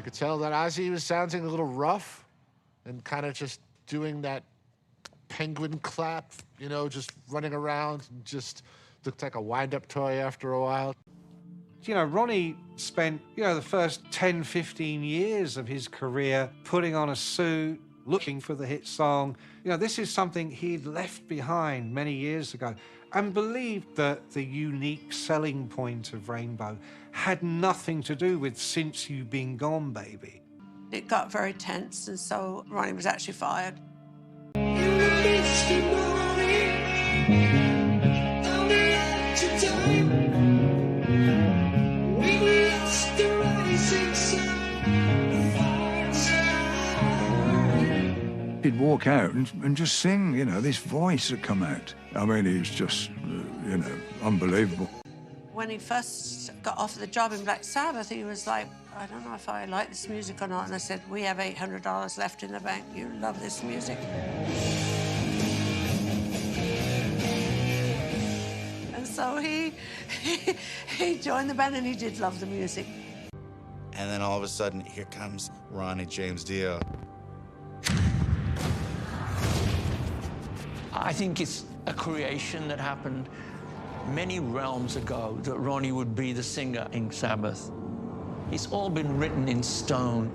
could tell that Ozzy was sounding a little rough and kind of just doing that penguin clap, you know, just running around and just looked like a wind-up toy after a while. You know, Ronnie spent, the first 10, 15 years of his career putting on a suit, looking for the hit song. This is something he'd left behind many years ago and believed that the unique selling point of Rainbow had nothing to do with Since You've Been Gone, Baby. It got very tense, and so Ronnie was actually fired. He'd walk out and just sing, this voice had come out. I mean, he was just, unbelievable. When he first got offered the job in Black Sabbath, he was like, I don't know if I like this music or not. And I said, we have $800 left in the bank. You love this music. And so he joined the band, and he did love the music. And then all of a sudden, here comes Ronnie James Dio. I think it's a creation that happened many realms ago, that Ronnie would be the singer in Sabbath. It's all been written in stone.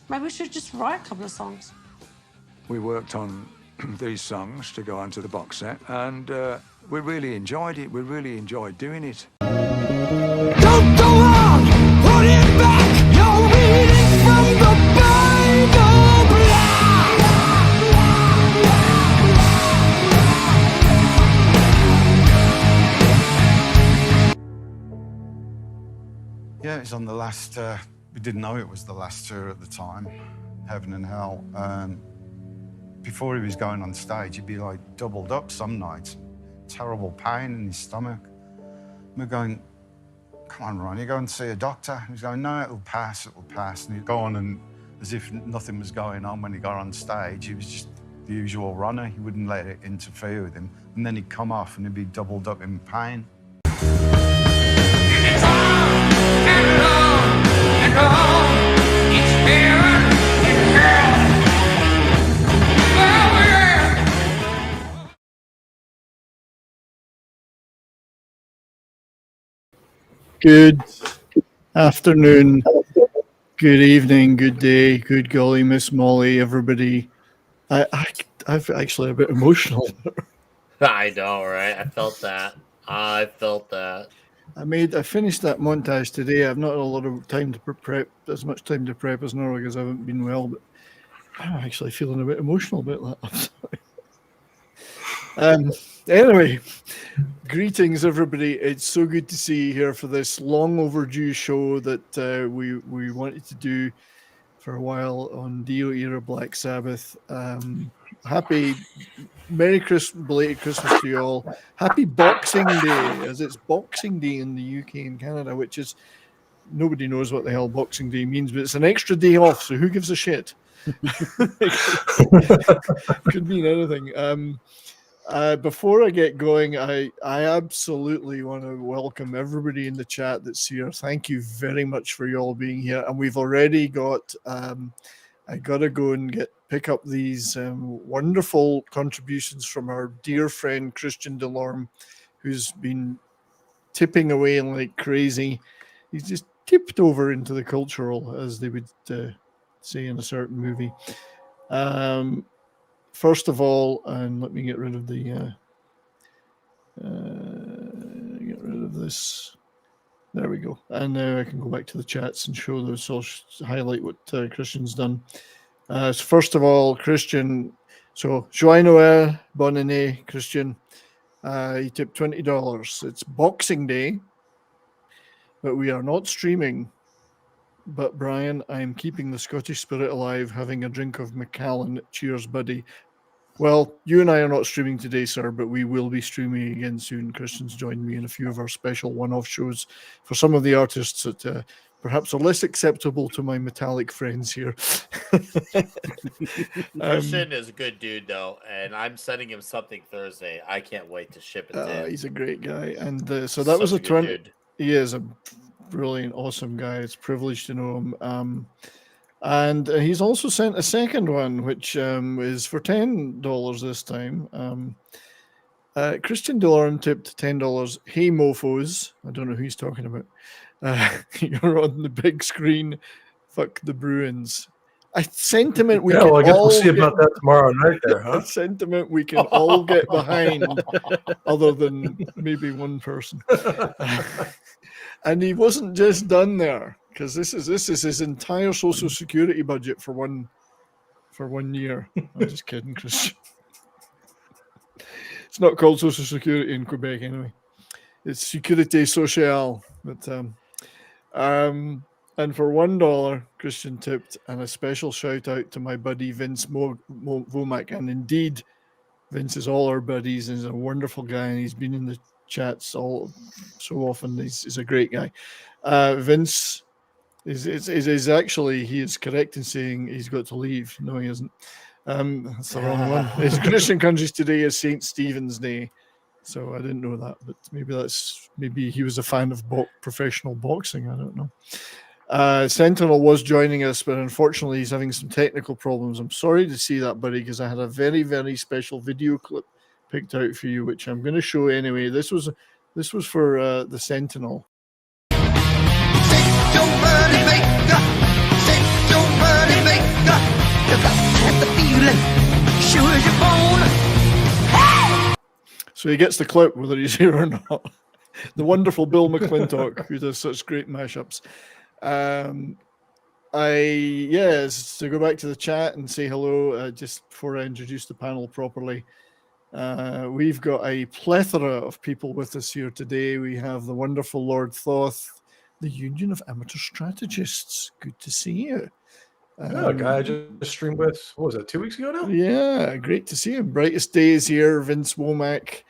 Maybe we should just write a couple of songs. We worked on these songs to go onto the box set, and we really enjoyed it. We really enjoyed doing it. Don't go on, put it back. You're reading from the Bible black. Yeah, it's on the last, we didn't know it was the last tour at the time, Heaven and Hell. Before he was going on stage, he'd be like doubled up some nights. Terrible pain in his stomach. We're going, come on, Ronnie, go and see a doctor. He's going, no, it'll pass, it'll pass. And he'd go on, and as if nothing was going on when he got on stage, he was just the usual runner. He wouldn't let it interfere with him. And then he'd come off and he'd be doubled up in pain. Good afternoon, good evening, good day, good golly, Miss Molly, everybody. I've actually a bit emotional. I know, right? I felt that. I finished that montage today. I've not had a lot of time to prep, as much time to prep as normal because I haven't been well, but I'm actually feeling a bit emotional about that. I'm sorry. Anyway, greetings, everybody. It's so good to see you here for this long overdue show that we wanted to do for a while on Dio Era Black Sabbath. Merry Christmas, belated Christmas to you all. Happy Boxing Day, as it's Boxing Day in the UK and Canada, which is, nobody knows what the hell Boxing Day means, but it's an extra day off, so who gives a shit? Could mean anything. Before I get going, I absolutely want to welcome everybody in the chat that's here. Thank you very much for you all being here. And we've already got, I got to go and pick up these wonderful contributions from our dear friend Christian Delorme, who's been tipping away like crazy. He's just tipped over into the cultural, as they would say in a certain movie. First of all, and let me get rid of the There we go. And now I can go back to the chats and show those, highlight what Christian's done. So first of all, Christian, so Joie Noël, bonne année, Christian. He tipped $20. It's Boxing Day, but we are not streaming. But Brian, I'm keeping the Scottish spirit alive, having a drink of Macallan. Cheers, buddy. Well, you and I are not streaming today, sir, but we will be streaming again soon. Christian's joined me in a few of our special one-off shows for some of the artists that perhaps are less acceptable to my metallic friends here. Christian is a good dude, though, and I'm sending him something Thursday. I can't wait to ship it to him. He's a great guy. And so that was a 20. Dude. He is a brilliant, awesome guy. It's a privilege to know him. And he's also sent a second one, which is for $10 this time. Christian Delorme tipped $10. Hey, mofos. I don't know who he's talking about. You're on the big screen. Fuck the Bruins. A sentiment we can I guess all we'll see about that tomorrow night there, huh? A sentiment we can all get behind, other than maybe one person. And he wasn't just done there, because this is his entire Social Security budget for one year. I'm just kidding, Christian. It's not called Social Security in Quebec anyway. It's Sécurité Sociale. But and for $1, Christian tipped, and a special shout out to my buddy Vince Vomack. And indeed, Vince is all our buddies and he's a wonderful guy, and he's been in the chats so often. He's a great guy. Vince is actually, he is correct in saying he's got to leave. No, he isn't. That's the wrong one. His Christian countries today is St. Stephen's Day. So I didn't know that, but maybe he was a fan of professional boxing. I don't know. Sentinel was joining us, but unfortunately he's having some technical problems. I'm sorry to see that, buddy, because I had a very, very special video clip picked out for you, which I'm going to show anyway. This was for the Sentinel. So he gets the clip whether he's here or not. The wonderful Bill McClintock, who does such great mashups. To go back to the chat and say hello, just before I introduce the panel properly. We've got a plethora of people with us here today. We have the wonderful Lord Thoth, the Union of Amateur Strategists. Good to see you. A guy I just streamed with, what was that, 2 weeks ago now? Yeah, great to see him. Brightest Days here, Vince Womack.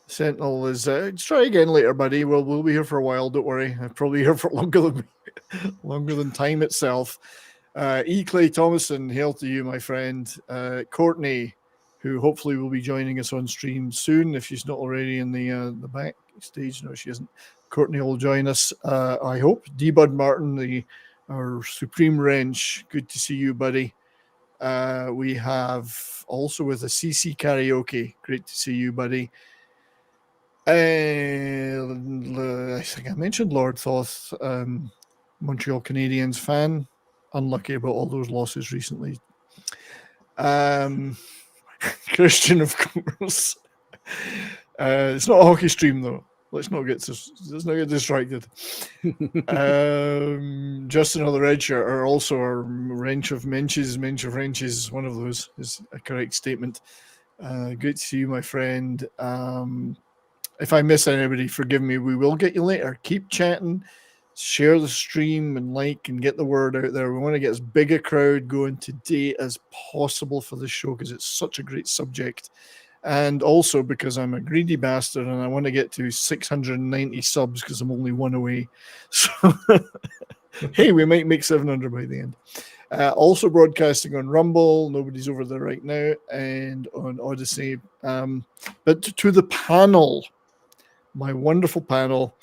Sentinel is, try again later, buddy. We'll be here for a while, don't worry. I'll probably be here for longer than time itself. E. Clay Thomason, hail to you, my friend. Courtney, who hopefully will be joining us on stream soon, if she's not already in the back stage. No, she isn't. Courtney will join us, I hope. D. Bud Martin, our Supreme Wrench, good to see you, buddy. We have also with a CC Karaoke, great to see you, buddy. I think I mentioned Lord Thoth, Montreal Canadiens fan. Unlucky about all those losses recently. Christian, of course. It's not a hockey stream though. Let's not get distracted. Justin on the red shirt, or also our mensch of wrenches. One of those is a correct statement. Good to see you, my friend. If I miss anybody, forgive me. We will get you later. Keep chatting, share the stream, and and get the word out there. We want to get as big a crowd going today as possible for this show because it's such a great subject. And also because I'm a greedy bastard and I want to get to 690 subs because I'm only one away. So, hey, we might make 700 by the end. Also broadcasting on Rumble. Nobody's over there right now. And on Odyssey. But to the panel, my wonderful panel,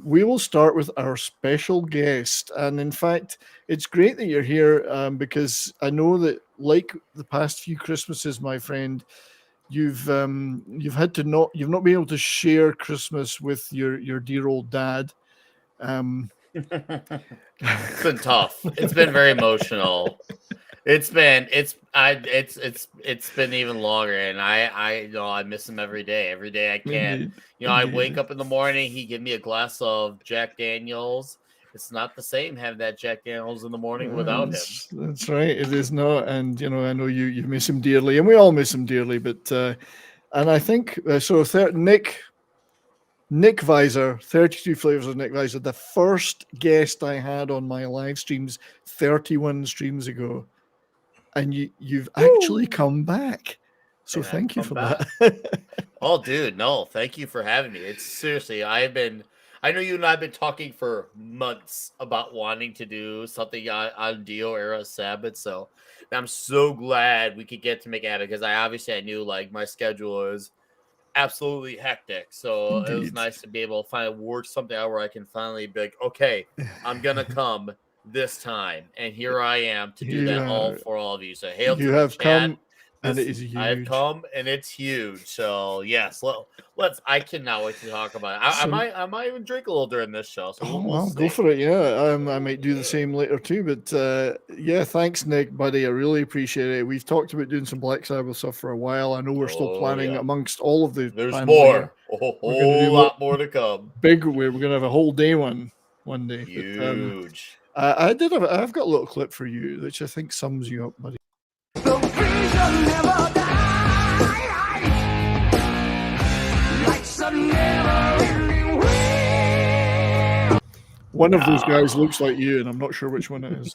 we will start with our special guest. And in fact, it's great that you're here because I know that like the past few Christmases, my friend, you've not been able to share Christmas with your dear old dad. It's been tough. It's been very emotional. It's been even longer, and I miss him every day. Every day I can. Indeed. I wake up in the morning. He give me a glass of Jack Daniels. It's not the same having that Jack Daniels in the morning without him. That's right. It is not. And I know you miss him dearly, and we all miss him dearly. But and I think so. NickWeiser, 32 flavors of NickWeiser, the first guest I had on my live streams 31 streams ago, and you've actually come back. So And I've thank you come for back. that. Oh, dude, no, thank you for having me. It's seriously, I know you and I have been talking for months about wanting to do something on Dio Era Sabbath. So I'm so glad we could get to make it happen, because I knew like my schedule is absolutely hectic. So it was Indeed. nice to be able to finally work something out where I can finally be like, okay, I'm gonna come this time, and here I am to do that all for all of you. So hail to You the have chat. come, and it is I've huge. come, and it's huge. So yes, let's. I cannot wait to talk about it. I might even drink a little during this show. So we'll Go see. for it. Yeah, I might do the same later too. But yeah, thanks, Nick, buddy. I really appreciate it. We've talked about doing some Black Sabbath stuff for a while. I know we're still planning amongst all of the. There's bands more. here. A We're gonna do whole lot more to come. Big. We're gonna have a whole day one day. Huge. But, I've got a little clip for you, which I think sums you up, buddy. The vision never dies. Lights a never-ending way. One of those guys looks like you, and I'm not sure which one it is.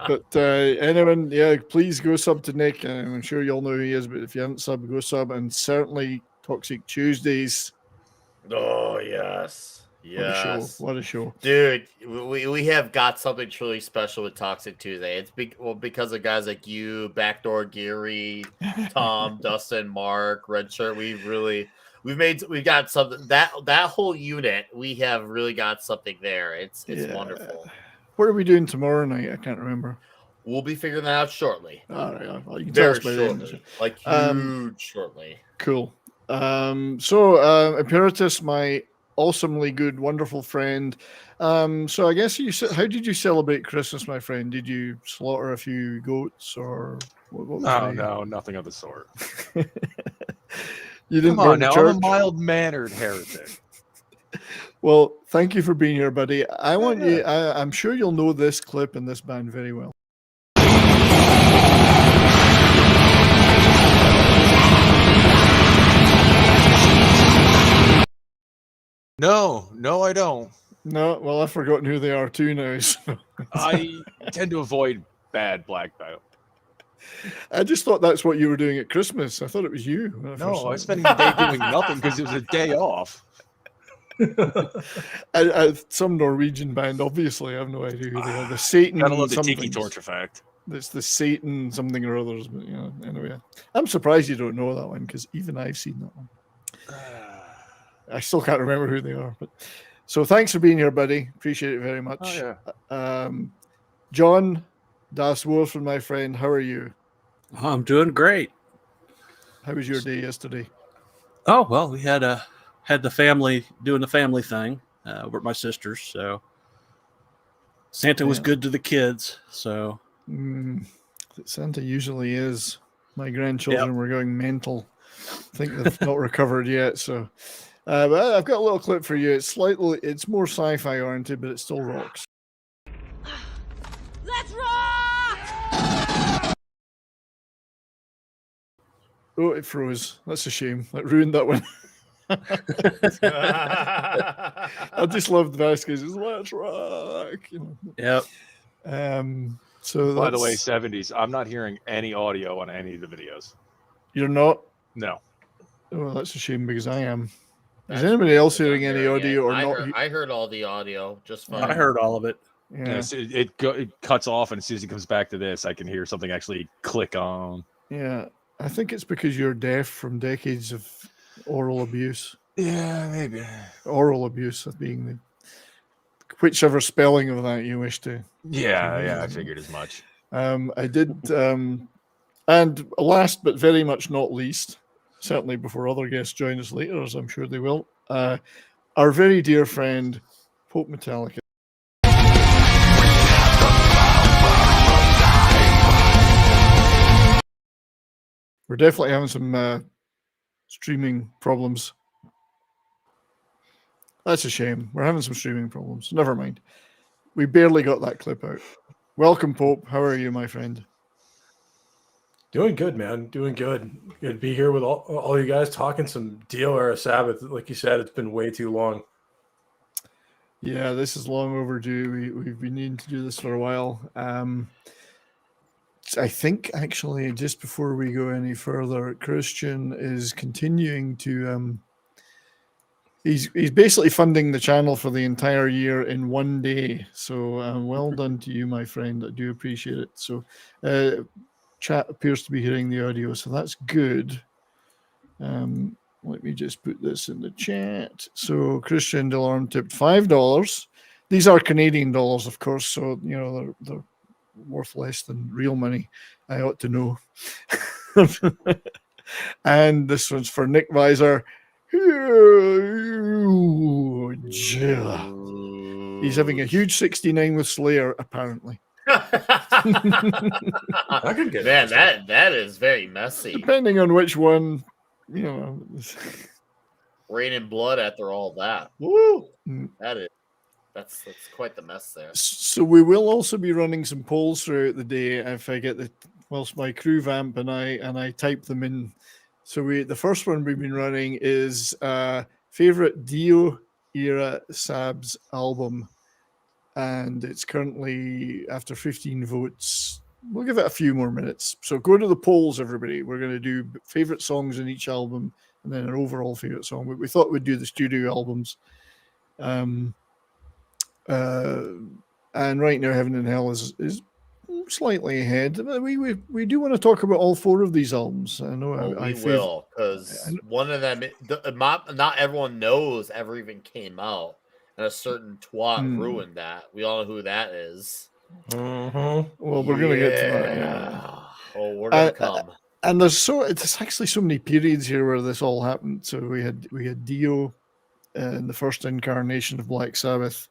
But anyone, yeah, please go sub to Nick. I'm sure you all know who he is, but if you haven't subbed, go sub. And certainly Toxic Tuesdays. Oh yes. Yes. What a show. Dude, we have got something truly special with Toxic Tuesday. It's because of guys like you, Backdoor Geary, Tom, Dustin, Mark, Red Shirt. We've got something that whole unit. We have really got something there. It's wonderful. What are we doing tomorrow night? I can't remember. We'll be figuring that out shortly. All right, well, you can tell us by then. Like huge shortly. Cool. So Imperatus, my awesomely good, wonderful friend. So I guess how did you celebrate Christmas, my friend? Did you slaughter a few goats or what was No, nothing of the sort. You didn't Come on go to now, church? I'm a mild-mannered heretic. Well, thank you for being here, buddy. I want you. I'm sure you'll know this clip and this band very well. No, I don't. No, well, I've forgotten who they are too now. So. I tend to avoid bad black belt. I just thought that's what you were doing at Christmas. I thought it was you. when I No, first I saw was it. spending the day doing nothing because it was a day off. Some Norwegian band, obviously. I have no idea who they are. The Satan. Gotta love the something. tiki torch effect. It's the Satan something or others. But anyway, I'm surprised you don't know that one because even I've seen that one. I still can't remember who they are. But so thanks for being here, buddy. Appreciate it very much. Oh, yeah. John Das Wolfen, my friend, how are you? I'm doing great. How was your day yesterday? Oh well, we had the family doing the family thing with my sisters. So Santa was good to the kids. So Santa usually is. My grandchildren were going mental. I think they've not recovered yet. So, but I've got a little clip for you. It's more sci-fi oriented, but it still rocks. Let's rock! Oh, it froze. That's a shame. That ruined that one. I just loved Vasquez's "Let's Rock." Yep. So By the way, 70s, I'm not hearing any audio on any of the videos. You're not? No. Oh, that's a shame because I am. Is anybody else hearing any audio or not? I heard all the audio just fine. I heard all of it. Yeah. It cuts off, and as soon as it comes back to this, I can hear something actually click on. Yeah, I think it's because you're deaf from decades of oral abuse. Yeah, maybe. Oral abuse of being the whichever spelling of that you wish to. Yeah, I figured as much. I did, and last but very much not least, certainly before other guests join us later, as I'm sure they will, our very dear friend Pope Metallica. We're definitely having some streaming problems. That's a shame. We're having some streaming problems. Never mind. We barely got that clip out. Welcome, Pope. How are you, my friend? Doing good, man. Doing good. Good to be here with all you guys talking some Dio Era Sabbath. Like you said, it's been way too long. Yeah, this is long overdue. We've been needing to do this for a while. I think actually, just before we go any further, Christian is continuing to. He's basically funding the channel for the entire year in one day. So well done to you, my friend. I do appreciate it. So chat appears to be hearing the audio, so that's good. Let me just put this in the chat. So Christian Delorme tipped $5. These are Canadian dollars, of course, so you know they're worth less than real money. I ought to know. And this one's for NickWeiser. He's having a huge 69 with Slayer, apparently. I could get man, that is very messy. Depending on which one, you know. Rain and blood after all that. Woo! That's quite the mess there. So we will also be running some polls throughout the day if I get whilst my crew vamp and I type them in. So the first one we've been running is favorite Dio Era Sabs album, and it's currently after 15 votes. We'll give it a few more minutes. So go to the polls, everybody. We're going to do favorite songs in each album and then an overall favorite song. But we thought we'd do the studio albums. And right now, Heaven and Hell is slightly ahead. We do want to talk about all four of these albums. I know we will, because one of them, not everyone knows ever even came out, and a certain twat ruined that. We all know who that is. Well, we're going to get to that. Yeah. Oh, we're going to come. And there's actually so many periods here where this all happened. So we had Dio in the first incarnation of Black Sabbath,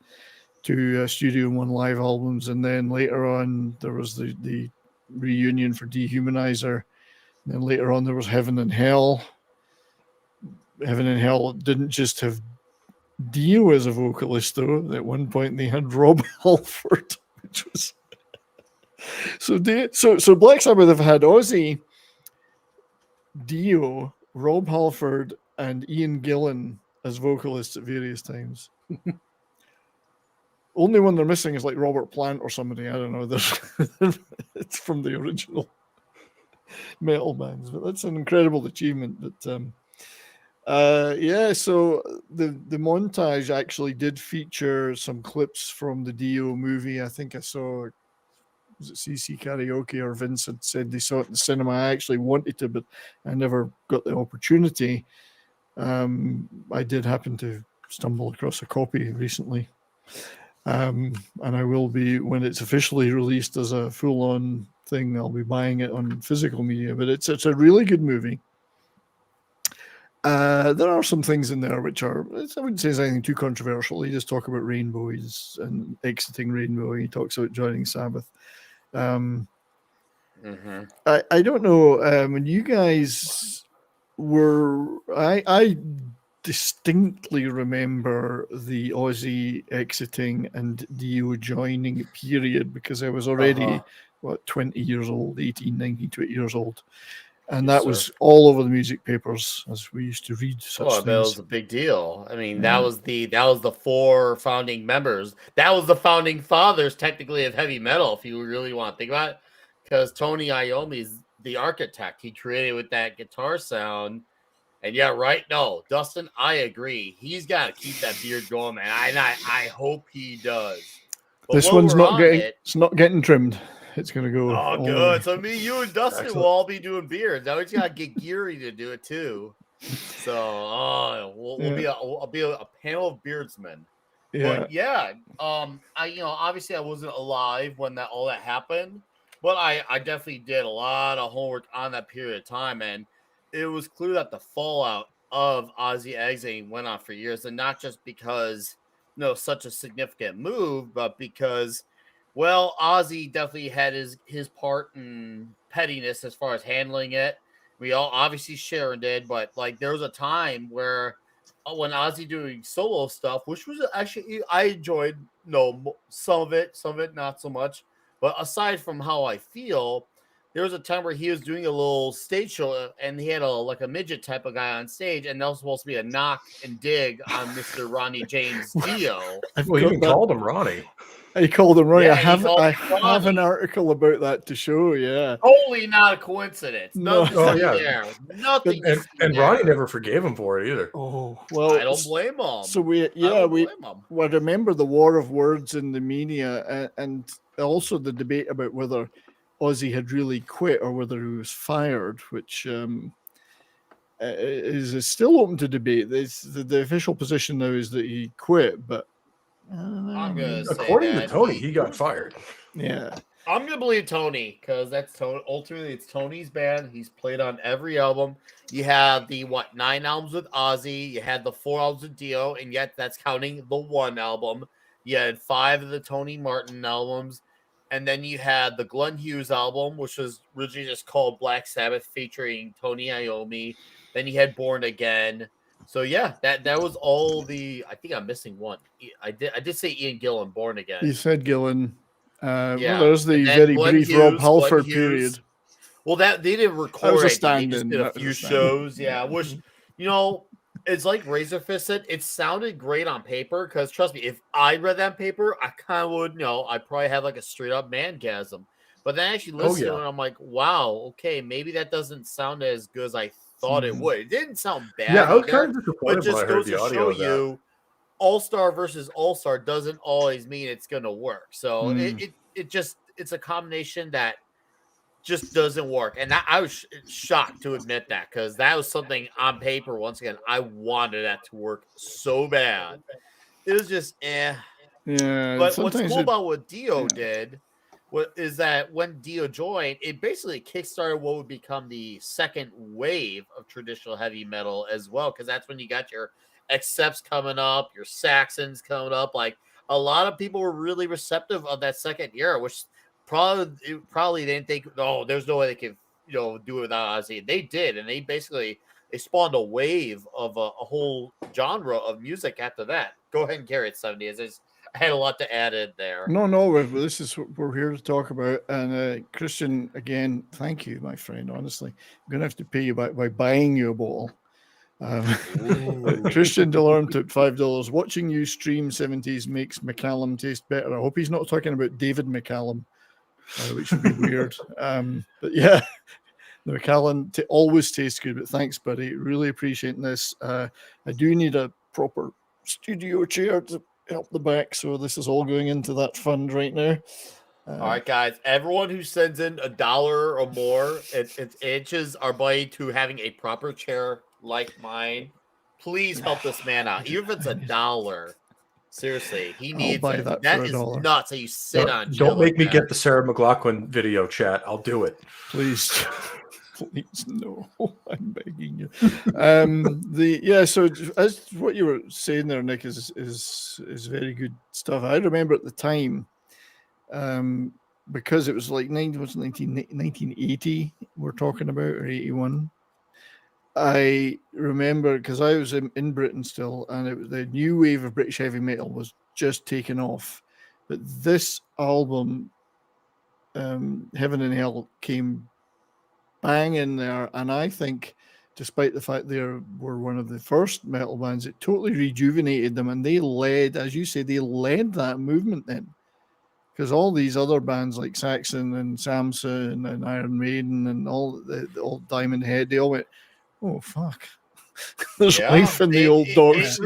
two Studio One live albums, and then later on there was the reunion for Dehumanizer. And then later on there was Heaven and Hell. Heaven and Hell didn't just have Dio as a vocalist, though. At one point they had Rob Halford, which was so Black Sabbath have had Ozzy, Dio, Rob Halford, and Ian Gillan as vocalists at various times. Only one they're missing is like Robert Plant or somebody. I don't know. It's from the original metal bands, but that's an incredible achievement. But so the montage actually did feature some clips from the Dio movie. I think I saw, was it CC Karaoke or Vince had said they saw it in the cinema. I actually wanted to, but I never got the opportunity. I did happen to stumble across a copy recently. And I will be, when it's officially released as a full-on thing, I'll be buying it on physical media. But it's a really good movie. There are some things in there which are, I wouldn't say it's anything too controversial. He just talks about Rainbow and exiting Rainbow. He talks about joining Sabbath. I don't know, when you guys were, I distinctly remember the Ozzy exiting and Dio joining period, because I was already 20 years old, 18, 19, 20 years old, and that was all over the music papers as we used to read such things. That was a big deal. I mean, that was the four founding members. That was the founding fathers, technically, of heavy metal, if you really want to think about it, because Tony Iommi's the architect. He created with that guitar sound. And yeah, right. No, Dustin, I agree. He's got to keep that beard going, man. I hope he does. But this one's not getting trimmed. It's going to go. Oh, good. So me, you, and Dustin will all be doing beards. Now we just got to get Geary to do it too. So I'll be a panel of beardsmen. Yeah. But yeah. Obviously I wasn't alive when all that happened, but I definitely did a lot of homework on that period of time, and it was clear that the fallout of Ozzy exiting went on for years, and not just because such a significant move, but because, well, Ozzy definitely had his part in pettiness as far as handling it. We all obviously Sharon did, but like there was a time where when Ozzy doing solo stuff, which was actually I enjoyed, some of it not so much. But aside from how I feel, there was a time where he was doing a little stage show, and he had a midget type of guy on stage, and that was supposed to be a knock and dig on Mr. Ronnie James Dio. Well, you even called him Ronnie. I called him Ronnie. Yeah, I have Ronnie. an article about that to show. Yeah, Totally not a coincidence. No. Nothing. And Ronnie never forgave him for it either. Oh well, I don't blame him. So I remember the war of words in the media, and also the debate about whether Ozzy had really quit or whether he was fired, which is still open to debate. The official position now is that he quit, but according to Tony, he got fired. Yeah. I'm gonna believe Tony because that's Tony. Ultimately, it's Tony's band. He's played on every album. You have the 9 albums with Ozzy. You had the 4 albums with Dio, and yet that's counting the 1 album. You had 5 of the Tony Martin albums, and then you had the Glenn Hughes album, which was originally just called Black Sabbath, featuring Tony Iommi. Then you had Born Again. So yeah, that was all the. I think I'm missing one. I did say Ian Gillan, Born Again. You said Gillan. Yeah. Well, there's the very brief Rob Halford period. Well, that they didn't record was a it. They stand-in. just did a few shows. Yeah, which it's like Razorfist said. It sounded great on paper because trust me, if I read that on paper, I kind of would I'd probably have like a straight up mangasm. But then actually listening to it, I'm like, wow, okay, maybe that doesn't sound as good as I thought it would. It didn't sound bad. Yeah, I was kind of but disappointed it just when I heard goes the to audio show of that. you, All-Star versus All-Star doesn't always mean it's gonna work. So it's a combination that just doesn't work. And I was shocked to admit that because that was something on paper. Once again, I wanted that to work so bad. It was just Yeah. But what's cool about what Dio did is that when Dio joined, it basically kickstarted what would become the second wave of traditional heavy metal as well, because that's when you got your Accepts coming up, your Saxons coming up. Like a lot of people were really receptive of that second era, which probably didn't think, there's no way they could do it without Ozzy. They did, and they spawned a wave of a whole genre of music after that. Go ahead and carry it, 70s. I had a lot to add in there. No, this is what we're here to talk about. And Christian, again, thank you, my friend. Honestly, I'm going to have to pay you back by buying you a bottle. Christian Delorme tipped $5. Watching you stream 70s makes McCallum taste better. I hope he's not talking about David McCallum, which would be weird. But yeah, the McCallum always tastes good. But thanks, buddy. Really appreciating this. I do need a proper studio chair to help the back, so this is all going into that fund right now. All right, guys. Everyone who sends in $1 or more, it inches our way to having a proper chair like mine. Please help this man out, even if it's $1. Seriously, he needs buy it. that That for is $1. nuts. That you sit on. Don't make me get the Sarah McLachlan video chat. I'll do it. Please. Please, no, I'm begging you. So as what you were saying there, Nick, is very good stuff. I remember at the time, because it was like 1980 we're talking about, or 81. I remember because I was in Britain still, and it was the new wave of British heavy metal was just taking off. But this album, Heaven and Hell, came bang in there, and I think despite the fact they were one of the first metal bands, it totally rejuvenated them, and they led, as you say, that movement then, because all these other bands like Saxon and Samson and Iron Maiden and all the old Diamond Head, they all went, oh fuck, there's life in the old dogs.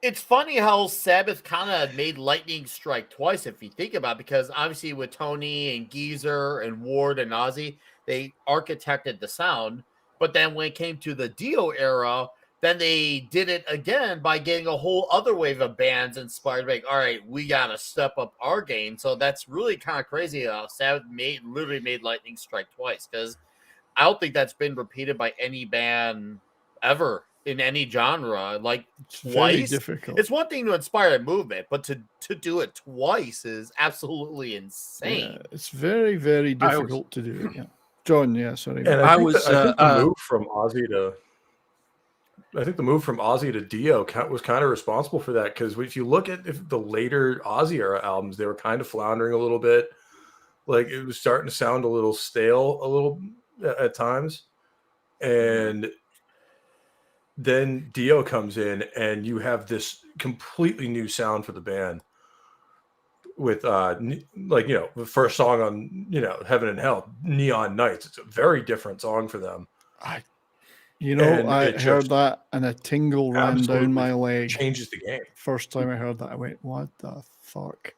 It's funny how Sabbath kind of made lightning strike twice, if you think about it, because obviously with Tony and Geezer and Ward and Ozzy, they architected the sound. But then when it came to the Dio era, then they did it again by getting a whole other wave of bands inspired. Like, all right, we got to step up our game. So that's really kind of crazy. Sabbath literally made lightning strike twice, because I don't think that's been repeated by any band ever in any genre. Like twice. Difficult. It's one thing to inspire a movement, but to do it twice is absolutely insane. Yeah, it's very, very difficult to do it. Yeah. John, yeah, sorry. And I I think, was, I think the move from Ozzy to Dio was kind of responsible for that, because if you look at the later Ozzy era albums, they were kind of floundering a little bit. Like it was starting to sound a little stale a little at times. And then Dio comes in and you have this completely new sound for the band with the first song on, Heaven and Hell, Neon Nights. It's a very different song for them. I And I it heard just that and a tingle ran down my leg. changes the game. First time I heard that, I went, "What the fuck?"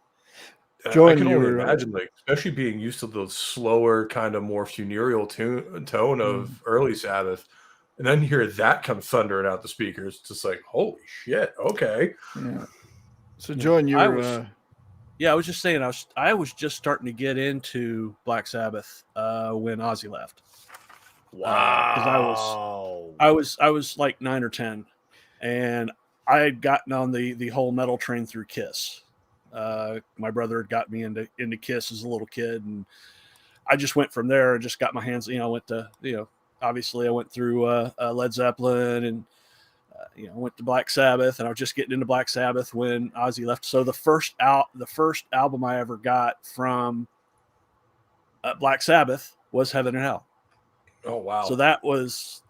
I John, can only you're imagine, like, especially being used to the slower, kind of more funereal tone of early Sabbath, and then you hear that come thundering out the speakers. It's just like, holy shit, okay. yeah. So, John, I you're was I was just saying I was just starting to get into Black Sabbath when Ozzy left. Wow. I was like 9 or 10, and I had gotten on the whole metal train through Kiss. My brother had got me into Kiss as a little kid, and I just went from there and just got my hands. I went to obviously I went through Led Zeppelin, and went to Black Sabbath, and I was just getting into Black Sabbath when Ozzy left. So the first album I ever got from Black Sabbath was Heaven and Hell. Oh wow! So that was.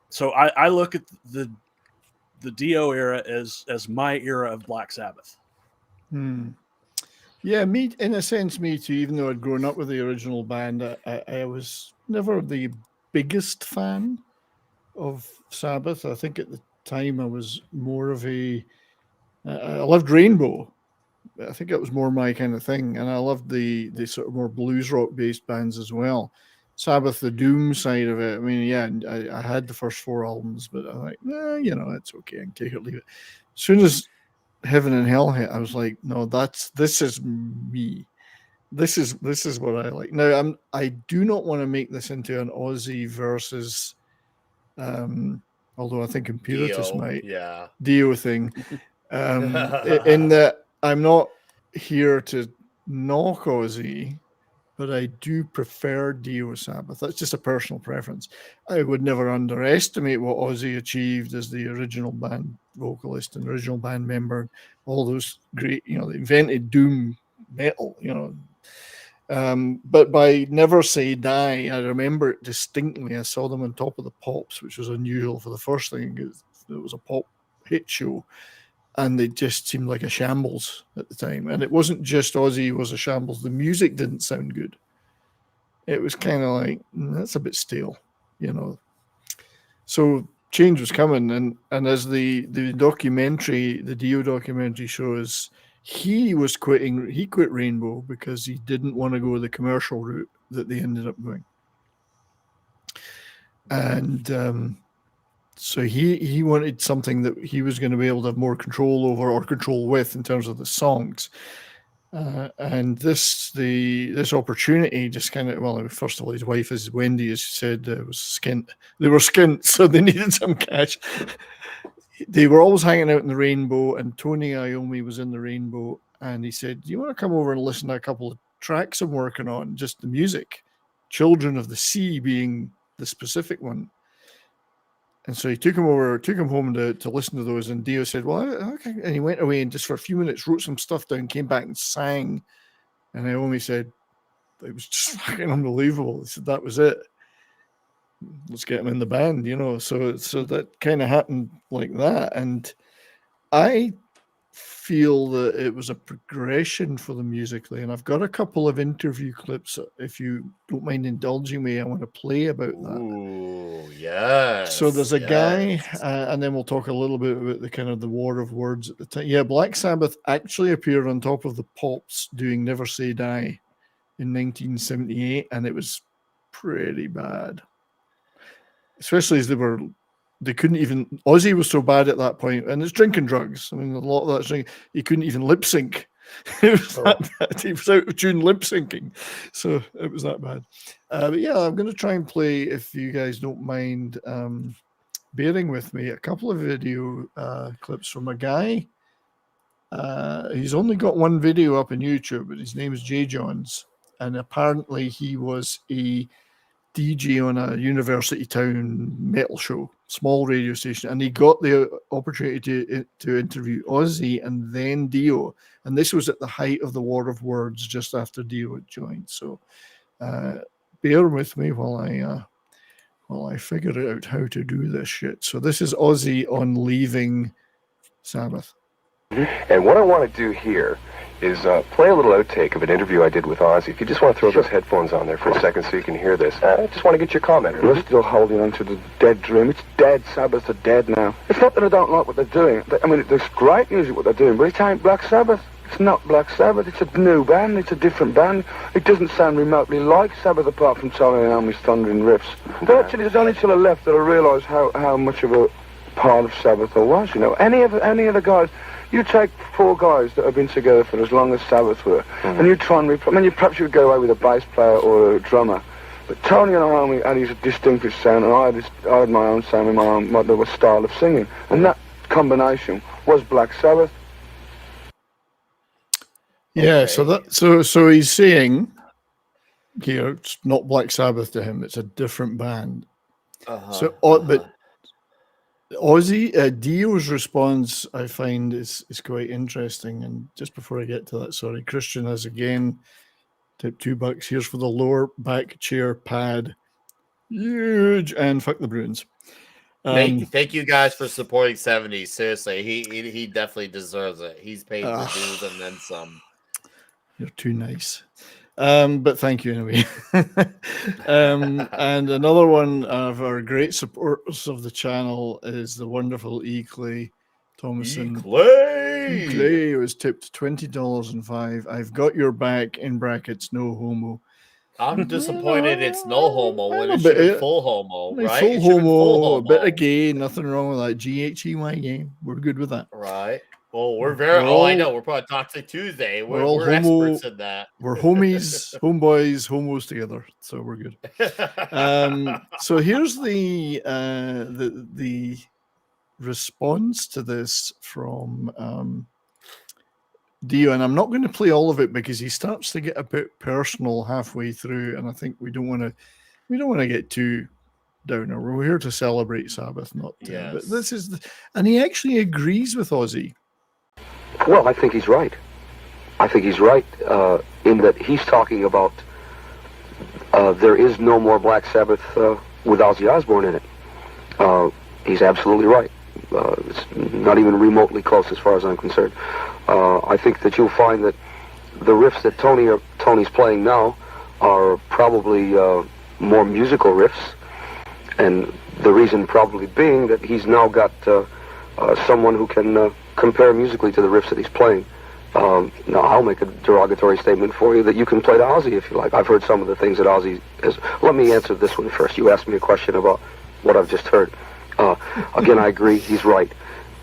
So I look at the Dio era as my era of Black Sabbath. Yeah, me in a sense, me too. Even though I'd grown up with the original band, I was never the biggest fan of Sabbath. I think at the time I was more of I loved Rainbow. I think it was more my kind of thing, and I loved the sort of more blues rock based bands as well. Sabbath, the doom side of it. I mean, yeah, I had the first 4 albums, but I'm like, it's okay. I can take it or leave it. As soon as Heaven and Hell hit, I was like, no, this is me. This is what I like. Now, I do not want to make this into an Ozzy versus, although I think Imperatus might, Dio thing. In that I'm not here to knock Ozzy, but I do prefer Dio Sabbath. That's just a personal preference. I would never underestimate what Ozzy achieved as the original band vocalist and original band member. All those great, they invented doom metal, But by Never Say Die, I remember it distinctly. I saw them on Top of the Pops, which was unusual for the first thing. It was a pop hit show. And they just seemed like a shambles at the time. And it wasn't just Ozzy was a shambles. The music didn't sound good. It was kind of like, that's a bit stale, So change was coming. And as the documentary, the Dio documentary shows, he quit Rainbow because he didn't want to go the commercial route that they ended up going. And so he wanted something that he was going to be able to have more control over or control with in terms of the songs. And this opportunity just kind of, first of all, his wife, as Wendy has said, was skint. They were skint, so they needed some cash. They were always hanging out in the Rainbow, and Tony Iommi was in the Rainbow, and he said, "Do you want to come over and listen to a couple of tracks I'm working on, just the music? Children of the Sea being the specific one." And so he took him home to listen to those. And Dio said, "Well, okay." And he went away and just for a few minutes wrote some stuff down, came back and sang. And Naomi said, it was just fucking unbelievable. He said, that was it. Let's get him in the band, So that kind of happened like that. And I feel that it was a progression for them musically. And I've got a couple of interview clips, if you don't mind indulging me, I want to play about that. Ooh, yes. So there's a guy, and then we'll talk a little bit about the kind of the war of words at the time. Yeah, Black Sabbath actually appeared on Top of the Pops doing Never Say Die in 1978, and it was pretty bad. Especially as they couldn't even, Ozzy was so bad at that point, and it's drinking drugs. I mean, a lot of that's drinking. He couldn't even lip sync. It was that bad. He was out of tune lip syncing. So it was that bad. But yeah, I'm going to try and play, if you guys don't mind bearing with me, a couple of video clips from a guy. He's only got one video up on YouTube, but his name is Jay Johns. and apparently he was a DJ on a university town metal show, small radio station, and he got the opportunity to interview Ozzy and then Dio, and this was at the height of the War of Words, just after Dio had joined. So bear with me while I figure out how to do this shit. So this is Ozzy on Leaving Sabbath. And what I want to do here is play a little outtake of an interview I did with Ozzy. If you just want to throw those headphones on there for a second so you can hear this. I just want to get your comment. We're still holding on to the dead dream. It's dead. Sabbath are dead now. It's not that I don't like what they're doing. I mean, there's great music what they're doing, but it ain't Black Sabbath. It's not Black Sabbath. It's a new band. It's a different band. It doesn't sound remotely like Sabbath apart from Tony Iommi's thundering riffs. But actually, it's only till I left that I realised how much of a part of Sabbath I was, you know. Any of the guys... You take 4 guys that have been together for as long as Sabbath were, and you try and perhaps you would go away with a bass player or a drummer. But Tony and Iommi had his distinctive sound, and I had my own sound and my own style of singing. And that combination was Black Sabbath. Yeah, so he's saying here it's not Black Sabbath to him; it's a different band. But Ozzy, Dio's response I find is quite interesting. And just before I get to that, sorry, Christian has again tipped $2. Here's for the lower back chair pad, huge, and fuck the Bruins. Thank you guys for supporting 70s. Seriously, he definitely deserves it. He's paid the dues and then some. You're too nice. But thank you anyway. And another one of our great supporters of the channel is the wonderful E. Clay Thomason. E. Clay was tipped $20.05. I've got your back, in brackets, no homo. I'm disappointed it's no homo when it should be full homo, right? Full homo, a bit of gay, nothing wrong with that. GHEY game. We're good with that. Right. Well, I know. We're probably Toxic Tuesday. We're experts in that. We're homies, homeboys, homos together. So we're good. So here's the response to this from Dio, and I'm not going to play all of it because he starts to get a bit personal halfway through, and I think we don't want to get too downer. We're here to celebrate Sabbath, not to. Yes. But this is, and he actually agrees with Ozzy. Well, I think he's right. I think he's right in that he's talking about there is no more Black Sabbath with Ozzy Osbourne in it. He's absolutely right. It's not even remotely close as far as I'm concerned. I think that you'll find that the riffs that Tony's playing now are probably more musical riffs, and the reason probably being that he's now got someone who can compare musically to the riffs that he's playing. Now, I'll make a derogatory statement for you that you can play to Ozzy if you like. I've heard some of the things that Ozzy is. Let me answer this one first. You asked me a question about what I've just heard. Again, I agree, he's right.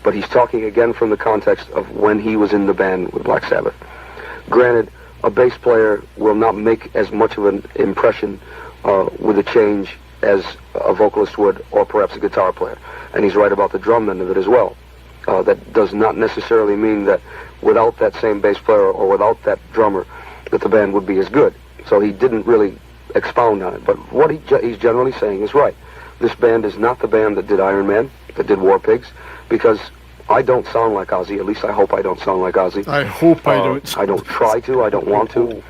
But he's talking again from the context of when he was in the band with Black Sabbath. Granted, a bass player will not make as much of an impression with a change as a vocalist would, or perhaps a guitar player. And he's right about the drum end of it as well. That does not necessarily mean that without that same bass player or without that drummer, that the band would be as good. So he didn't really expound on it. But what he's generally saying is right. This band is not the band that did Iron Man, that did War Pigs, because I don't sound like Ozzy. At least I hope I don't sound like Ozzy. I hope I don't. I don't try to. I don't want to.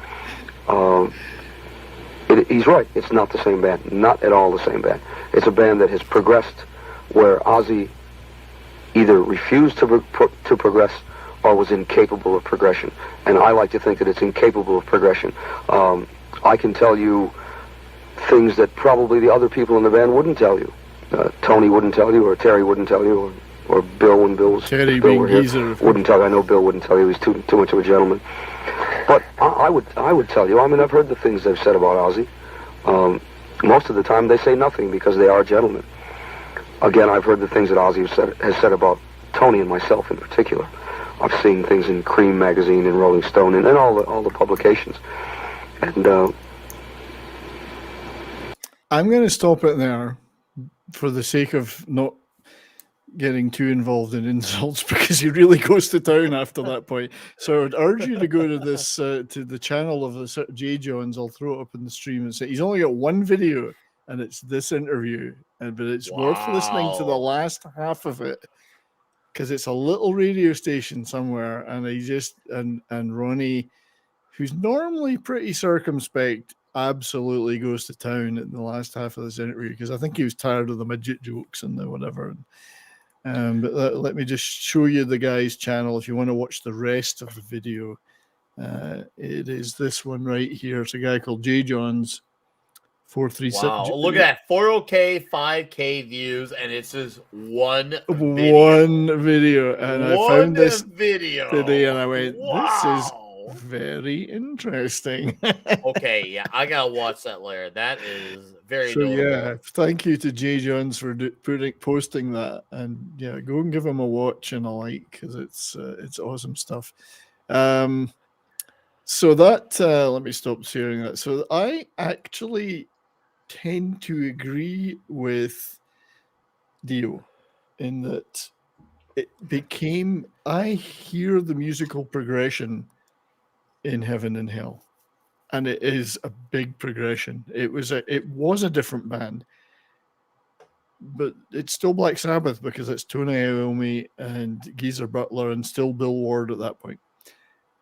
He's right. It's not the same band. Not at all the same band. It's a band that has progressed where Ozzy either refused to progress or was incapable of progression. And I like to think that it's incapable of progression. I can tell you things that probably the other people in the band wouldn't tell you. Tony wouldn't tell you, or Terry wouldn't tell you, or Bill when Bill was Terry Bill were here, Geezer. wouldn't tell you. I know Bill wouldn't tell you. He's too much of a gentleman. But I would tell you. I mean, I've heard the things they've said about Ozzy. Most of the time, they say nothing because they are gentlemen. Again, I've heard the things that Ozzy has said about Tony and myself in particular. I've seen things in Cream magazine and Rolling Stone and all the publications. And I'm going to stop it there for the sake of not getting too involved in insults because he really goes to town after that point. So I'd urge you to go to this to the channel of the J. Johns. I'll throw it up in the stream and say he's only got one video, and it's this interview, but it's worth listening to the last half of it because it's a little radio station somewhere, and he just and Ronnie, who's normally pretty circumspect, absolutely goes to town in the last half of this interview because I think he was tired of the midget jokes and the whatever. But let me just show you the guy's channel if you want to watch the rest of the video. It is this one right here. It's a guy called J. Johns 436. Wow, look at that. 4K, 5K views, and it's just one video. One video. And I found this video today, and I went, this is very interesting. Okay, yeah, I gotta watch that later. That is very so notable. yeah, thank you to J. Johns for posting that, and yeah, go and give him a watch and a like because it's awesome stuff. So that let me stop sharing that. So I actually tend to agree with Dio in that it became, I hear the musical progression in Heaven and Hell, and it is a big progression. It was a different band, but it's still Black Sabbath because it's Tony Iommi and Geezer Butler and still Bill Ward at that point.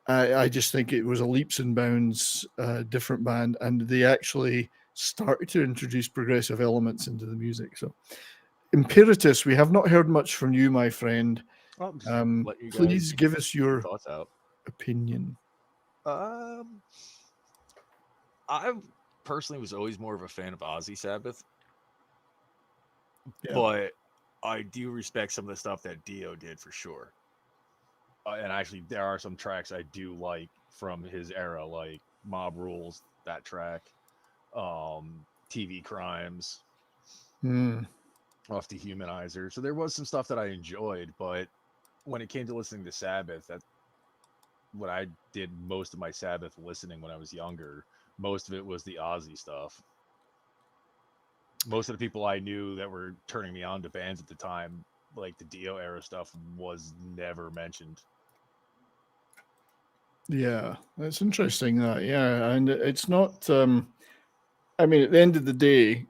I just think it was a leaps and bounds different band, and they actually started to introduce progressive elements into the music. So, Imperatus, we have not heard much from you, my friend. Please give us your thoughts out. Opinion. I personally was always more of a fan of Ozzy Sabbath, but I do respect some of the stuff that Dio did for sure. And actually, there are some tracks I do like from his era, like Mob Rules, that track, TV Crimes, off Dehumanizer. So there was some stuff that I enjoyed, but when it came to listening to Sabbath, that what I did most of my Sabbath listening when I was younger, most of it was the Ozzy stuff. Most of the people I knew that were turning me on to bands at the time, like the Dio era stuff, was never mentioned. Yeah, that's interesting. That and it's not. I mean, at the end of the day,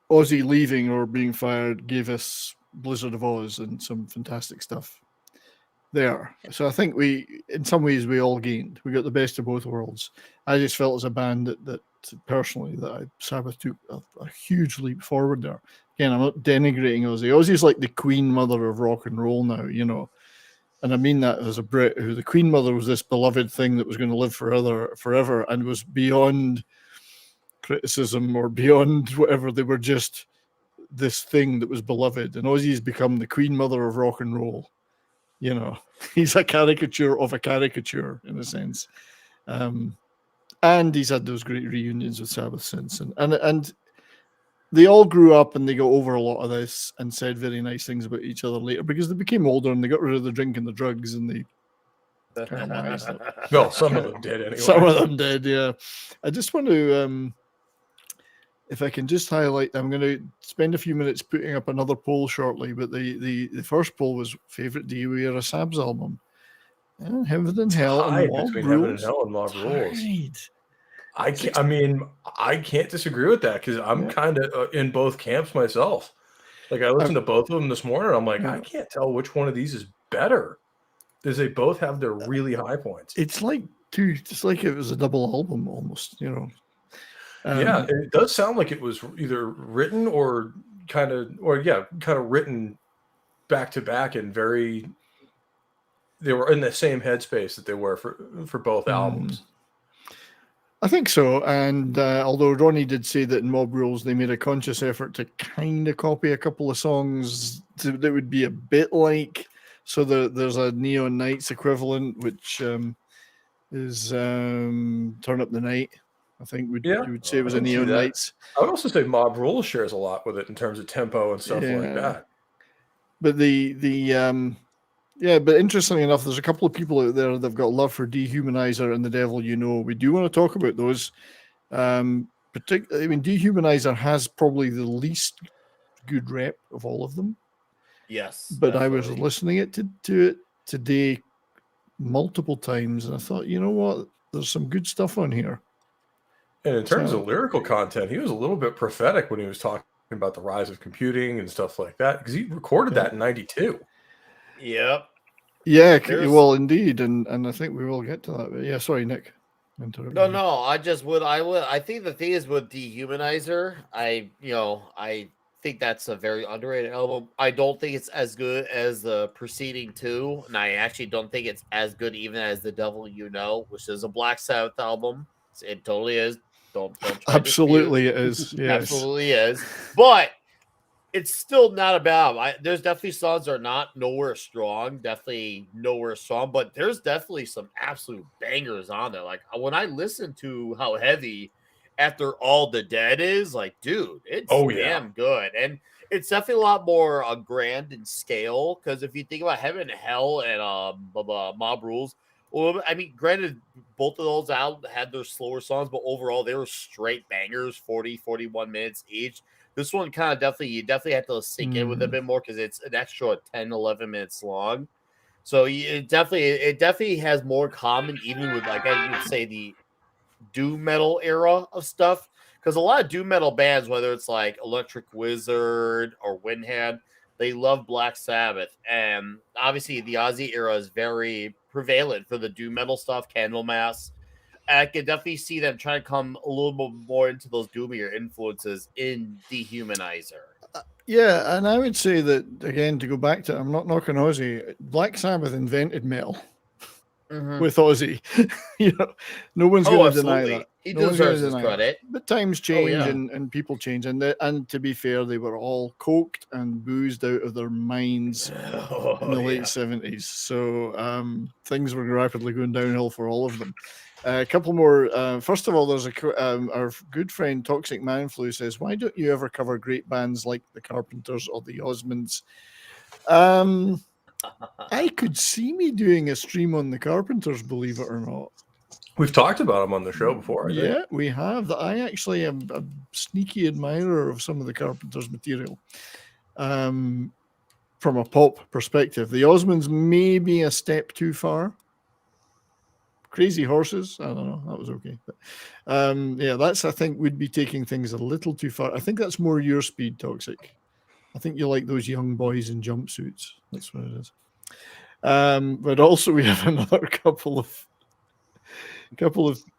Ozzy leaving or being fired gave us Blizzard of Oz and some fantastic stuff there. So I think in some ways, we all gained. We got the best of both worlds. I just felt as a band that personally, Sabbath took a huge leap forward there. Again, I'm not denigrating Ozzy. Ozzy's like the queen mother of rock and roll now, and I mean that as a Brit, who the Queen Mother was this beloved thing that was going to live forever and was beyond criticism or beyond whatever. They were just this thing that was beloved. And Ozzy's become the Queen Mother of rock and roll. He's a caricature of a caricature in a sense. And he's had those great reunions with Sabbath since. And they all grew up and they got over a lot of this and said very nice things about each other later because they became older and they got rid of the drink and the drugs and they kind of wised up. Well, some of them did anyway. Some of them did, yeah. I just want to, if I can just highlight, I'm going to spend a few minutes putting up another poll shortly, but the first poll was favorite Dio Era Sabs album. Heaven and Hell and Mob between Rules. Heaven and Hell and Mob Rules. I can't disagree with that because I'm kind of in both camps myself. Like I listened to both of them this morning. I'm like, I can't tell which one of these is better because they both have their really high points. It's like it was a double album almost, Yeah, it does sound like it was either written or kind of written back to back and they were in the same headspace that they were for both albums. I think so. And although Ronnie did say that in Mob Rules, they made a conscious effort to kind of copy a couple of songs that would be a bit like. So there's a Neon Nights equivalent, which is Turn Up the Night. I think you would say it was a Neon Nights. I would also say Mob Rules shares a lot with it in terms of tempo and stuff like that. But but interestingly enough, there's a couple of people out there that've got love for Dehumanizer and The Devil You Know. We do want to talk about those. Dehumanizer has probably the least good rep of all of them. Yes, But I was definitely. listening to it today multiple times, and I thought, you know what? There's some good stuff on here. And in terms So of lyrical content, he was a little bit prophetic when he was talking about the rise of computing and stuff like that, because he recorded yeah, that in '92. Yep. yeah, There's well, indeed, and I think we will get to that. But yeah, sorry, Nick. Interrupted no, you. no. I think the thing is with Dehumanizer. I think that's a very underrated album. I don't think it's as good as the preceding two, and I actually don't think it's as good even as The Devil You Know, which is a Black Sabbath album. It totally is. Don't try to dispute. Absolutely, it is. Yes. Absolutely is. But it's still not a bad album. There's definitely songs that are not nowhere strong, definitely nowhere strong, but there's definitely some absolute bangers on there. Like when I listen to how heavy After All the Dead is, like, dude, it's Oh yeah, damn good. And it's definitely a lot more grand in scale. Because if you think about Heaven and Hell and Mob Rules, well, I mean, granted, both of those out had their slower songs, but overall they were straight bangers, 40, 41 minutes each. This one kind of you definitely have to sink in with a Mhm. bit more because it's an extra 10, 11 minutes long. So it definitely has more common, even with, like, I would say, the doom metal era of stuff. Because a lot of doom metal bands, whether it's like Electric Wizard or Windhand, they love Black Sabbath. And obviously the Ozzy era is very prevalent for the doom metal stuff, Candlemass. I can definitely see them trying to come a little bit more into those doomier influences in Dehumanizer. Yeah, and I would say that again to go back to I'm not knocking Ozzy. Black Sabbath invented metal Mm-hmm. with Ozzy. You know, no one's going Oh, to deny absolutely. that. He No one's going deserves to his deny that. credit. But times Oh, change yeah. and people change, and to be fair, they were all coked and boozed out of their minds in Oh, the late yeah. '70s. So things were rapidly going downhill for all of them. A couple more. First of all, there's our good friend Toxic Manflu says, "Why don't you ever cover great bands like the Carpenters or the Osmonds?" I could see me doing a stream on the Carpenters, believe it or not. we've talked about him on the show before. I think. Yeah, we have. I actually am a sneaky admirer of some of the Carpenters' material. From a pop perspective, the Osmonds may be a step too far. Crazy Horses, I don't know, that was okay. But yeah, that's, I think, would be taking things a little too far. I think that's more your speed, Toxic. I think you like those young boys in jumpsuits. That's what it is. But also we have another couple of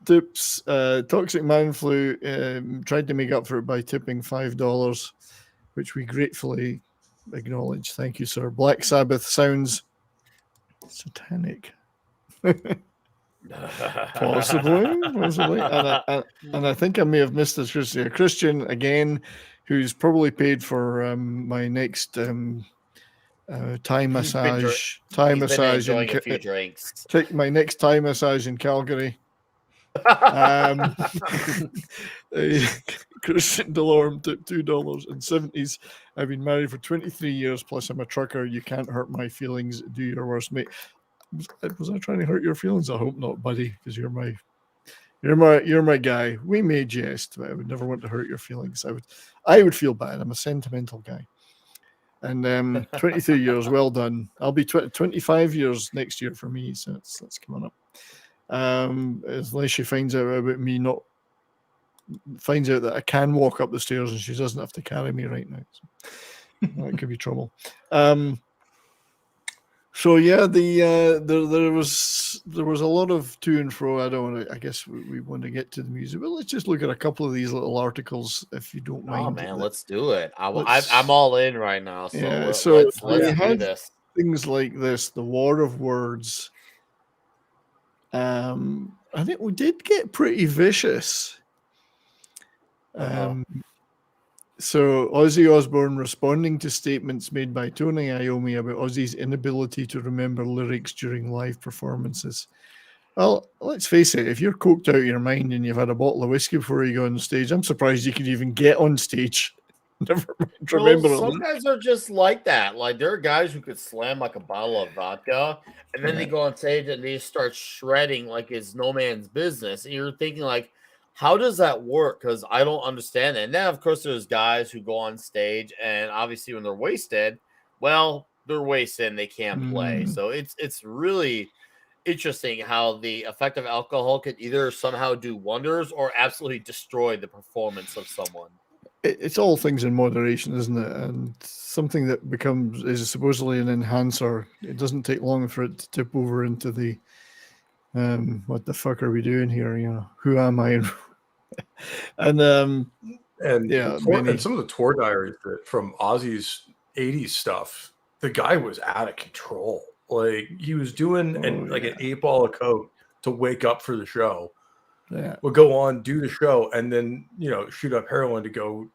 tips. Toxic Manflu tried to make up for it by tipping $5, which we gratefully acknowledge. Thank you, sir. Black Sabbath sounds satanic. Possibly. And I think I may have missed this. Christian. A Christian again, who's probably paid for my next Thai massage. He's been enjoying a few drinks. Take my next Thai massage in Calgary. Christian Delorme took $2.70. I've been married for 23 years, plus I'm a trucker. You can't hurt my feelings. Do your worst, mate. Was I trying to hurt your feelings? I hope not, buddy, because you're my guy. We may jest, but I would never want to hurt your feelings. I would feel bad. I'm a sentimental guy. And 23 years, well done. I'll be 25 years next year for me, so that's coming up. Unless she finds out about me, finds out that I can walk up the stairs and she doesn't have to carry me right now. So that could be trouble. So yeah, there was a lot of to and fro. I don't want to. I guess we want to get to the music, but let's just look at a couple of these little articles, if you don't mind. Oh man, let's do it. Let's- I'm all in right now. So, Yeah, let's we do had this. things like this, the War of Words. I think we did get pretty vicious. So Ozzy Osbourne responding to statements made by Tony Iommi about Ozzy's inability to remember lyrics during live performances. Well, let's face it, if you're coked out of your mind and you've had a bottle of whiskey before you go on stage, I'm surprised you could even get on stage. Never mind remember Well, it. some guys are just like that. Like there are guys who could slam like a bottle of vodka, and then they go on stage and they start shredding like it's no man's business. And you're thinking like, how does that work? Because I don't understand it. And then of course there's guys who go on stage and obviously when they're wasted, well, they're wasted and they can't play. Mm. So it's really interesting how the effect of alcohol could either somehow do wonders or absolutely destroy the performance of someone. It's all things in moderation, isn't it? And something that is supposedly an enhancer. It doesn't take long for it to tip over into the what the fuck are we doing here? You know, who am I? And yeah, and some of the tour diaries from Ozzy's 80s stuff, the guy was out of control. Like he was doing an 8-ball of coke to wake up for the show. Yeah. Would go on, do the show, and then shoot up heroin to go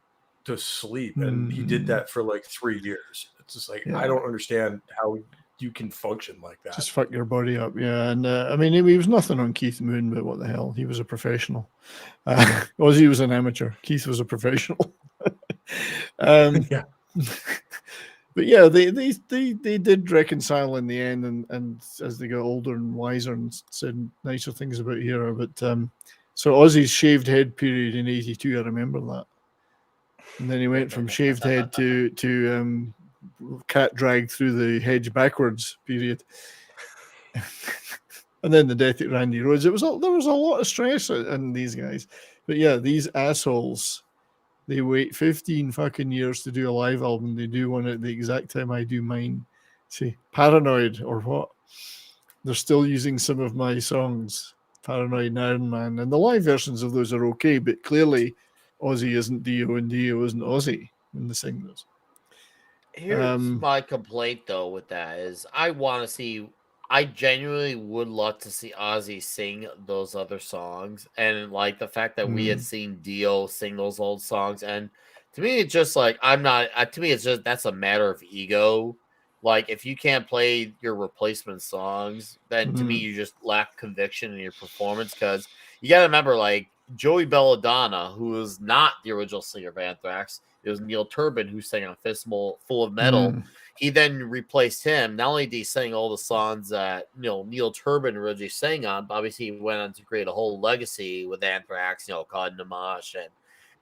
to sleep. And he did that for like 3 years. It's just like I don't understand how you can function like that. Just fuck your body up, yeah. And I mean, he was nothing on Keith Moon, but what the hell? He was a professional. Ozzy was an amateur. Keith was a professional. Yeah. But yeah, they did reconcile in the end, and as they got older and wiser and said nicer things about Hero. But so Ozzy's shaved head period in '82, I remember that. And then he went from shaved head to cat dragged through the hedge backwards period. And then the death at Randy Rhoads. There was a lot of stress in these guys. But yeah, these assholes, they wait 15 fucking years to do a live album. They do one at the exact time I do mine. See, Paranoid or what? They're still using some of my songs, Paranoid and Iron Man. And the live versions of those are okay, but clearly Ozzy isn't Dio and Dio isn't Ozzy when they sing those. Here's my complaint though with that is I genuinely would love to see Ozzy sing those other songs, and like the fact that we had seen Dio sing those old songs, and to me it's just like to me it's just that's a matter of ego. Like if you can't play your replacement songs, then to me you just lack conviction in your performance, because you got to remember, like Joey Belladonna, who was not the original singer of Anthrax, it was Neil Turbin who sang on Fistful Full of Metal. He then replaced him. Not only did he sing all the songs that Neil Turbin originally sang on, but obviously he went on to create a whole legacy with Anthrax, Called Namash and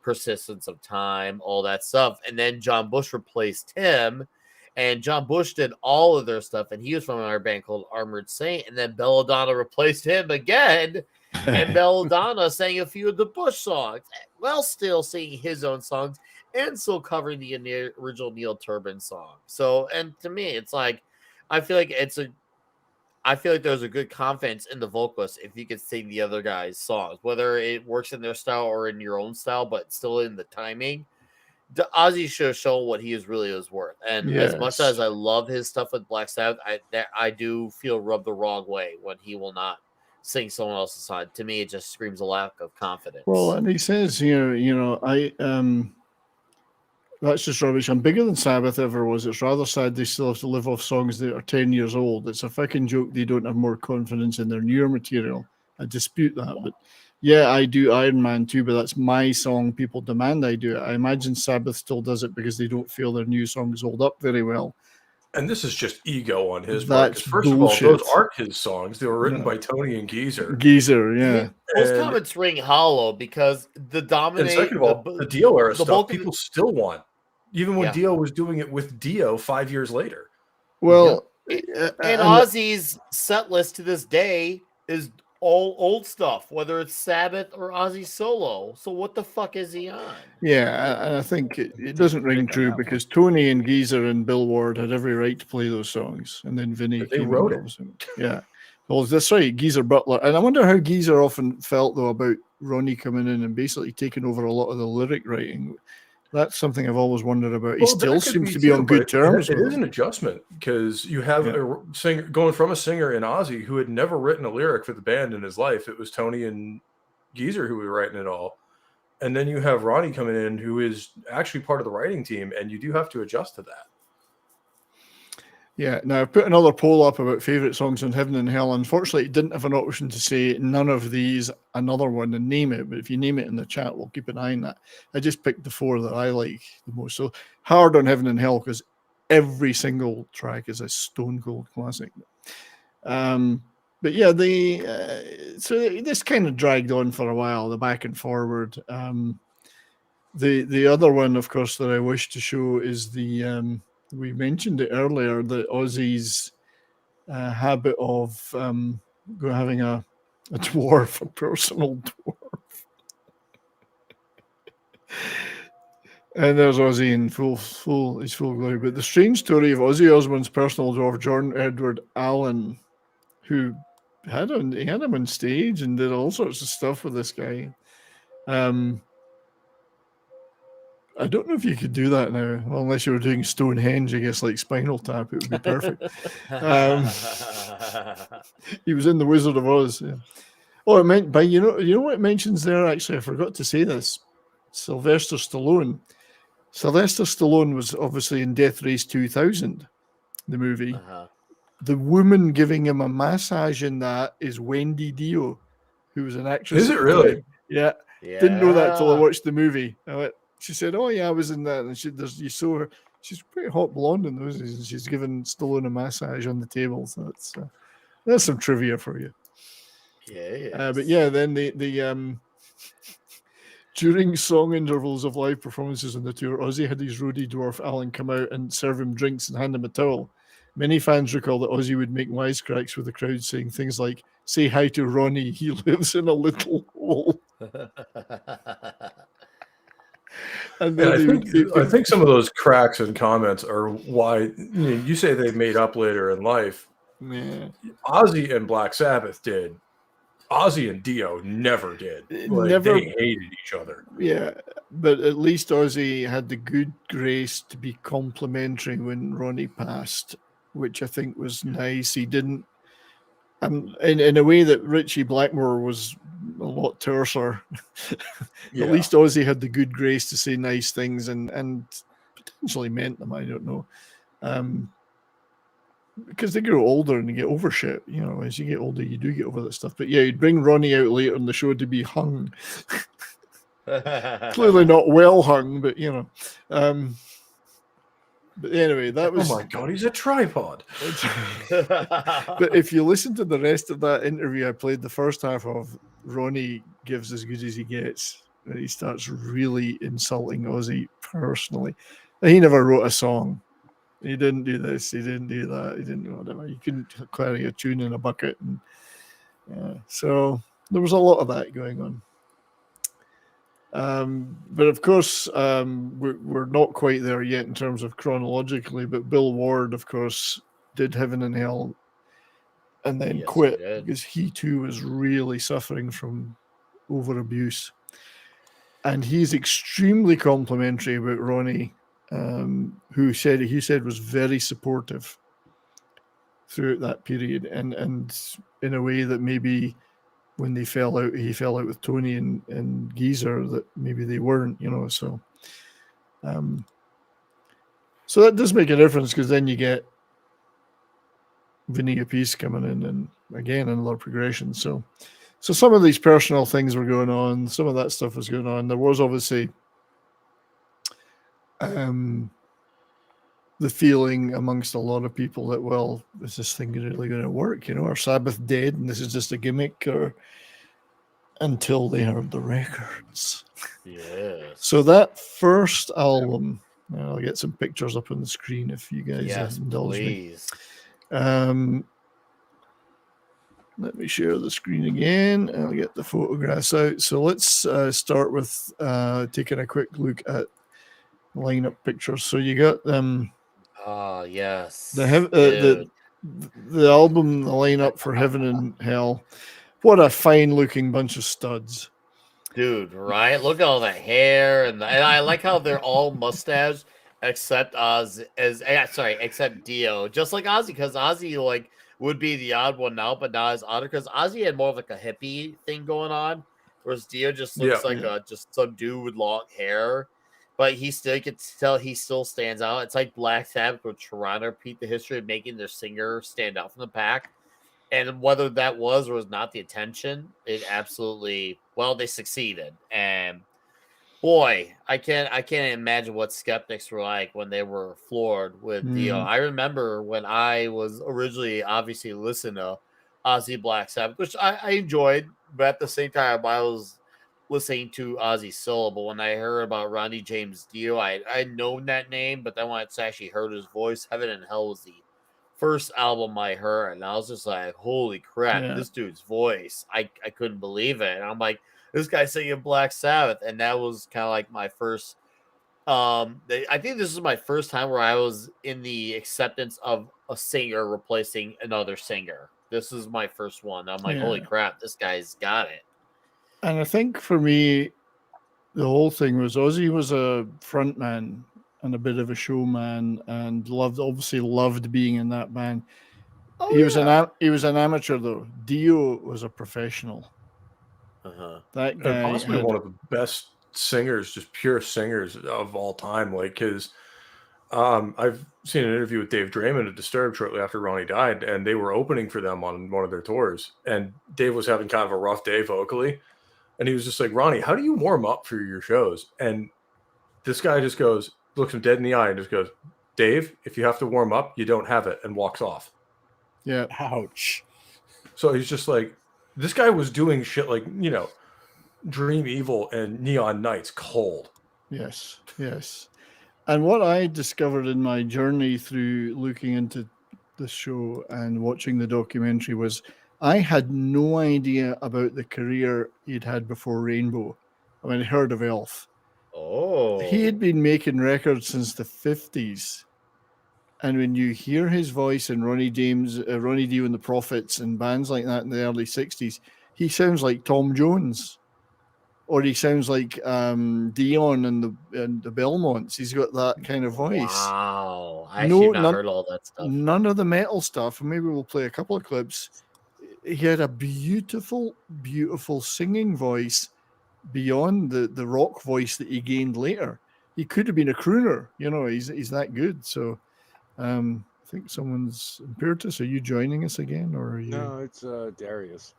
Persistence of Time, all that stuff. And then John Bush replaced him, and John Bush did all of their stuff, and he was from our band called Armored Saint. And then Belladonna replaced him again, and Belladonna sang a few of the Bush songs, while still singing his own songs and still covering the original Neil Turbin song. So, and to me, it's like, I feel like there's a good confidence in the vocalist if you could sing the other guy's songs, whether it works in their style or in your own style, but still in the timing. Ozzy should have shown what he really was worth. And as much as I love his stuff with Black Sabbath, I do feel rubbed the wrong way when he will not sing someone else's song. To me, it just screams a lack of confidence. Well, and he says, that's just rubbish. I'm bigger than Sabbath ever was. It's rather sad they still have to live off songs that are 10 years old. It's a fucking joke they don't have more confidence in their newer material. I dispute that. But yeah, I do Iron Man too, but that's my song. People demand I do it. I imagine Sabbath still does it because they don't feel their new songs hold up very well. And this is just ego on his part. First of all, those aren't his songs. They were written by Tony and Geezer. Geezer, yeah. Those comments ring hollow because the dominate. And second of all, the Dio era stuff people still want. Even when Dio was doing it with Dio 5 years later. Well, and Ozzy's set list to this day is all old stuff, whether it's Sabbath or Ozzy solo. So what the fuck is he on? Yeah, and I think it doesn't ring true because Tony and Geezer and Bill Ward had every right to play those songs, and then Vinny they wrote it. Yeah, well, that's right, Geezer Butler, and I wonder how Geezer often felt though about Ronnie coming in and basically taking over a lot of the lyric writing. That's something I've always wondered about. He still seems to be on good terms. It is an adjustment because you have a singer going from a singer in Ozzy who had never written a lyric for the band in his life. It was Tony and Geezer who were writing it all. And then you have Ronnie coming in who is actually part of the writing team, and you do have to adjust to that. Yeah, now I've put another poll up about favourite songs on Heaven and Hell. Unfortunately, it didn't have an option to say none of these, another one, and name it. But if you name it in the chat, we'll keep an eye on that. I just picked the four that I like the most. So hard on Heaven and Hell because every single track is a stone cold classic. But yeah, so this kind of dragged on for a while, the back and forward. The other one, of course, that I wish to show is the we mentioned it earlier that Ozzy's habit of having a dwarf, a personal dwarf. And there's Ozzy in his full glory. But the strange story of Ozzy Osbourne's personal dwarf, John Edward Allen, who had him on stage and did all sorts of stuff with this guy. I don't know if you could do that now, well, unless you were doing Stonehenge, I guess, like Spinal Tap, it would be perfect. He was in The Wizard of Oz. Yeah. Oh, it meant, but you know what it mentions there, actually, I forgot to say this. Sylvester Stallone. Sylvester Stallone was obviously in Death Race 2000, the movie. The woman giving him a massage in that is Wendy Dio, who was an actress. Is it really? Yeah. Didn't know that till I watched the movie. She said, "Oh yeah, I was in that." And you saw her. She's pretty hot blonde in those days, and she's giving Stallone a massage on the table. So that's some trivia for you. Yeah. But yeah, then the during song intervals of live performances on the tour, Ozzy had his roadie dwarf Alan come out and serve him drinks and hand him a towel. Many fans recall that Ozzy would make wisecracks with the crowd, saying things like, "Say hi to Ronnie, he lives in a little hole." And then I think some of those cracks and comments are why you say they made up later in life. Yeah. Ozzy and Black Sabbath did. Ozzy and Dio never did. They hated each other. Yeah, but at least Ozzy had the good grace to be complimentary when Ronnie passed, which I think was nice. He didn't, in a way that Richie Blackmore was a lot terser. Yeah. At least Ozzy had the good grace to say nice things and potentially meant them. I don't know. Because they grow older and they get over shit. You know, as you get older, you do get over that stuff. But yeah, you'd bring Ronnie out later in the show to be hung. Clearly not well hung, but you know. But anyway, that was. Oh my God, he's a tripod. But if you listen to the rest of that interview I played the first half of, Ronnie gives as good as he gets. And he starts really insulting Ozzy personally. He never wrote a song. He didn't do this. He didn't do that. He didn't do whatever. You couldn't carry a tune in a bucket. And so there was a lot of that going on. But of course, we're not quite there yet in terms of chronologically. But Bill Ward, of course, did Heaven and Hell and then quit because he too was really suffering from over abuse. And he's extremely complimentary about Ronnie. Who he said was very supportive throughout that period, and in a way that maybe when he fell out with Tony and Geezer, that maybe they weren't, you know. So that does make a difference, because then you get Vinny Appice coming in, and again another progression. So some of these personal things were going on, some of that stuff was going on. There was obviously the feeling amongst a lot of people that, well, is this thing really going to work? You know, are Sabbath dead and this is just a gimmick? Or until they heard the records. Yes. So that first album, I'll get some pictures up on the screen if you guys indulge please. Me. Let me share the screen again. I'll get the photographs out. So let's start with taking a quick look at lineup pictures. So you got yes, the album, the lineup for Heaven and Hell. What a fine looking bunch of studs, dude! Right? Look at all the hair, and I like how they're all mustache except except Dio, just like Ozzy, because Ozzy would be the odd one out, but not as odd, because Ozzy had more of like a hippie thing going on, whereas Dio just looks just some dude with long hair. But you could tell he still stands out. It's like Black Sabbath with Toronto repeat the history of making their singer stand out from the pack. And whether that was or was not the intention, it absolutely, they succeeded. And boy, I can't imagine what skeptics were like when they were floored with Dio. I remember when I was originally obviously listening to Ozzy Black Sabbath, which I enjoyed, but at the same time I was listening to Ozzy solo, but when I heard about Ronnie James Dio, I'd known that name, but then when I actually heard his voice, Heaven and Hell was the first album I heard, and I was just like, holy crap, Yeah. this dude's voice. I couldn't believe it. And I'm like, this guy's singing Black Sabbath, and that was kind of like my first I think this is my first time where I was in the acceptance of a singer replacing another singer. This is my first one. I'm like, holy Yeah. crap, this guy's got it. And I think for me, the whole thing was Ozzy was a frontman and a bit of a showman, and obviously loved being in that band. He was an amateur though. Dio was a professional. That And guy possibly had, one of the best singers, just pure singers of all time. Like, because I've seen an interview with Dave Draymond at Disturbed shortly after Ronnie died, and they were opening for them on one of their tours. And Dave was having kind of a rough day vocally. And he was just like, Ronnie, how do you warm up for your shows? And this guy just goes, looks him dead in the eye and just goes, Dave, if you have to warm up, you don't have it, and walks off. Yeah. Ouch. So he's just like, this guy was doing shit like, Dream Evil and Neon Nights cold. Yes, yes. And what I discovered in my journey through looking into the show and watching the documentary was I had no idea about the career he'd had before Rainbow. I mean, I heard of Elf. Oh. He had been making records since the 50s. And when you hear his voice in Ronnie Dio and the Prophets and bands like that in the early 60s, he sounds like Tom Jones. Or he sounds like Dion and the Belmonts. He's got that kind of voice. Wow. I actually not heard all that stuff. None of the metal stuff. And maybe we'll play a couple of clips. He had a beautiful, beautiful singing voice beyond the rock voice that he gained later. He could have been a crooner. He's that good. So I think someone's Imperatus. Are you joining us again, or are you? No, it's Darius.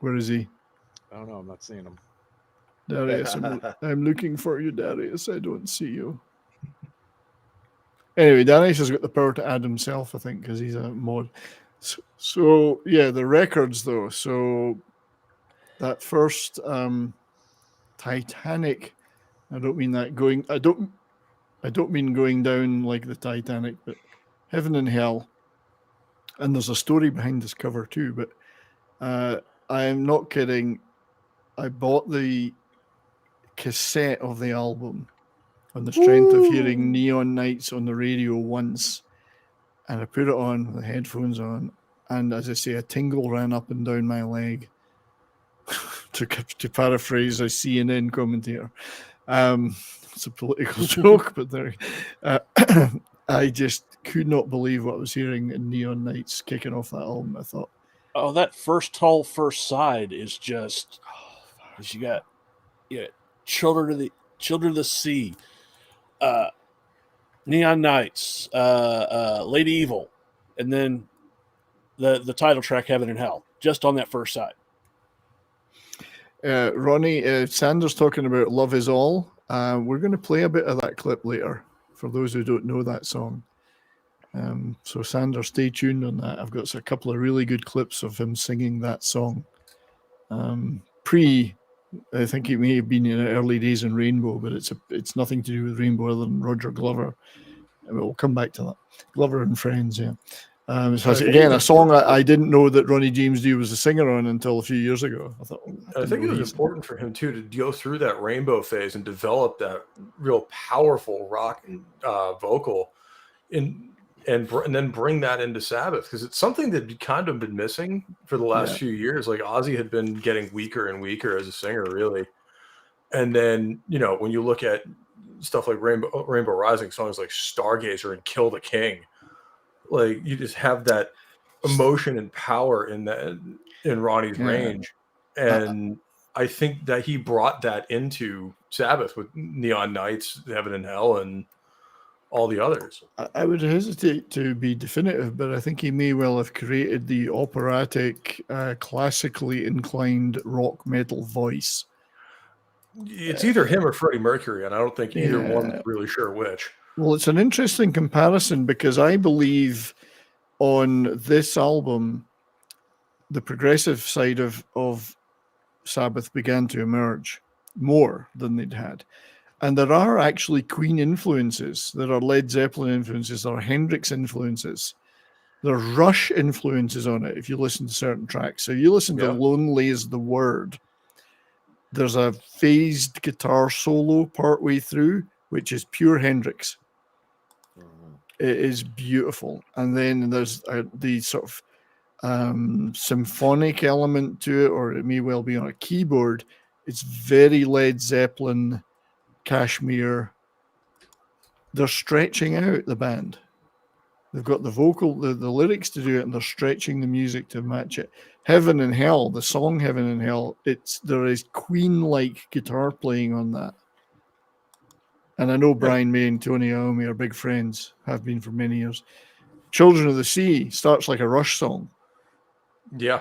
Where is he? I don't know. I'm not seeing him. Darius, I'm looking for you, Darius. I don't see you. Anyway, Darius has got the power to add himself, I think, because he's a mod. So yeah, the records though. So that first Titanic. I don't mean going down like the Titanic, but Heaven and Hell. And there's a story behind this cover too, but I'm not kidding. I bought the cassette of the album on the strength of hearing Neon Nights on the radio once, and I put it on with the headphones on, and as I say, a tingle ran up and down my leg. to paraphrase a CNN commentator. It's a political joke, but there. I just could not believe what I was hearing in Neon Nights kicking off that album. I thought, oh, that first side is just. You got, Children of the Sea, Neon Nights, Lady Evil, and then the title track Heaven and Hell, just on that first side. Ronnie, Sanders talking about Love Is All. We're going to play a bit of that clip later for those who don't know that song. So Sanders, stay tuned on that. I've got a couple of really good clips of him singing that song. I think it may have been in the early days in Rainbow, but it's nothing to do with Rainbow other than Roger Glover. We'll come back to that. Glover and Friends, yeah. So again, a song I didn't know that Ronnie James Dio was a singer on until a few years ago. I think it was important for him too to go through that Rainbow phase and develop that real powerful rock vocal, and then bring that into Sabbath, because it's something that had kind of been missing for the last few years. Like Ozzy had been getting weaker and weaker as a singer, really. And then when you look at stuff like Rainbow Rising, songs like Stargazer and Kill the King. Like, you just have that emotion and power in Ronnie's range. And I think that he brought that into Sabbath with Neon Nights, Heaven and Hell, and all the others. I would hesitate to be definitive, but I think he may well have created the operatic, classically inclined rock metal voice. It's either him or Freddie Mercury, and I don't think either one's really sure which. Well, it's an interesting comparison because I believe on this album, the progressive side of Sabbath began to emerge. more than they'd had. And there are actually Queen influences. There are Led Zeppelin influences. There are Hendrix influences. There are Rush influences on it if you listen to certain tracks. So you listen to Lonely is the Word. There's a phased guitar solo partway through, which is pure Hendrix. It is beautiful. And then there's the sort of symphonic element to it, or it may well be on a keyboard. It's very Led Zeppelin, Kashmir. They're stretching out the band. They've got the vocal, the lyrics to do it, and they're stretching the music to match it. Heaven and Hell, the song Heaven and Hell, there is Queen-like guitar playing on that. And I know Brian May and Tony Iommi are big friends, have been for many years. Children of the Sea starts like a Rush song. Yeah.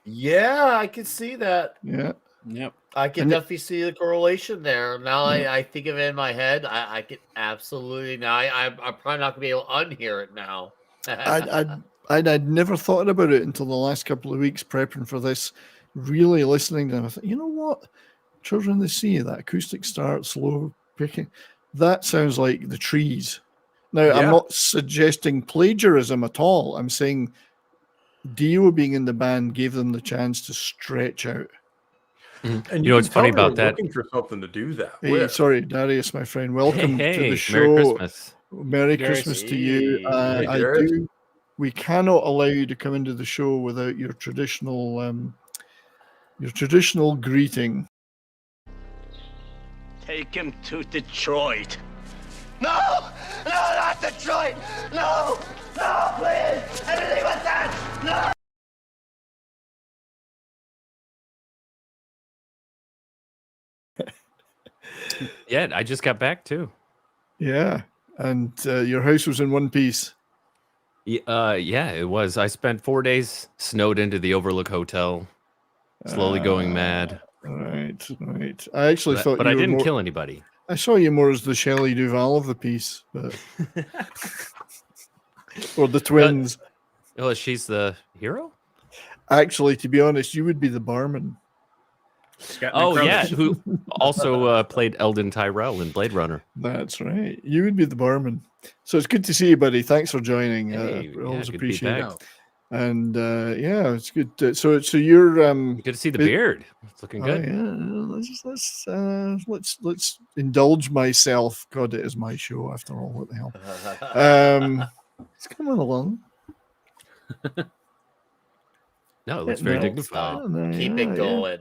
Yeah, I can see that. Yeah. Yep. I can definitely see the correlation there. Now I think of it in my head. I can absolutely now. I'm probably not gonna be able to unhear it now. I'd never thought about it until the last couple of weeks prepping for this. Really listening to them, I thought, you know what? Children of the Sea, that acoustic start, slow picking, that sounds like the Trees. Now, I'm not suggesting plagiarism at all. I'm saying Dio being in the band gave them the chance to stretch out. And You know what's funny about that? Looking for something to do that. Hey, with. sorry, Darius, my friend. Welcome to Hey, the show. Merry Christmas. Merry Christmas to you. Hey, I Jared. do. We cannot allow you to come into the show without your traditional greeting. Take him to Detroit. No! No, not Detroit! No! No, please! Anything but that! No! Yeah, I just got back too. Yeah, and your house was in one piece. Yeah, it was. I spent 4 days snowed into the Overlook Hotel, slowly going mad. Right. I actually thought, but I didn't kill anybody. I saw you more as the Shelley Duvall of the piece, but or the twins. Oh, she's the hero? Actually, to be honest, you would be the barman. Oh, yeah, who also played Eldon Tyrell in Blade Runner. That's right. You would be the barman. So it's good to see you, buddy. Thanks for joining. Hey, We always good to be appreciate it. back. And yeah, it's good. So you're good to see the beard. It's looking good. Yeah, let's indulge myself. God, it is my show after all. What the hell? It's coming along. No, it looks very dignified. Keep it going.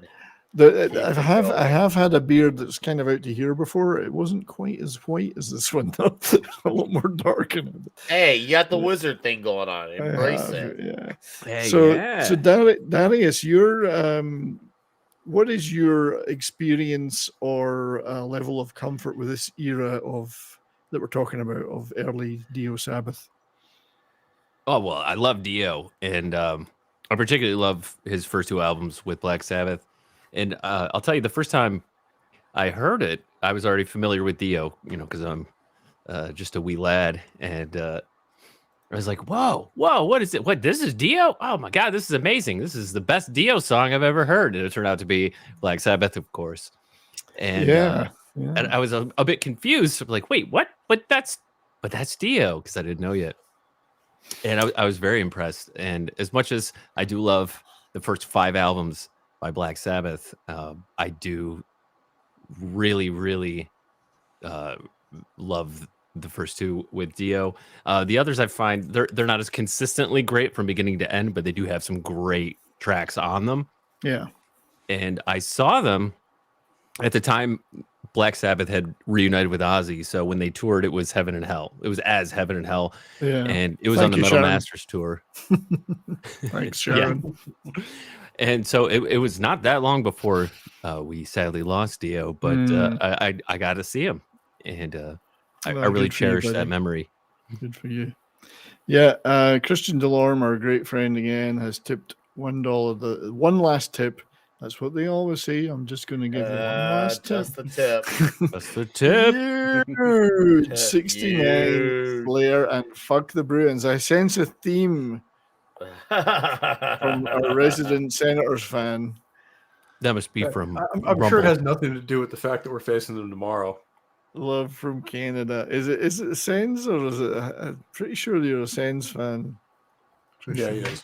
I have had a beard that's kind of out to here before. It wasn't quite as white as this one, though. A lot more dark in it. Hey, you got the wizard thing going on. Embrace it. Yeah. Hey, So Darius, what is your experience or level of comfort with this era that we're talking about of early Dio Sabbath? Oh, well, I love Dio, and I particularly love his first two albums with Black Sabbath. And I'll tell you, the first time I heard it, I was already familiar with Dio, because I'm just a wee lad. And I was like, whoa, what is it? What, this is Dio? Oh, my God, this is amazing. This is the best Dio song I've ever heard. And it turned out to be Black Sabbath, of course. And, and I was a bit confused. I'm like, wait, what? But that's Dio, because I didn't know yet. And I was very impressed. And as much as I do love the first 5 albums by Black Sabbath, I do really, really love the first 2 with Dio. The others I find they're not as consistently great from beginning to end, but they do have some great tracks on them. Yeah. And I saw them at the time Black Sabbath had reunited with Ozzy. So when they toured, it was Heaven and Hell. It was as Heaven and Hell. Yeah. And it was Thank on the you, Metal Sharon. Masters tour. Thanks, Sharon. Yeah. And so it was not that long before we sadly lost Dio, but I got to see him, and I really cherish that memory. Good for you. Yeah, Christian Delorme, our great friend again, has tipped $1. The one last tip. That's what they always say. I'm just going to give you one last tip. Just the tip. That's the tip. Huge 69 Flair and fuck the Bruins. I sense a theme from our resident Senators fan. That must be from I'm sure it Rumble. has nothing to do with the fact that we're facing them tomorrow. Love from Canada. Is it Sens or is it? I'm pretty sure you're a Sens fan. Yeah, he Christian. is.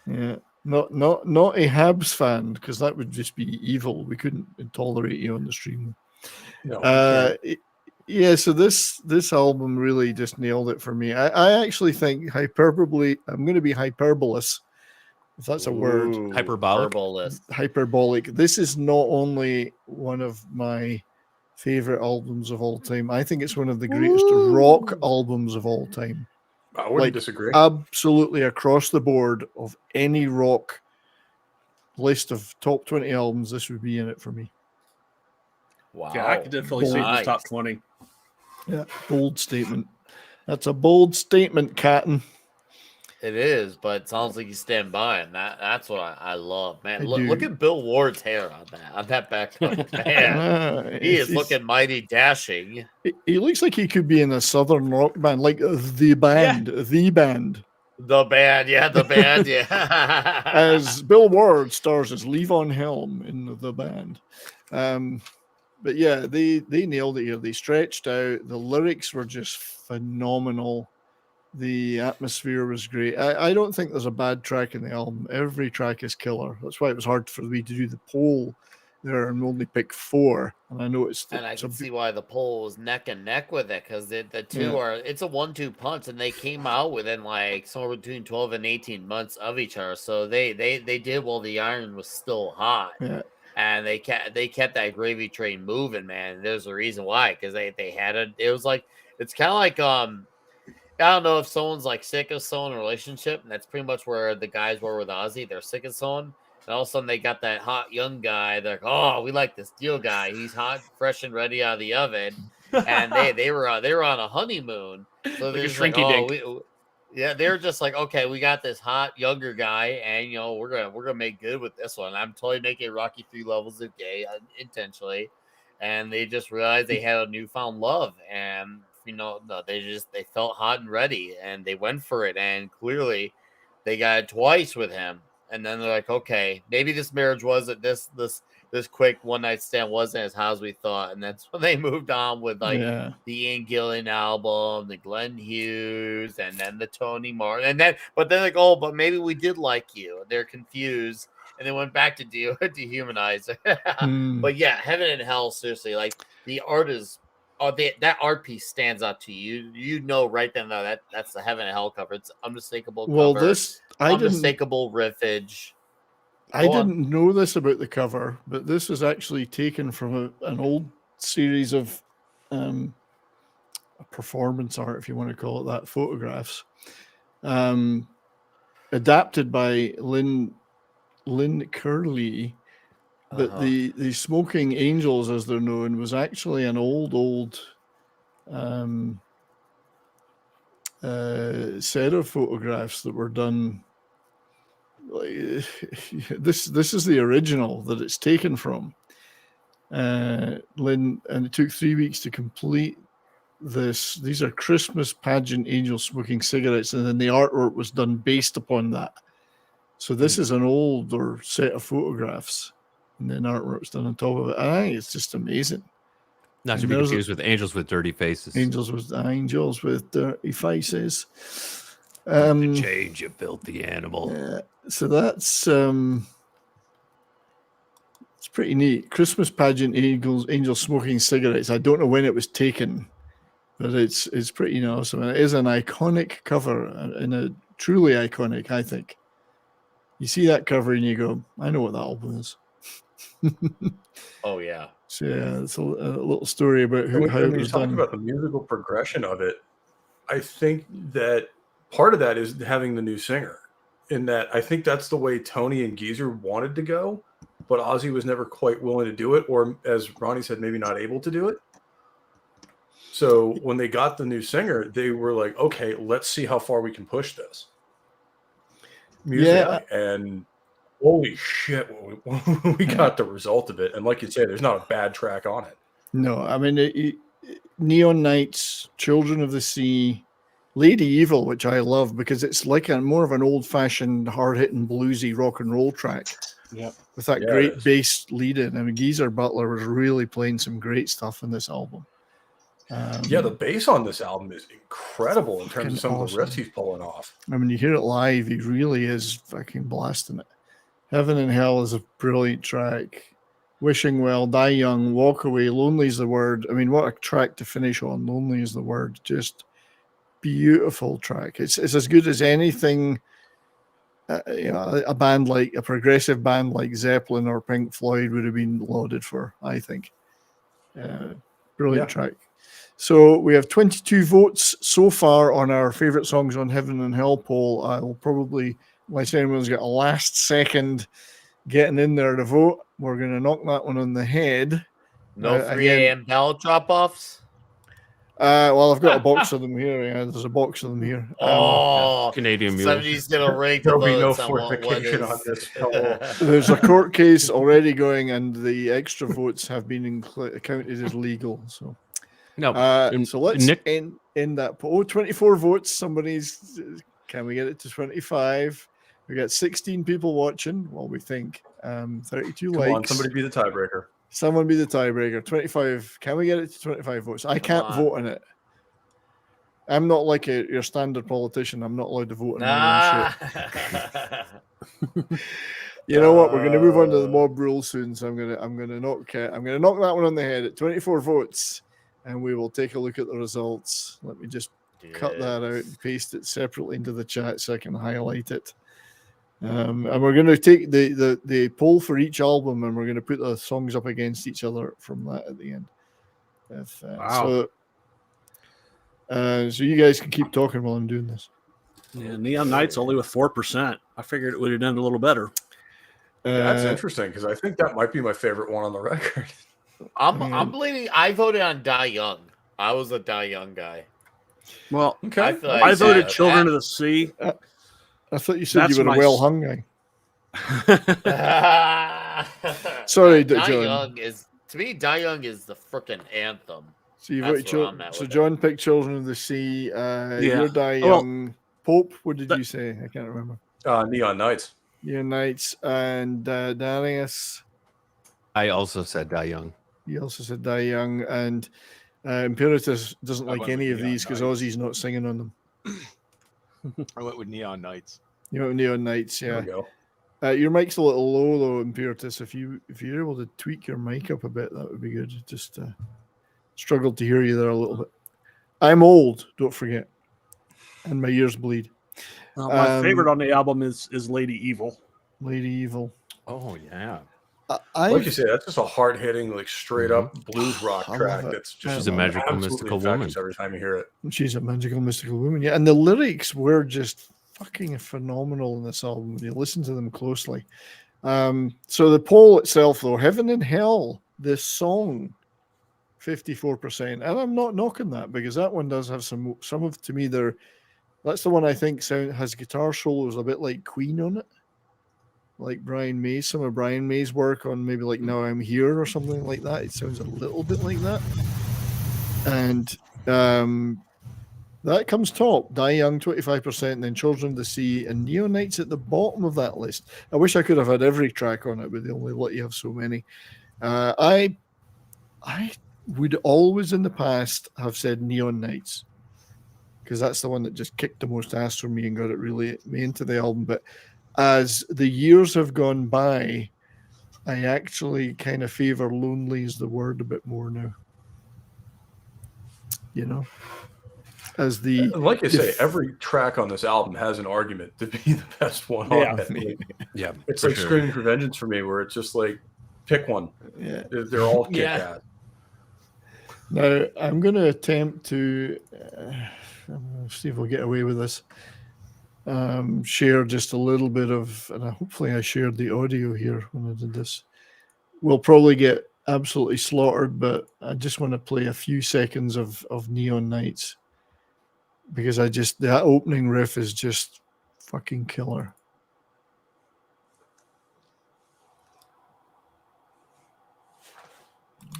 Yeah, not a Habs fan, because that would just be evil. We couldn't tolerate you on the stream. No, we can't. Yeah, so this album really just nailed it for me. I actually think hyperbole. I'm going to be hyperbolous, if that's a word. Ooh, Hyperbolic? herbalist. Hyperbolic. This is not only one of my favorite albums of all time. I think it's one of the greatest rock albums of all time. I wouldn't disagree. Absolutely across the board of any rock list of top 20 albums, this would be in it for me. Wow. Yeah, I could definitely see it in the top 20. Yeah, bold statement. That's a bold statement, Catton. It is, but it sounds like you stand by, and that's what I love, man. I Look do. at Bill Ward's hair on that background, man. He is He's- looking mighty dashing. He looks like he could be in a southern rock band, like the band, the band. The band, yeah. As Bill Ward stars as Levon Helm in the band. But yeah, they nailed it here. They stretched out. The lyrics were just phenomenal. The atmosphere was great. I don't think there's a bad track in the album. Every track is killer. That's why it was hard for me to do the poll there and only pick 4. And I know And I can see why the poll was neck and neck with it, because the two Yeah. are, it's a 1-2 punch, and they came out within like somewhere between 12 and 18 months of each other. So they did while the iron was still hot. Yeah. And they kept that gravy train moving, man. There's a reason why, because they had it was like, it's kind of like I don't know if someone's like sick of someone in a relationship, and that's pretty much where the guys were with Ozzy. They're sick of someone, and all of a sudden they got that hot young guy. They're like, oh, we like this Dio guy. He's hot, fresh, and ready out of the oven. And they were on a honeymoon. So Like they're a just like, shrinky-dink. yeah, they're just like, okay, we got this hot younger guy, and we're gonna make good with this one. I'm totally making Rocky 3 levels of gay intentionally, and they just realized they had a newfound love, and they felt hot and ready, and they went for it, and clearly they got it twice with him. And then they're like, okay, maybe this marriage wasn't this quick one night stand wasn't as hot as we thought. And that's when they moved on with like Yeah. the Ian Gillan album, the Glenn Hughes, and then the Tony Martin. But they're like, oh, but maybe we did like you. They're confused. And they went back to Dehumanizer. But yeah, Heaven and Hell, seriously, like the art is that art piece stands out to you. You know right then though that's the Heaven and Hell cover. It's unmistakable Well, cover. I didn't unmistakable riffage. I didn't know this about the cover, but this was actually taken from an old series of performance art, if you want to call it that, photographs, adapted by Lynn Curley. But the Smoking Angels, as they're known, was actually an old set of photographs that were done. This is the original that it's taken from. Lynn, and it took 3 weeks to complete this. These are Christmas pageant angels smoking cigarettes, and then the artwork was done based upon that. So this is an older set of photographs, and then artwork's done on top of it. I think it's just amazing. Not to be confused with Angels with Dirty Faces. Angels with dirty faces. To change, you filthy animal. So that's it's pretty neat. Christmas pageant angels smoking cigarettes. I don't know when it was taken, but it's pretty awesome. And it is an iconic cover, and a truly iconic, I think. You see that cover and you go, I know what that album is. Oh yeah. So yeah, it's a little story about how when it you was talk done. about the musical progression of it, I think that part of that is having the new singer. In that, I think that's the way Tony and Geezer wanted to go, but Ozzy was never quite willing to do it, or as Ronnie said, maybe not able to do it. So when they got the new singer, they were like, okay, let's see how far we can push this musically. And holy shit, we got the result of it. And like you said, there's not a bad track on it. No, I mean, Neon Nights, Children of the Sea, Lady Evil, which I love because it's like more of an old-fashioned, hard-hitting, bluesy rock and roll track. Yep. With that Yeah, it great is. bass lead in. I mean, Geezer Butler was really playing some great stuff on this album. Yeah, the bass on this album is incredible in terms Fucking of some of the riffs awesome. he's pulling off. I mean, you hear it live, he really is fucking blasting it. Heaven and Hell is a brilliant track. Wishing Well, Die Young, Walk Away, Lonely is the Word. I mean, what a track to finish on. Lonely is the Word. Just beautiful track. It's as good as anything. A band like a progressive band like Zeppelin or Pink Floyd would have been lauded for, I think. Brilliant track. So we have 22 votes so far on our favorite songs on Heaven and Hell poll. I will probably, unless anyone's got a last second getting in there to vote, we're going to knock that one on the head. No 3 a.m. bell drop-offs? Well, I've got a box of them here. Yeah, there's a box of them here. Canadian Mule. Somebody's gonna rate the There'll be no votes on what fortification is. on this poll. There's a court case already going, and the extra votes have been counted as legal. So, so let's end that poll. 24 votes. Somebody's. Can we get it to 25? We got 16 people watching. Well, we think 32 Come likes. on, somebody be the tiebreaker. Someone be the tiebreaker. 25. Can we get it to 25 votes? I can't vote on it. I'm not like your standard politician. I'm not allowed to vote on my own shit. You know what? We're going to move on to the mob rule soon, so I'm gonna knock that one on the head at 24 votes, and we will take a look at the results. Let me just cut that out and paste it separately into the chat so I can highlight it. And we're going to take the poll for each album, and we're going to put the songs up against each other from that at the end. Wow. So you guys can keep talking while I'm doing this. Yeah, Neon Nights only with 4%. I figured it would have done a little better. That's interesting because I think that might be my favorite one on the record. I'm bleeding. I voted on Die Young. I was a Die Young guy. Well, okay. I voted Children of the Sea. I thought you said That's you were a my well-hung guy. Sorry, Die John. Young is, to me, Die Young is the freaking anthem. So you That's voted where I'm at so with John picked Children of the Sea. You're Die Young. Pope, what did you say? I can't remember. Neon Nights. Neon Nights. And Darius. I also said Die Young. He also said Die Young. And Imperatus doesn't like any of these because Ozzy's not singing on them. I went with Neon Nights. You know, Neon Nights, yeah. There we go. Your mic's a little low though, Imperatus. If you're able to tweak your mic up a bit, that would be good. Just struggled to hear you there a little bit. I'm old, don't forget, and my ears bleed. My favorite on the album is Lady Evil. Lady Evil. Oh yeah. Like you say, that's just a hard-hitting, like straight-up blues rock track. That's just She's a magical, absolutely mystical woman. infectious every time you hear it. She's a magical, mystical woman. Yeah, and the lyrics were just fucking phenomenal in this album when you listen to them closely. So the poll itself, though, Heaven and Hell, this song, 54%, and I'm not knocking that because that one does have some of, to me, that's the one I think has guitar solos a bit like Queen on it. Like Brian May, some of Brian May's work on maybe like Now I'm Here or something like that. It sounds a little bit like that. And that comes top. Die Young, 25%, and then Children of the Sea and Neon Nights at the bottom of that list. I wish I could have had every track on it, but they only let you have so many. I would always in the past have said Neon Nights because that's the one that just kicked the most ass for me and got it really me into the album. But as the years have gone by, I actually kind of favor Lonely is the Word a bit more now. You know, as the like I say, every track on this album has an argument to be the best one on it. Like, yeah, it's like Screaming for Vengeance for me, where it's just like pick one. Yeah, they're all kick ass. Now I'm going to attempt to see if we'll get away with this. Share just a little bit of, and hopefully I shared the audio here when I did this. We'll probably get absolutely slaughtered, but I just want to play a few seconds of Neon Nights because that opening riff is just fucking killer.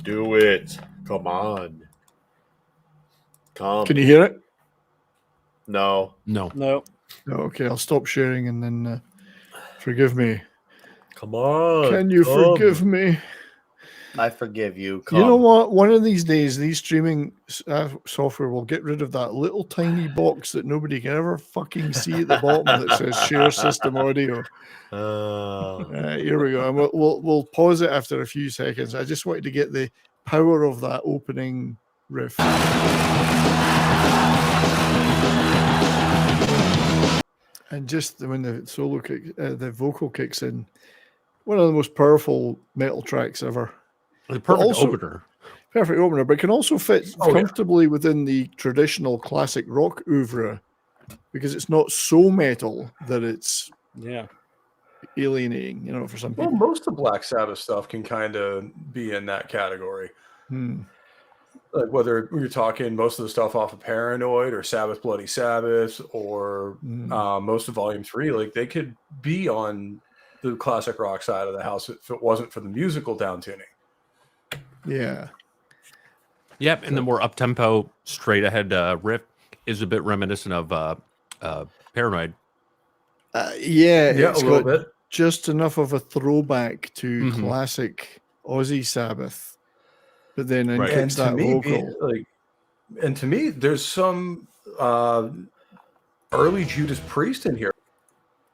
Do it. Come on. Come. Can you hear it? No. No. Okay, I'll stop sharing and then forgive me. Come on. Can you forgive me? I forgive you. You know Come. what? One of these days, these streaming software will get rid of that little tiny box that nobody can ever fucking see at the bottom that says share system audio. Here we go. And we'll pause it after a few seconds. I just wanted to get the power of that opening riff. And just when the solo kick, the vocal kicks in, one of the most powerful metal tracks ever. The perfect opener. Perfect opener, but can also fit comfortably within the traditional classic rock oeuvre because it's not so metal that it's alienating, you know, for some people. Well, most of Black Sabbath stuff can kind of be in that category. Like whether you're talking most of the stuff off of Paranoid or Sabbath Bloody Sabbath or most of Volume 3, like they could be on the classic rock side of the house if it wasn't for the musical downtuning. Yeah. Yep, and the more up-tempo, straight-ahead riff is a bit reminiscent of Paranoid. It's a little got bit. just enough of a throwback to classic Aussie Sabbath, but then kicks that vocal. And to me, there's some early Judas Priest in here.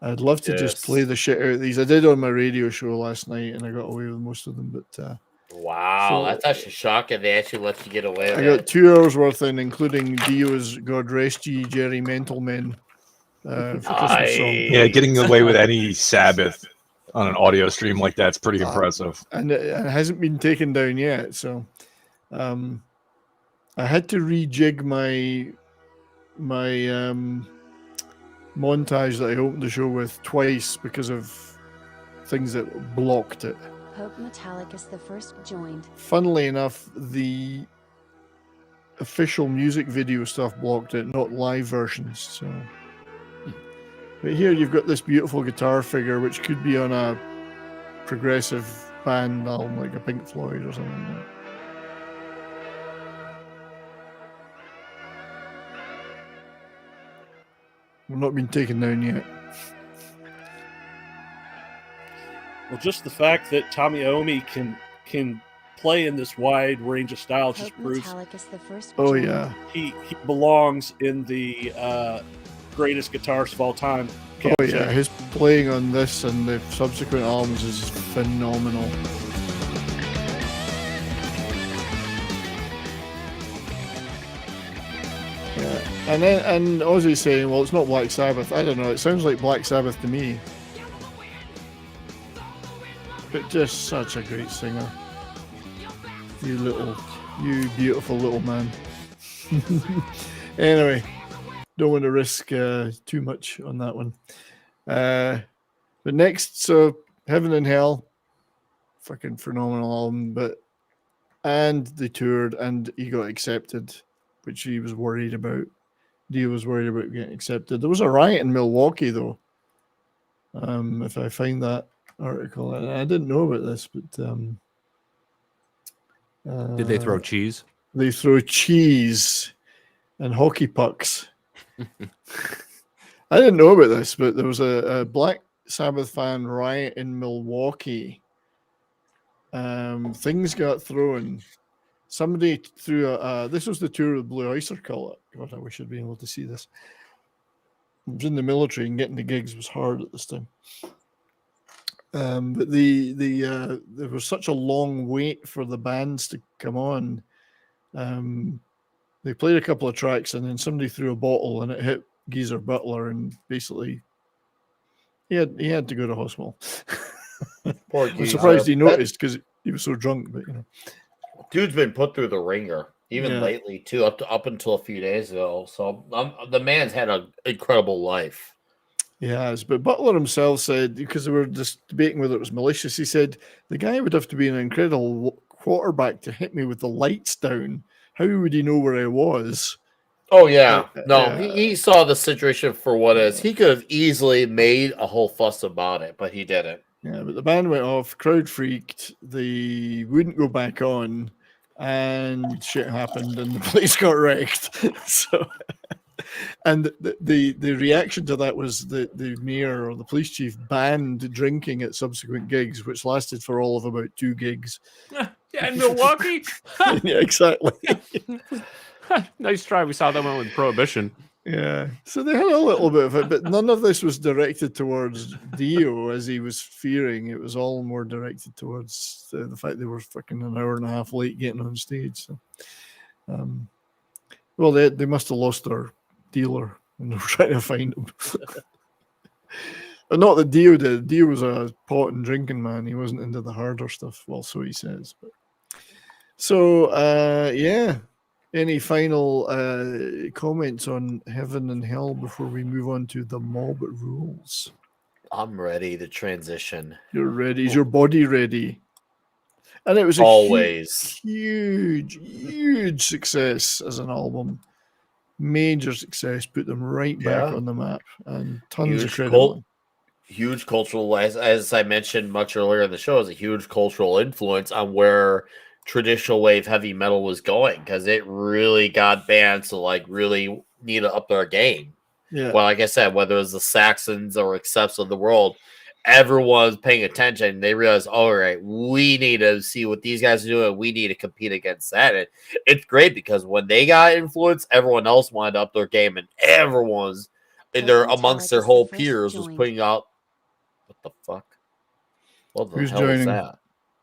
I'd love to just play the shit out of these. I did on my radio show last night, and I got away with most of them. But wow, that's actually shocking. They actually let you get away with I got 2 hours worth in, including Dio's "God Rest Ye, Jerry Mental Men" for Christmas song. Yeah, getting away with any Sabbath on an audio stream like that's pretty impressive. And it hasn't been taken down yet. So I had to rejig my montage that I opened the show with twice because of things that blocked it. Pope Metallicus the first joined. Funnily enough, the official music video stuff blocked it, not live versions. So, but here you've got this beautiful guitar figure, which could be on a progressive band album like a Pink Floyd or something like that. We've not been taken down yet. Well, just the fact that Tommy Iommi can play in this wide range of styles just proves he belongs in the greatest guitarists of all time. Oh yeah, his playing on this and the subsequent albums is phenomenal. And Ozzy's saying, well, it's not Black Sabbath. I don't know, it sounds like Black Sabbath to me. But just such a great singer. You beautiful little man. Anyway, don't want to risk too much on that one. But next, so Heaven and Hell, fucking phenomenal album, and they toured and he got accepted, which he was worried about. Dio was worried about getting accepted. There was a riot in Milwaukee, though. If I find that article, I didn't know about this, but did they throw cheese? They throw cheese and hockey pucks. I didn't know about this, but there was a Black Sabbath fan riot in Milwaukee. Things got thrown. Somebody threw this was the tour of Blue Oyster Cult. God, I wish I'd been able to see this. I was in the military and getting the gigs was hard at this time. But there was such a long wait for the bands to come on. They played a couple of tracks and then somebody threw a bottle and it hit Geezer Butler and basically he had to go to hospital. Poor I'm surprised he noticed because he was so drunk, but you know. Dude's been put through the ringer, even lately too, up until a few days ago. So the man's had an incredible life. He has, but Butler himself said, because they were just debating whether it was malicious, he said, the guy would have to be an incredible quarterback to hit me with the lights down. How would he know where I was? Oh, yeah. No, he saw the situation for what it is. He could have easily made a whole fuss about it, but he didn't. Yeah, but the band went off, crowd freaked, they wouldn't go back on, and shit happened, and the place got wrecked. So And the reaction to that was the mayor or the police chief banned drinking at subsequent gigs, which lasted for all of about 2 gigs. Yeah, in Milwaukee. Yeah, exactly. Nice try. We saw that one with Prohibition. Yeah, so they had a little bit of it, but none of this was directed towards Dio as he was fearing. It was all more directed towards the fact they were fucking an hour and a half late getting on stage. So, well, they must have lost their dealer and they're trying to find him. But not that Dio did. Dio was a pot and drinking man. He wasn't into the harder stuff. Well, so he says. But so, yeah. Any final comments on Heaven and Hell before we move on to the Mob Rules? I'm ready to transition. You're ready. Is your body ready? And it was always huge success as an album. Major success. Put them right back on the map. And tons of credit. Huge cultural, as I mentioned much earlier in the show, is a huge cultural influence on where traditional wave heavy metal was going, because it really got bands to like really need to up their game. Yeah. Well, like I said, whether it's the Saxons or Accepts of the world, everyone's paying attention. They realize, all right, we need to see what these guys are doing. We need to compete against that. And it's great because when they got influence, everyone else wanted to up their game, and everyone's amongst their whole peers was putting out. What the fuck? What the Who's hell joining? is that?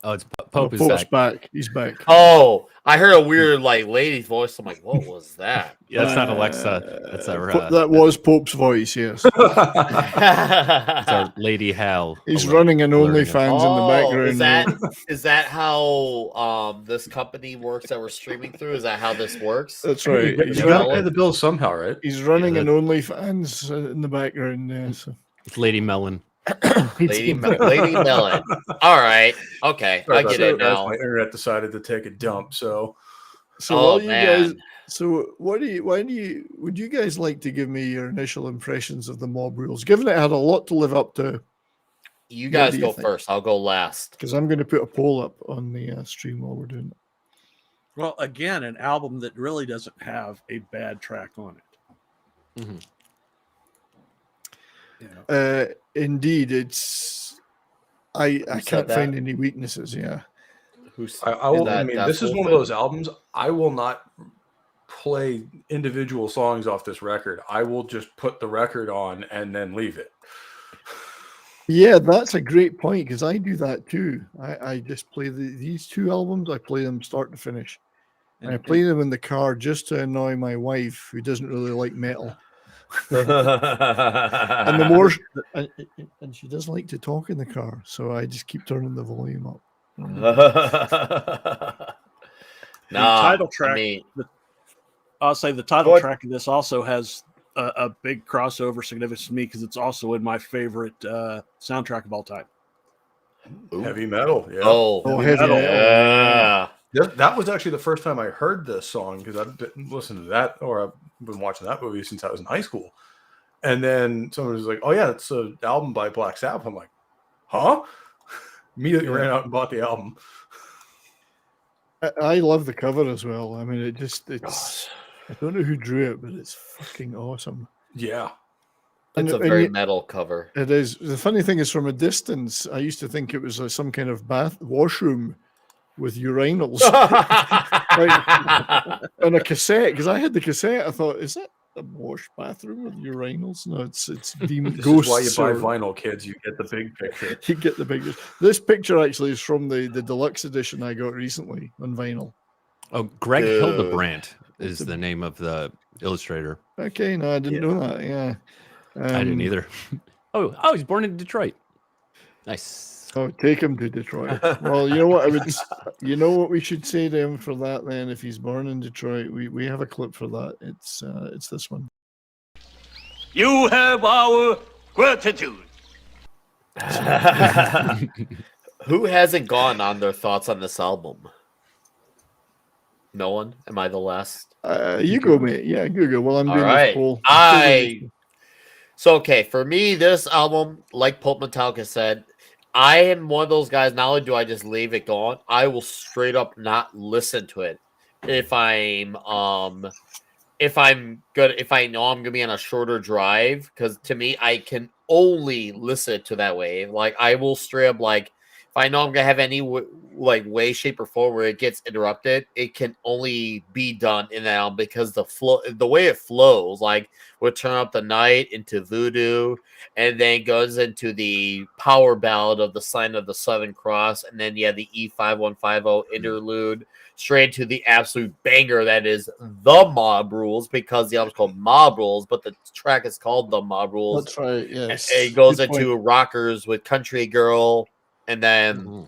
Oh, it's Pope is Pope's back. He's back. Oh, I heard a weird like lady's voice. I'm like, what was that? Yeah, that's not Alexa. That's our. That was Pope's voice. Yes. It's our Lady Hal. He's running an OnlyFans in the background. Is that how this company works that we're streaming through? Is that how this works? That's right. You gotta pay the bills somehow, right? He's running an OnlyFans in the background. Yeah, so. It's Lady Melon. Lady Melon. All right. Okay. I get it now. My internet decided to take a dump, so. So guys. So would you guys like to give me your initial impressions of the Mob Rules? Given it had a lot to live up to. You guys go first. I'll go last. Because I'm going to put a poll up on the stream while we're doing it. Well, again, an album that really doesn't have a bad track on it. Mm-hmm. Indeed, it's. I can't find any weaknesses. Yeah. I mean, this is one of those albums. I will not play individual songs off this record. I will just put the record on and then leave it. Yeah, that's a great point because I do that too. I just play these 2 albums. I play them start to finish, and I play them in the car just to annoy my wife, who doesn't really like metal. And the more, and she does like to talk in the car, so I just keep turning the volume up. The title track. I'll say the title track of this also has a big crossover significance to me because it's also in my favorite soundtrack of all time. Heavy metal. Yeah. Oh, heavy metal. Yeah. That was actually the first time I heard this song because I've been listening to that, or I've been watching that movie since I was in high school. And then someone was like, "Oh yeah, it's an album by Black Sabbath." I'm like, "Huh?" Immediately ran out and bought the album. I love the cover as well. I mean, it's. I don't know who drew it, but it's fucking awesome. Yeah. It's a very metal cover. It is. The funny thing is, from a distance, I used to think it was some kind of washroom with urinals on a cassette, because I had the cassette. I thought, is that a wash bathroom with urinals? No, it's demon ghosts. This is why you buy vinyl, kids. You get the big picture. You get the big. This picture actually is from the deluxe edition I got recently on vinyl. Oh, Greg Hildebrandt is the name of the illustrator. Okay, no, I didn't know that. Yeah, I didn't either. Oh, he's born in Detroit. Nice. Oh, take him to Detroit. Well, you know what you know what we should say to him for that then. If he's born in Detroit, we have a clip for that. It's this one. You have our gratitude. Who hasn't gone on their thoughts on this album? No one? Am I the last? You go, mate. Yeah, you go. Well, I'm doing this poll. So, okay, for me, this album, like Pope Metallica said, I am one of those guys. Not only do I just leave it going, I will straight up not listen to it if I'm if I know I'm gonna be on a shorter drive, because to me, I can only listen to that way. Like I will straight up like if I know I'm gonna have any way, shape, or form where it gets interrupted, it can only be done in that album because the way it flows, like we'll turn up the night into Voodoo, and then goes into the power ballad of the Sign of the Southern Cross, and then the E5150 interlude straight to the absolute banger that is The Mob Rules, because the album's called Mob Rules, but the track is called The Mob Rules. That's right. Yes. It goes Good point. into Rockers with Country Girl, and then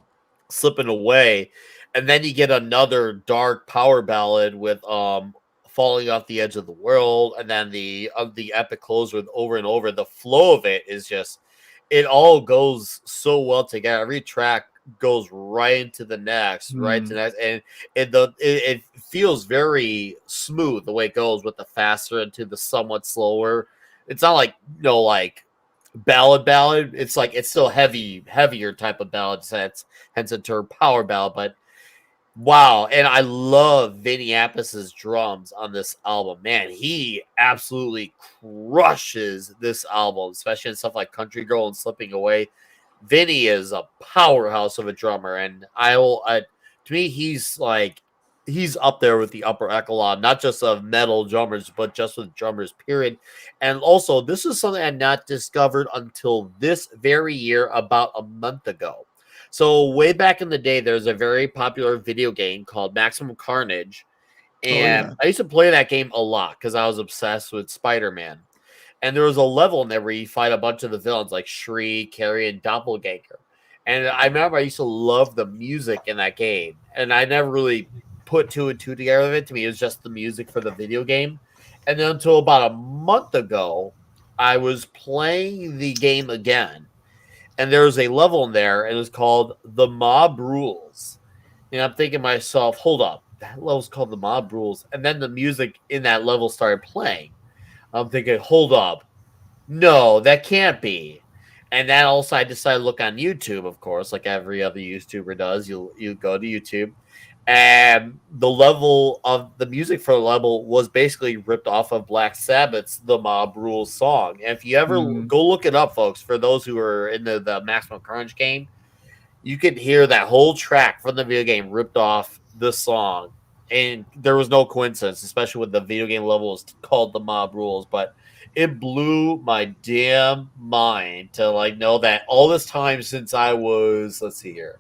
Slipping Away, and then you get another dark power ballad with Falling Off the Edge of the World, and then the epic close with Over and Over. The flow of it is just, it all goes so well together. Every track goes right into the next, right to the next, and it feels very smooth the way it goes with the faster into the somewhat slower. It's not like like ballad. It's like it's still heavier type of ballad, hence the term power ballad. But wow, and I love Vinny Appice's drums on this album. Man, he absolutely crushes this album, especially in stuff like Country Girl and Slipping Away. Vinny is a powerhouse of a drummer, and to me, he's up there with the upper echelon, not just of metal drummers, but just with drummers, period. And also, this is something I not discovered until this very year, about a month ago. So way back in the day, there's a very popular video game called Maximum Carnage, and I used to play that game a lot because I was obsessed with Spider-Man. And there was a level in there where you fight a bunch of the villains like Shriek, Carrie, and Doppelganger. And I remember I used to love the music in that game, and I never really put two and two together of it. To me, it was just the music for the video game. And then until about a month ago, I was playing the game again, and there was a level in there, and it was called The Mob Rules. And I'm thinking to myself, hold up, that level's called The Mob Rules. And then the music in that level started playing. I'm thinking, hold up, no, that can't be. And then also I decided to look on YouTube, of course, like every other YouTuber does. You go to YouTube, and the level of the music for the level was basically ripped off of Black Sabbath's The Mob Rules song. And if you ever go look it up, folks, for those who are in the Maximum Carnage game, you could hear that whole track from the video game ripped off the song. And there was no coincidence, especially with the video game level is called The Mob Rules. But it blew my damn mind to know that all this time since I was, let's see here,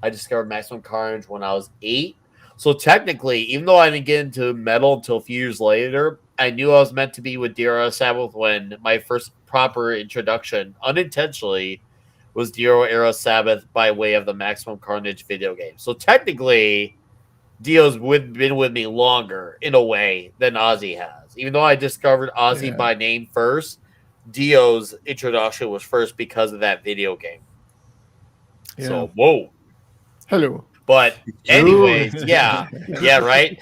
I discovered Maximum Carnage when I was 8. So technically, even though I didn't get into metal until a few years later, I knew I was meant to be with Dio Era Sabbath when my first proper introduction, unintentionally, was Dio Era Sabbath by way of the Maximum Carnage video game. So technically, Dio's been with me longer in a way than Ozzy has. Even though I discovered Ozzy by name first, Dio's introduction was first because of that video game. Yeah. So, whoa. Hello. But anyways, yeah, right.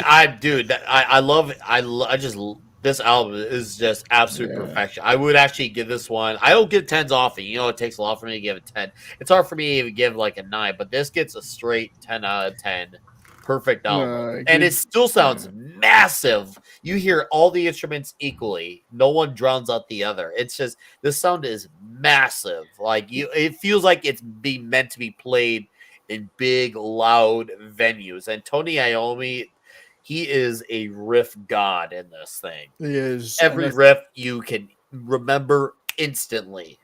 I love it. This album is just absolute perfection. I would actually give this one. I don't give 10s often. It takes a lot for me to give it 10. It's hard for me to even give like a 9, but this gets a straight 10 out of 10. Perfect album, and it still sounds massive. You hear all the instruments equally. No one drowns out the other. It's just the sound is massive. It feels like it's meant to be played in big, loud venues. And Tony Iommi, he is a riff god in this thing. He is. Every riff you can remember instantly.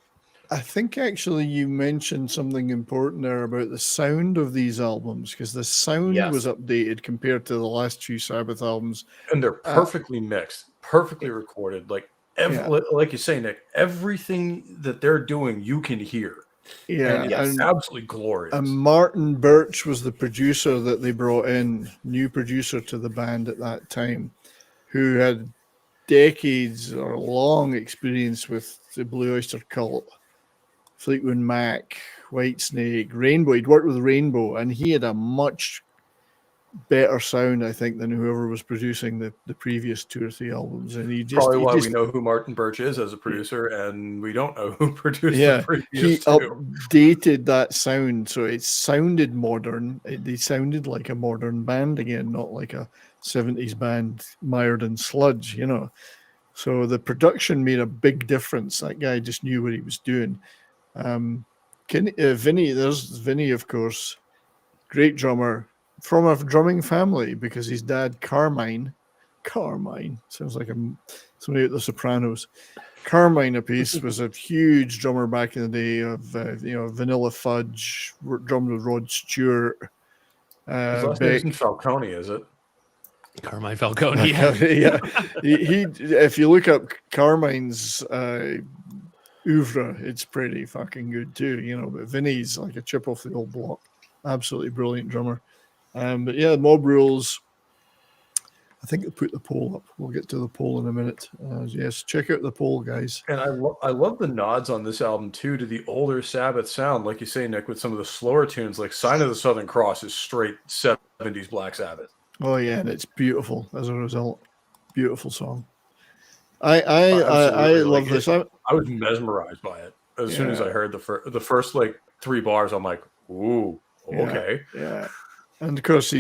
I think actually you mentioned something important there about the sound of these albums, because the sound was updated compared to the last two Sabbath albums. And they're perfectly mixed, perfectly recorded. Like you say, Nick, everything that they're doing, you can hear. Yeah, and it's absolutely glorious. And Martin Birch was the producer that they brought in, new producer to the band at that time, who had decades or long experience with the Blue Oyster Cult, Fleetwood Mac, Whitesnake, Rainbow. He'd worked with Rainbow, and he had a much better sound, I think, than whoever was producing the previous 2 or 3 albums. And Probably why we know who Martin Birch is as a producer, and we don't know who produced the previous he 2. updated that sound so it sounded modern. They sounded like a modern band again, not like a 70s band mired in sludge, you know. So the production made a big difference. That guy just knew what he was doing. Vinny, there's Vinny, of course, great drummer from a drumming family because his dad, Carmine, sounds like somebody at the Sopranos. Carmine Apiece was a huge drummer back in the day of Vanilla Fudge, drummed with Rod Stewart. His last name isn't Falcone, is it? Carmine Falcone. Yeah. Yeah. He if you look up Carmine's oeuvre, it's pretty fucking good too, you know. But Vinny's like a chip off the old block. Absolutely brilliant drummer. But yeah, Mob Rules. I think they put the poll up. We'll get to the poll in a minute. Yes, check out the poll, guys. And I love the nods on this album too to the older Sabbath sound, like you say, Nick, with some of the slower tunes. Like "Sign of the Southern Cross" is straight 70s Black Sabbath. Oh yeah, and it's beautiful as a result. Beautiful song. I love this. I was mesmerized by it as soon as I heard the first like 3 bars. I'm like, ooh, okay, yeah. And of course,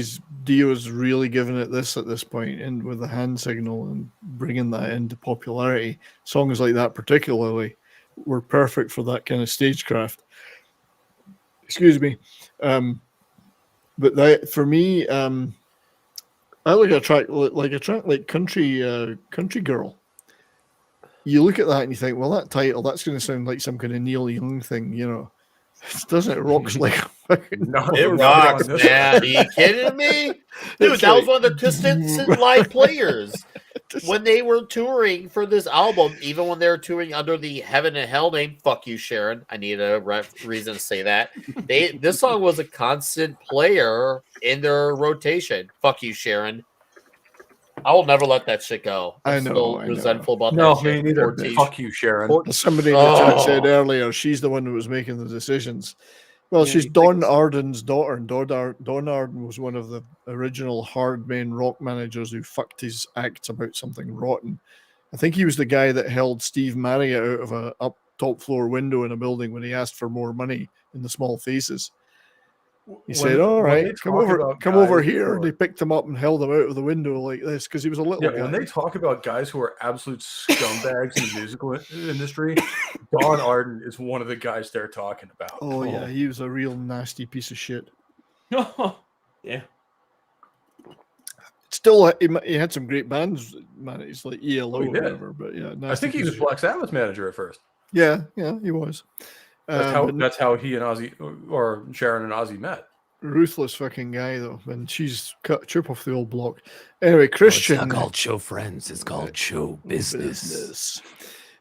Dio's really giving it this at this point, and with the hand signal and bringing that into popularity. Songs like that, particularly, were perfect for that kind of stagecraft. Excuse me, but that for me, I like a track like Country Girl. You look at that and you think, well, that title, that's going to sound like some kind of Neil Young thing, you know. Doesn't it? Rocks like it rocks, man. Are you kidding me? Dude, that was one of the consistent live players when they were touring for this album, even when they were touring under the Heaven and Hell name. Fuck you, Sharon. I need a reason to say that. This song was a constant player in their rotation. Fuck you, Sharon. I will never let that shit go. I'm still resentful about that shit. No, me neither. Fuck you, Sharon. Somebody in the chat said earlier, she's the one who was making the decisions. Well, she's Don Arden's daughter, and Don Arden was one of the original Hardman rock managers who fucked his acts about something rotten. I think he was the guy that held Steve Marriott out of a top floor window in a building when he asked for more money in the Small Faces. He said, all right, come over here. They picked him up and held him out of the window like this because he was a little guy. When they talk about guys who are absolute scumbags in the musical industry, Don Arden is one of the guys they're talking about. Oh, yeah, he was a real nasty piece of shit. Yeah. Still, he had some great bands, man. It's like ELO or whatever. But yeah, I think he was Black Sabbath manager at first. Yeah, he was. That's how he and Ozzy, or Sharon and Ozzy, met. Ruthless fucking guy though, and she's cut chip off the old block. Anyway, Christian. It's not called show friends; it's called show business.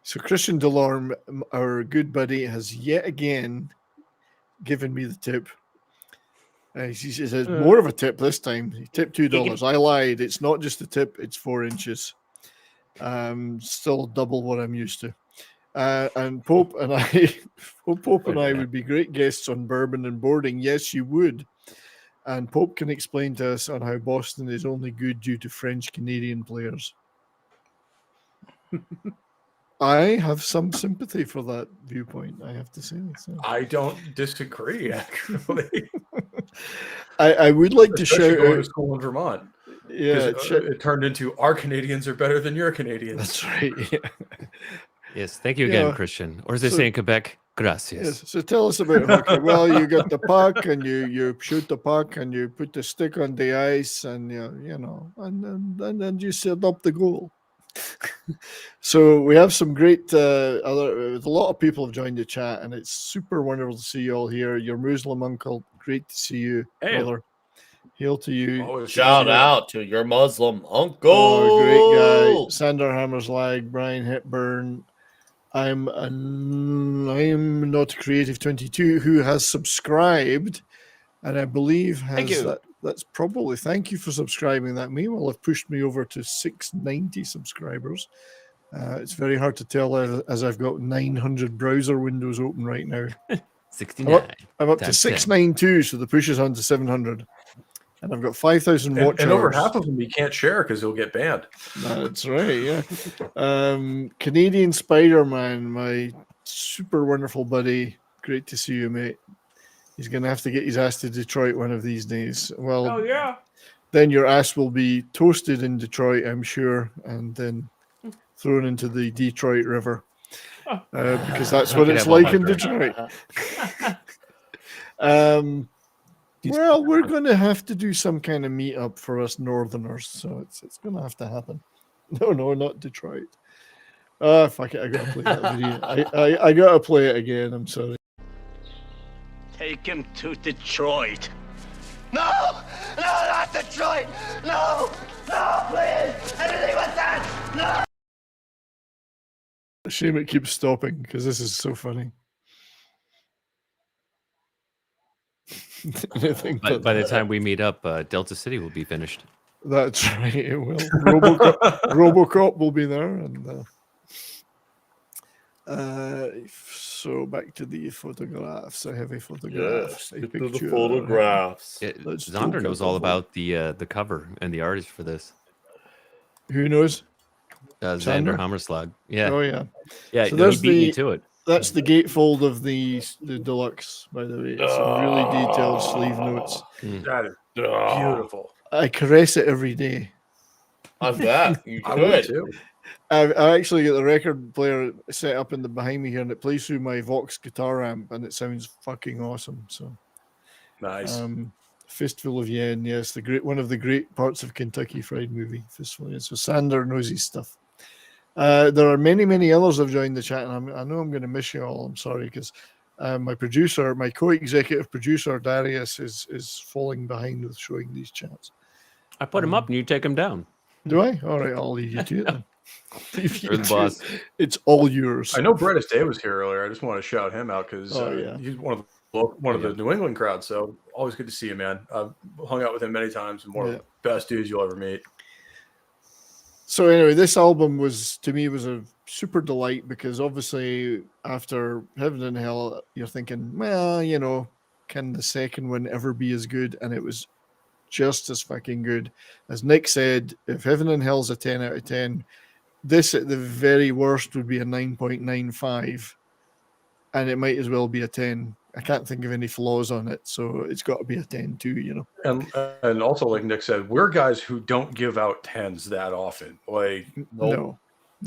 So Christian Delorme, our good buddy, has yet again given me the tip. He says more of a tip this time. He tipped $2. I lied. It's not just a tip; it's 4 inches. Still double what I'm used to. And Pope and I, Pope and I would be great guests on Bourbon and Boarding. Yes, you would. And Pope can explain to us on how Boston is only good due to French Canadian players. I have some sympathy for that viewpoint, I have to say. So. I don't disagree, actually. I would like to shout going out to school in Vermont. Yeah, it turned into our Canadians are better than your Canadians. That's right. Yeah. Yes, thank you again, Christian. Or as they say in Quebec, gracias. Yes, so tell us about hockey. Well, you got the puck and you shoot the puck and you put the stick on the ice and and then you set up the goal. So we have some great a lot of people have joined the chat and it's super wonderful to see you all here. Your Muslim uncle, great to see you, brother. Hail to you. Shout out to your Muslim uncle. Oh, great guy. Sander Hammerslag, Brian Hepburn. I'm not creative 22 who has subscribed, and I believe that's probably thank you for subscribing. That may well have pushed me over to 690 subscribers. It's very hard to tell as I've got 900 browser windows open right now. 69. I'm up to 692, so the push is on to 700. and I've got 5,000 watch And over hours. half of them you can't share because he'll get banned. That's right, yeah. Canadian Spider-Man, my super wonderful buddy. Great to see you, mate. He's going to have to get his ass to Detroit one of these days. Well, Oh yeah. then your ass will be toasted in Detroit, I'm sure, and then thrown into the Detroit River. Because that's I what can it's have all like my in drink. Detroit. Well, we're going to have to do some kind of meetup for us Northerners, so it's going to have to happen. No, not Detroit. Fuck it, I got to play that video. I got to play it again. I'm sorry. Take him to Detroit. No! No, not Detroit! No! No, please! Anything with that! No! Shame it keeps stopping because this is so funny. Anything By but the that. time we meet up, Delta City will be finished. That's right. It will. RoboCop will be there, and so back to the photographs. I have a photograph. Yes, a get to the picture. photographs. Let's Zonder talk knows all about about the cover and the artist for this. Who knows? Xander Xander? Hammerslag. Yeah. Oh yeah. Yeah. So he there's beat me the to it. That's the gatefold of the deluxe, by the way. It's some really detailed sleeve notes. That is beautiful. I caress it every day. I bet you I would could. too. I actually get the record player set up in the behind me here, and it plays through my Vox guitar amp, and it sounds fucking awesome. So Nice. Fistful of Yen, yes, one of the great parts of Kentucky Fried Movie. Fistful of Yen. So Sander knows his stuff. There are many others have joined the chat, and I know I'm going to miss you all. I'm sorry because my producer, my co-executive producer Darius, is falling behind with showing these chats. I put him up, and you take him down. Do I? All right, I'll leave you to it then. You're the boss. It's all yours. I know Brettis Day was here earlier. I just want to shout him out because he's one of the New England crowd. So always good to see you, man. I've hung out with him many times, and one of the best dudes you'll ever meet. So anyway, this album was a super delight because obviously after Heaven and Hell, you're thinking, well, can the second one ever be as good? And it was just as fucking good. As Nick said, if Heaven and Hell's a 10 out of 10, this at the very worst would be a 9.95, and it might as well be a 10. I can't think of any flaws on it, so it's got to be a 10 too, And also, like Nick said, we're guys who don't give out 10s that often. Like, No.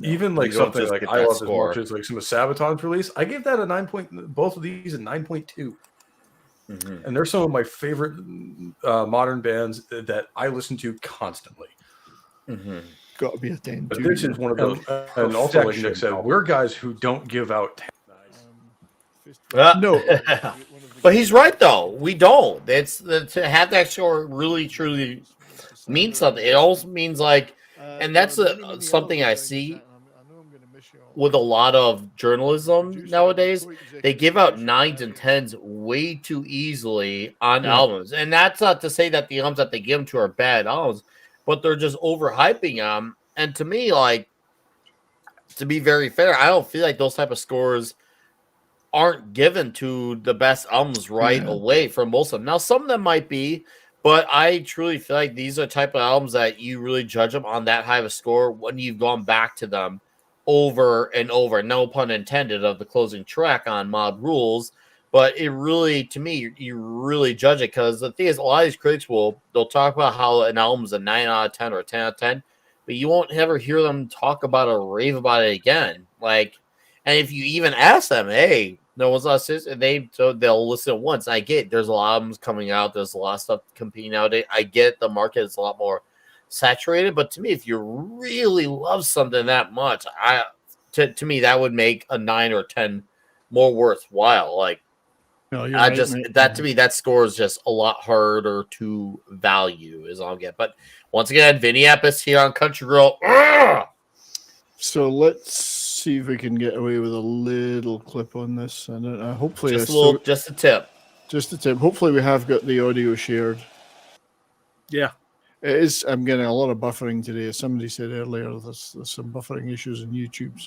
Even like You don't something just like get I that Love score. As much as like some of Sabaton's release, I give that a 9 point. Both of these a 9.2. And they're some of my favorite modern bands that I listen to constantly. Got to be a 10 But too. this is one of those. And also, like Nick said, we're guys who don't give out 10. No. But he's right though. We don't. It's to have that score really truly means something. It also means like, and that's something I see with a lot of journalism nowadays. They give out 9s and 10s way too easily on albums, and that's not to say that the albums that they give them to are bad albums, but they're just overhyping them. And to me, like, to be very fair, I don't feel like those type of scores aren't given to the best albums right away for most of them. Now, some of them might be, but I truly feel like these are type of albums that you really judge them on that high of a score when you've gone back to them over and over. No pun intended of the closing track on Mob Rules, but it really, to me, you really judge it because the thing is, a lot of these critics they'll talk about how an album's a 9 out of 10 or a 10 out of 10, but you won't ever hear them talk about or rave about it again. Like, and if you even ask them, hey, no one's not they'll listen once. I get there's a lot of albums coming out. There's a lot of stuff competing nowadays. I get the market is a lot more saturated, but to me, if you really love something that much, to me that would make a 9 or 10 more worthwhile. Like, to me that score is just a lot harder to value is all I'm getting. But once again, Vinny Appice here on Country Girl. So let's see if we can get away with a little clip on this, and hopefully just a tip. Just a tip. Hopefully we have got the audio shared. Yeah. It is. I'm getting a lot of buffering today. As somebody said earlier, there's some buffering issues on YouTube.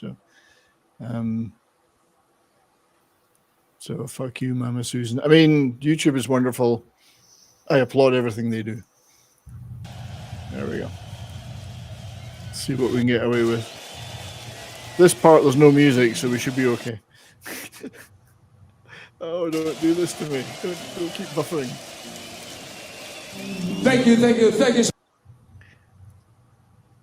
So fuck you, Mama Susan. I mean, YouTube is wonderful. I applaud everything they do. There we go. See what we can get away with. This part, there's no music, so we should be okay. Oh, don't do this to me. Don't keep buffering. Thank you.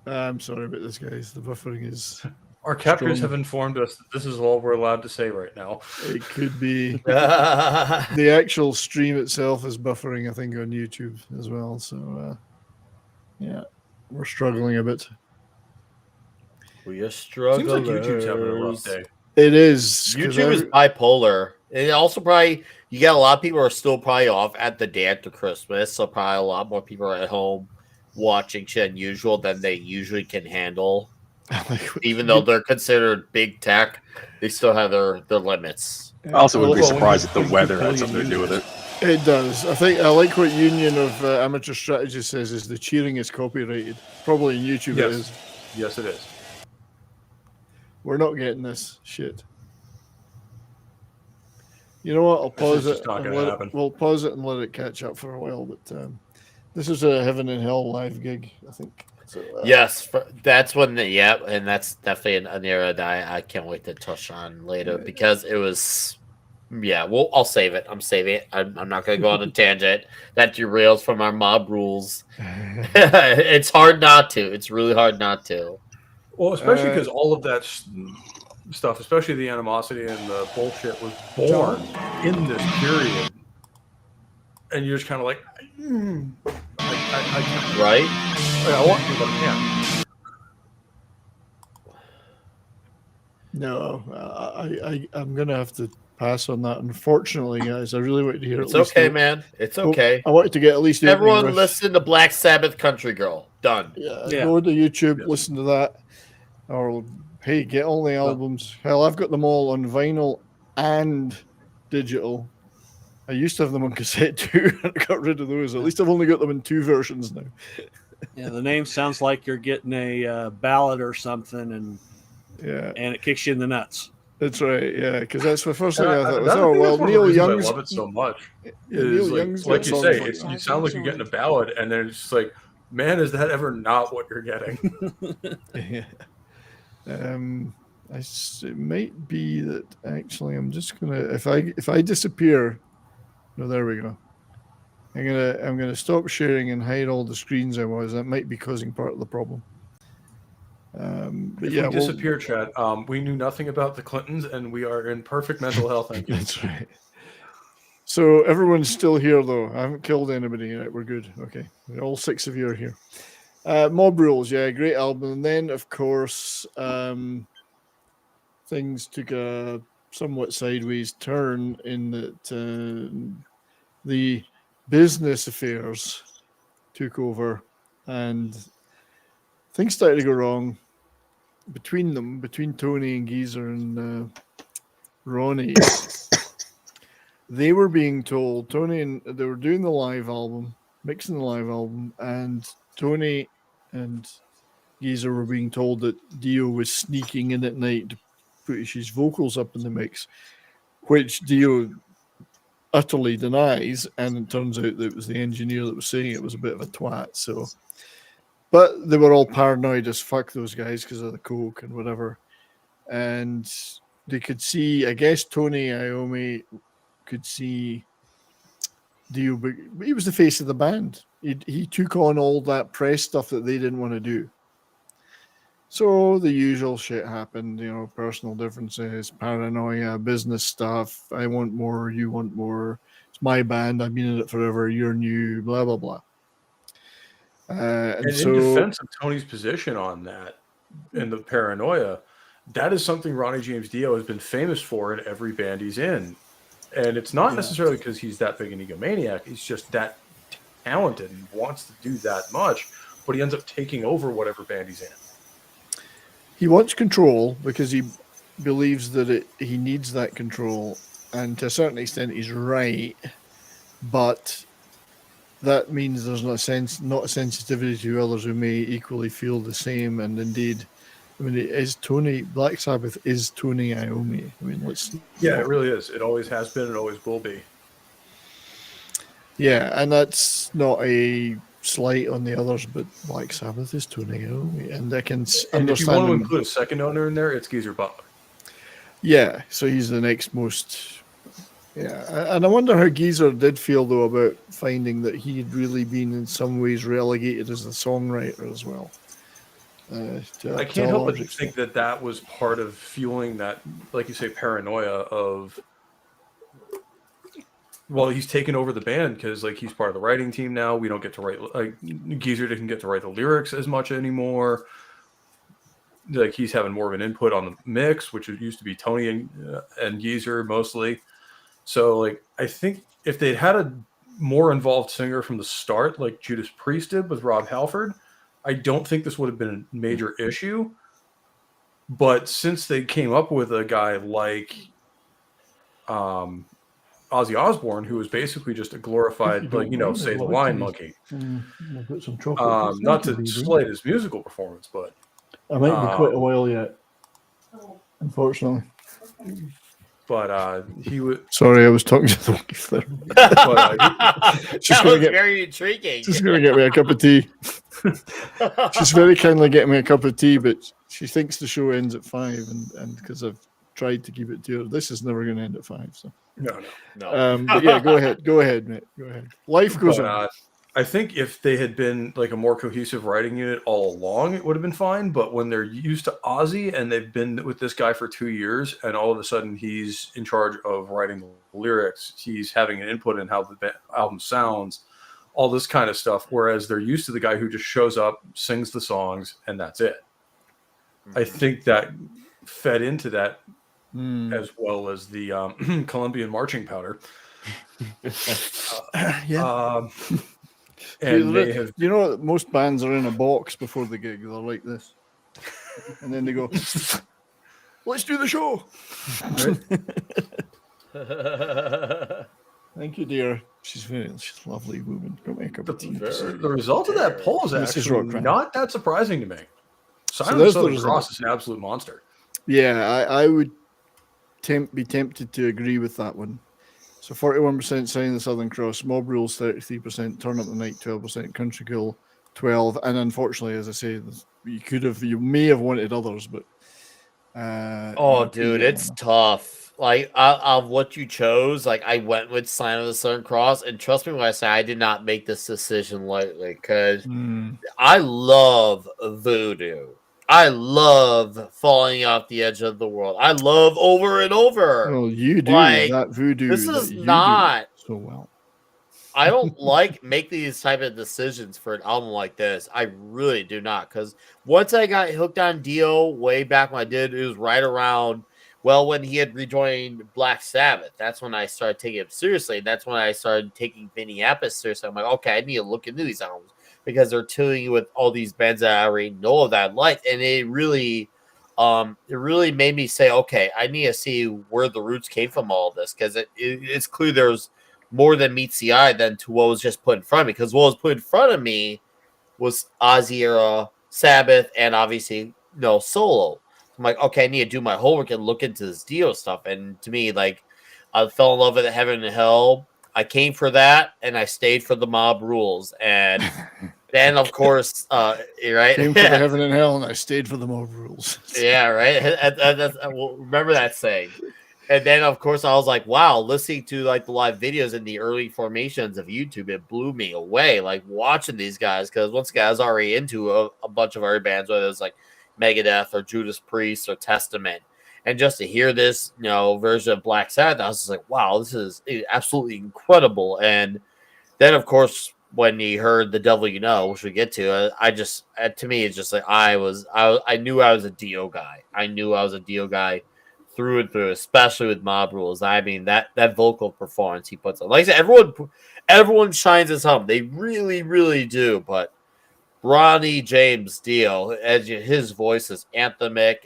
I'm sorry about this, guys. The buffering is... Our captors strong. have informed us that this is all we're allowed to say right now. It could be. The actual stream itself is buffering, I think, on YouTube as well. So, yeah, we're struggling a bit. We are struggling. Seems like YouTube's having a rough day. It is. YouTube is bipolar. And also probably, you get a lot of people are still probably off at the day after Christmas. So probably a lot more people are at home watching shit than usual than they usually can handle. Even though they're considered big tech, they still have their limits. I also wouldn't be surprised if the weather had something to do with it. It does. I like what Union of Amateur Strategy says is the cheering is copyrighted. Probably in YouTube Yes. it is. Yes, it is. We're not getting this shit. You know what? I'll pause it. We'll pause it and let it catch up for a while. But this is a Heaven and Hell live gig, I think. So, Yes, that's when and that's definitely an era that I can't wait to touch on later because it was, I'll save it. I'm saving it. I'm not going to go on a tangent that derails from our mob rules. It's hard not to. It's really hard not to. Well, especially because all of that stuff, especially the animosity and the bullshit, was born in this period, and you're just kind of like, I can't. Right? I want to, but I can't. No, I'm going to have to pass on that. Unfortunately, guys, I really wanted to hear It's okay, man. It's okay. I wanted to get at least everyone listen to Black Sabbath Country Girl. Done. Go to YouTube, listen to that. Or, hey, get all the albums. Hell, I've got them all on vinyl and digital. I used to have them on cassette too, and I got rid of those. At least I've only got them in 2 versions now. Yeah, the name sounds like you're getting a ballad or something, and it kicks you in the nuts. That's right, yeah, because that's the first thing And I thought I was, think that's one of the Neil reasons Young's. I love it so much. Yeah, Is Neil Young's like got you songs say, like you sound like you're getting a ballad, and then it's just like, man, is that ever not what you're getting? Yeah. It might be that actually I'm just gonna if I disappear. No, there we go. I'm gonna stop sharing and hide all the screens I was. That might be causing part of the problem. But If yeah, we disappear, Chad, we knew nothing about the Clintons, and we are in perfect mental health. Thank you. That's right. So everyone's still here, though. I haven't killed anybody. Right, we're good. Okay, all 6 of you are here. Mob Rules, yeah, great album. And then, of course, things took a somewhat sideways turn in that the business affairs took over, and things started to go wrong between Tony and Geezer and Ronnie. They were being told, they were doing the live album, mixing the live album, and Tony and Geezer were being told that Dio was sneaking in at night to put his vocals up in the mix, which Dio utterly denies, and it turns out that it was the engineer that was saying it was a bit of a twat. So, but they were all paranoid as fuck, those guys, because of the coke and whatever, and they could see, I guess Tony Iommi could see Dio, but he was the face of the band. He took on all that press stuff that they didn't want to do. So the usual shit happened, personal differences, paranoia, business stuff. I want more, you want more. It's my band. I've been in it forever. You're new, blah, blah, blah. And so, in defense of Tony's position on that and the paranoia, that is something Ronnie James Dio has been famous for in every band he's in. And it's not necessarily because he's that big an egomaniac. He's just that talented and wants to do that much, but he ends up taking over whatever band he's in. He wants control because he believes that he needs that control, and to a certain extent he's right, but that means there's not a sensitivity to others who may equally feel the same. And indeed, I mean, it is Tony. Black Sabbath is Tony Iommi. I mean, it really is. It always has been. It always will be. Yeah, and that's not a slight on the others, but Black Sabbath is toning out, and I can And if you want understand to them. include a second owner in there, it's Geezer Butler. Yeah, so he's the next most. Yeah, and I wonder how Geezer did feel though about finding that he'd really been in some ways relegated as a songwriter as well. I can't help but think that that was part of fueling that, like you say, paranoia of, well, he's taken over the band because like he's part of the writing team now. We don't get to write, like Geezer didn't get to write the lyrics as much anymore. Like he's having more of an input on the mix, which it used to be Tony and Geezer mostly. So like I think if they'd had a more involved singer from the start, like Judas Priest did with Rob Halford, I don't think this would have been a major issue. But since they came up with a guy like Ozzy Osbourne, who was basically just a glorified, like, you know, say the line monkey. I've got some chocolate. Not to slight his musical performance, but I might be quite a while yet, unfortunately. But he would. Sorry, I was talking to the wife there. That was very intriguing. She's going to get me a cup of tea. She's very kindly getting me a cup of tea, but she thinks the show ends at 5, and because I've tried to keep it to her, this is never going to end at 5. So no. But yeah, go ahead, mate. Go ahead. Life goes on. I think if they had been like a more cohesive writing unit all along, it would have been fine. But when they're used to Ozzy and they've been with this guy for 2 years, and all of a sudden he's in charge of writing the lyrics, he's having an input in how the album sounds, all this kind of stuff. Whereas they're used to the guy who just shows up, sings the songs, and that's it. I think that fed into that as well as the Colombian marching powder. And they have, you know, most bands are in a box before the gig. They're like this, and then they go, "Let's do the show." Right? Thank you, dear. She's a lovely woman. Got me a cup of tea. The result of that poll is actually not that surprising to me. Simon there's Southern the Cross is an absolute monster. Yeah, I would be tempted to agree with that one. So 41% sign the Southern Cross, Mob Rules 33%, Turn Up the Night 12%, Country Girl 12%, and unfortunately, as I say, you may have wanted others, but dude, it's tough. Like of what you chose, like I went with Sign of the Southern Cross, and trust me when I say I did not make this decision lightly because I love Voodoo. I love Falling Off the Edge of the World. I love Over and Over. Well, you do like, that Voodoo. This is not so well. I don't make these type of decisions for an album like this. I really do not, because once I got hooked on Dio way back when I did, it was right around when he had rejoined Black Sabbath. That's when I started taking him seriously. That's when I started taking Vinny Appice seriously. I'm like, okay, I need to look into these albums, because they're touring you with all these bands that I already know that I like. And it really made me say, okay, I need to see where the roots came from all this, because it's clear there's more than meets the eye than to what was just put in front of me. Because what was put in front of me was Ozzy era, Sabbath, and obviously, solo. I'm like, okay, I need to do my homework and look into this Dio stuff. And to me, like, I fell in love with Heaven and Hell. I came for that, and I stayed for the Mob Rules. And then, of course, right? Came for the Heaven and Hell, and I stayed for the Mob Rules. Yeah, right? Remember that saying. And then, of course, I was like, wow, listening to, like, the live videos in the early formations of YouTube, it blew me away, like, watching these guys. Because once again, I was already into a bunch of other bands, whether it was, like, Megadeth or Judas Priest or Testament. And just to hear this, version of Black Sabbath, I was just like, wow, this is absolutely incredible. And then, of course, when you heard The Devil You Know, which we get to, to me, it's just like I knew I was a Dio guy. I knew I was a Dio guy through and through, especially with Mob Rules. I mean, that vocal performance he puts on. Like I said, everyone shines his home. They really, really do. But Ronnie James Dio, his voice is anthemic.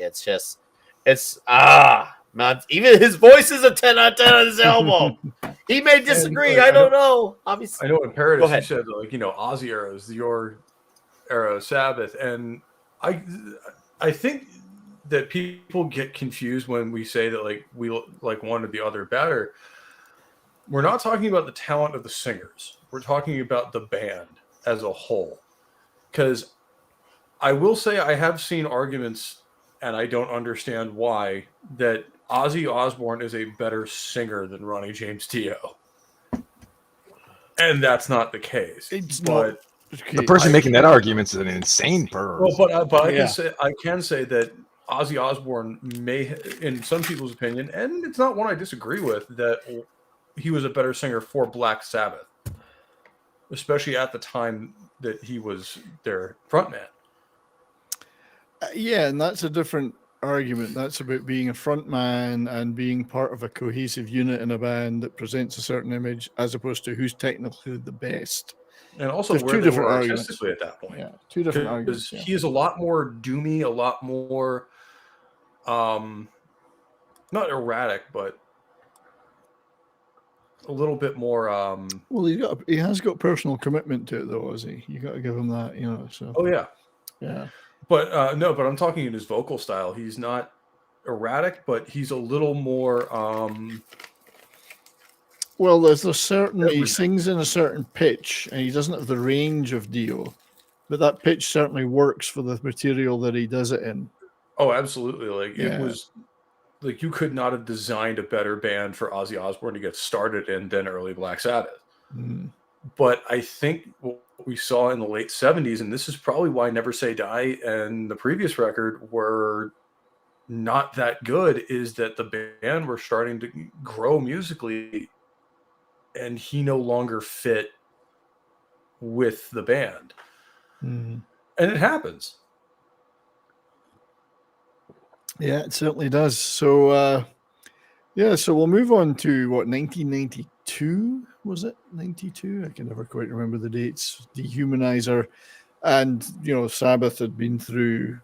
Man, even his voice is a 10 out of 10 on this album. He may disagree. I don't know. Obviously, I know in Paradise you said, like, Ozzy era is your era of Sabbath. And I think that people get confused when we say that, like, we like one or the other better. We're not talking about the talent of the singers. We're talking about the band. as a whole. Because I will say I have seen arguments, and I don't understand why, that Ozzy Osbourne is a better singer than Ronnie James Dio. And that's not the case. It's but The person making that argument is an insane perv. Well, but I can say that Ozzy Osbourne may, in some people's opinion, and it's not one I disagree with, that he was a better singer for Black Sabbath, especially at the time that he was their frontman. Yeah, and that's a different argument. That's about being a front man and being part of a cohesive unit in a band that presents a certain image, as opposed to who's technically the best. And also There's where two they different were arguments. artistically at that point. Yeah, two different arguments. Because he is a lot more doomy, a lot more, not erratic, but a little bit more. Well, he has got personal commitment to it, though, has he? You got to give him that, you know. So. Oh yeah, yeah. But no, but I'm talking in his vocal style. He's not erratic, but he's a little more. Well, there's a certain he sings in a certain pitch, and he doesn't have the range of Dio, but that pitch certainly works for the material that he does it in. Oh, absolutely! Like Yeah. it was, like you could not have designed a better band for Ozzy Osbourne to get started in than early Black Sabbath. Mm. But I think what we saw in the late 70s, and this is probably why Never Say Die and the previous record were not that good, is that the band were starting to grow musically, and he no longer fit with the band. Mm. And it happens. Yeah, it certainly does. So, so we'll move on to 1992, was it? 92? I can never quite remember the dates. Dehumanizer. And, Sabbath had been through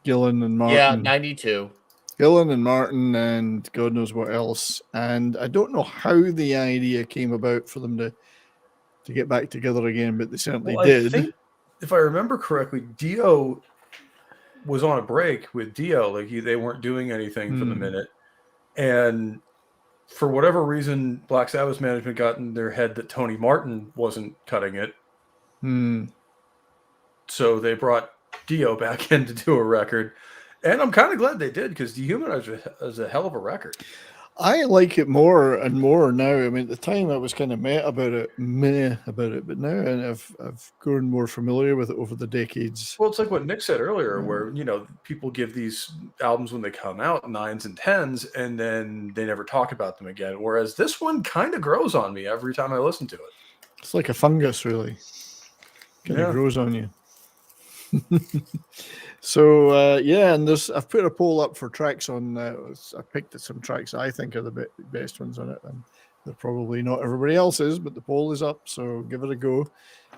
Gillan and Martin. Yeah, 92. Gillan and Martin and God knows what else. And I don't know how the idea came about for them to get back together again, but they certainly did. I think, if I remember correctly, Dio was on a break with Dio. Like they weren't doing anything for the minute. And for whatever reason, Black Sabbath's management got in their head that Tony Martin wasn't cutting it. So they brought Dio back in to do a record. And I'm kind of glad they did, because Dehumanizer is a hell of a record. I like it more and more now. I mean, at the time I was kind of meh about it, but now and I've grown more familiar with it over the decades. Well, it's like what Nick said earlier, where people give these albums when they come out 9s and 10s, and then they never talk about them again. Whereas this one kind of grows on me every time I listen to it. It's like a fungus, really. Kind of grows on you. So and I've put a poll up for tracks on. I picked some tracks I think are the best ones on it, and they're probably not everybody else's, but the poll is up, so give it a go.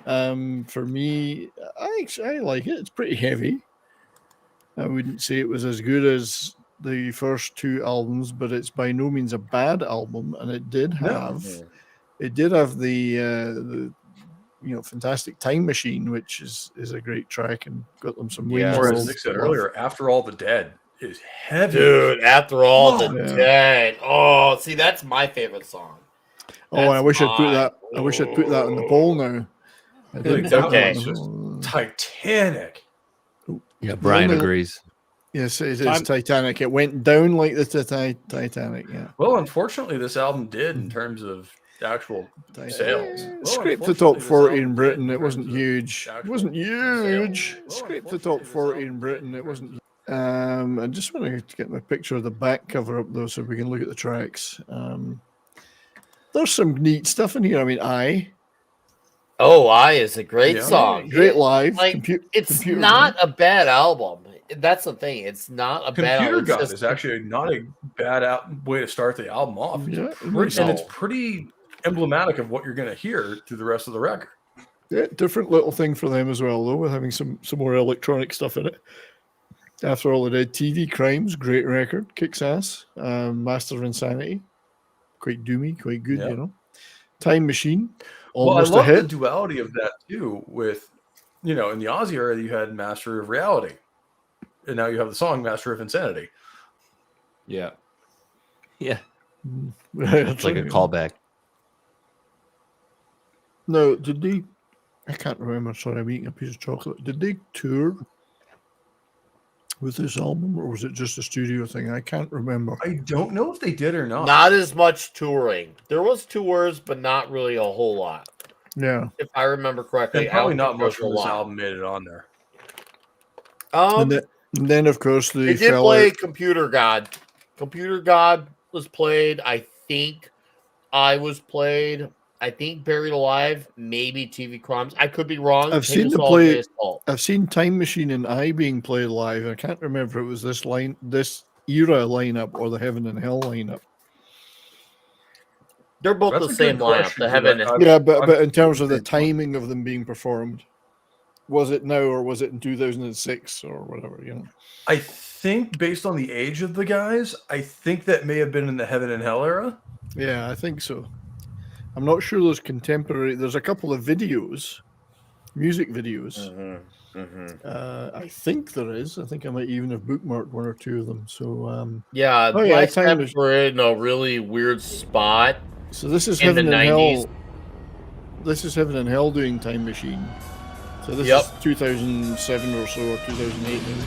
For me, I like it. It's pretty heavy. I wouldn't say it was as good as the first two albums, but it's by no means a bad album, and it did have the Fantastic Time Machine, which is a great track and got them some wins. Or as Nick said earlier, After All the Dead is heavy. Dude, After All the Dead. Oh, see, that's my favorite song. And I wish I'd put that. I wish I'd put that on the poll now. It's okay. Titanic. Yeah, Brian agrees. Yes, it is Titanic. It went down like the Titanic. Yeah. Well, unfortunately, this album did in terms of actual sales. Scraped the top 40 in Britain. It wasn't huge. It wasn't huge. Scraped the top 40 in Britain. It wasn't. I just want to get my picture of the back cover up though, so we can look at the tracks. There's some neat stuff in here. I mean, I is a great song. Great live. Like, it's not a bad album. That's the thing. It's not a bad album. Computer God is actually not a bad way to start the album off. Yeah, and it's pretty emblematic of what you're going to hear through the rest of the record. Yeah, different little thing for them as well, though, with having some more electronic stuff in it. After All the Dead, TD Crimes, great record, kicks ass. Master of Insanity, quite doomy, quite good, Time Machine, almost well, I love a hit. the duality of that too. With in the Ozzy era, you had Master of Reality, and now you have the song Master of Insanity. Yeah, yeah, it's like a callback. No, did he? I can't remember. Sorry, I'm eating a piece of chocolate. Did they tour with this album, or was it just a studio thing? I can't remember. I don't know if they did or not. Not as much touring. There was tours, but not really a whole lot. Yeah. If I remember correctly. And probably I don't not think much there was from a this lot. album made it on there. And then, of course, They they did fell play out. Computer God. Computer God was played. I think I was played. I think Buried Alive, maybe TV Crimes. I could be wrong. I've Take seen us the all play. to his fault. I've seen Time Machine and I being played live. I can't remember if it was this era lineup or the Heaven and Hell lineup. They're both That's the a same good lineup. question, The 'cause Heaven. Yeah, but in terms of the timing of them being performed, was it now or was it in 2006 or whatever? You know. I think based on the age of the guys, I think that may have been in the Heaven and Hell era. Yeah, I think so. I'm not sure there's contemporary. There's a couple of videos, music videos. I think there is. I think I might even have bookmarked one or two of them. So Yeah, oh, Black Time Sabbath Machine. were in a really weird spot. So this is in Heaven the and 90s. Hell. This is Heaven and Hell doing Time Machine. So this Yep. is 2007 or so, or 2008 maybe.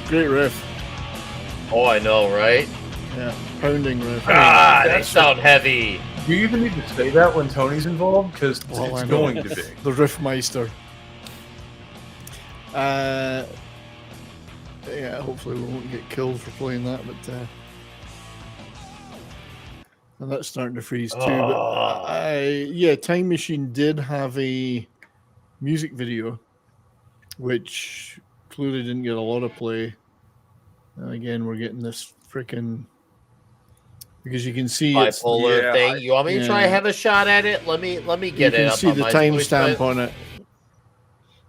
Great riff. Oh, I know, right? Yeah, pounding riff. Ah, they That's- sound heavy. Do you even need to say that when Tony's involved? Because Well, it's I know. going to be. The Riffmeister. Yeah, hopefully we won't get killed for playing that, but and that's starting to freeze too. But yeah, Time Machine did have a music video, which clearly didn't get a lot of play. And again, we're getting this freaking because you can see it's Bipolar thing. You want me to try yeah. have a shot at it? Let me get You it can up see on the my timestamp on it.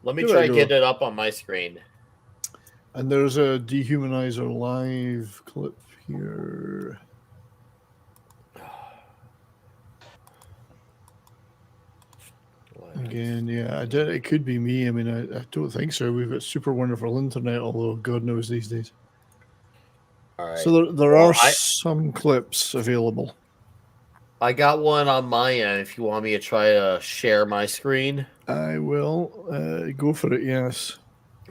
Let me Give it try a to go. get it up on my screen. And there's a Dehumanizer live clip here. Again, yeah, I did. It could be me. I mean, I don't think so. We've got super wonderful internet, although God knows these days. All right. So there Well, are some clips available. I got one on my end. If you want me to try to share my screen. I will go for it. Yes.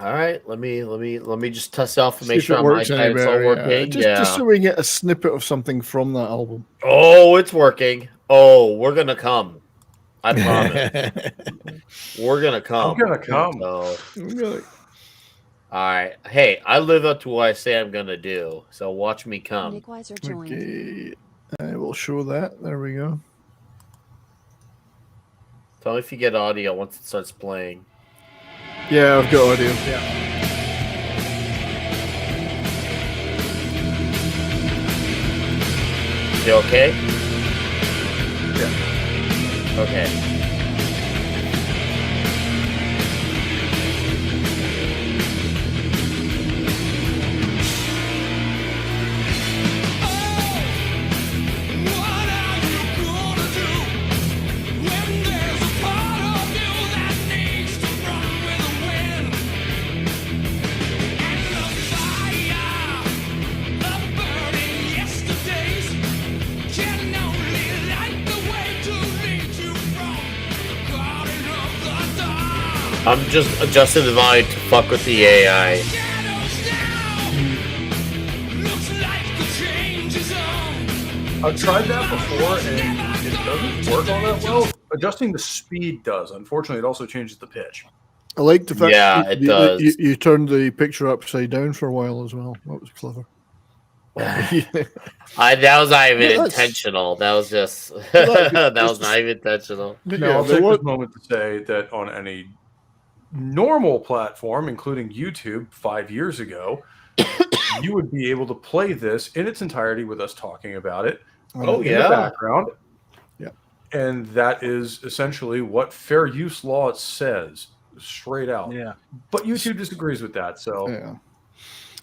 All right. Let me just test out and See make if sure it on my works side any it's all better. Yeah. working. Just so we can get a snippet of something from that album. Oh, it's working. Oh, we're gonna come. I promise. We're gonna come. I'm gonna come. So, all right. Hey, I live up to what I say I'm gonna do. So watch me come. NickWeiser joined. Okay, I will show that. There we go. Tell me if you get audio once it starts playing. Yeah, I've got audio. Yeah. You okay? Yeah. Okay. I'm just adjusting the volume to fuck with the AI. I've tried that before and it doesn't work all that well. Adjusting the speed does. Unfortunately, it also changes the pitch. I like the fact Yeah, that it does. you turned the picture upside down for a while as well. That was clever. That was not even Yeah, that's- intentional. That was just Well, that that's was not even intentional. Now, I'll take this moment to say that on any normal platform, including YouTube 5 years ago, you would be able to play this in its entirety with us talking about it Oh, in yeah. the background. Yeah. And that is essentially what fair use law says, straight out. Yeah. But YouTube disagrees with that. So Yeah.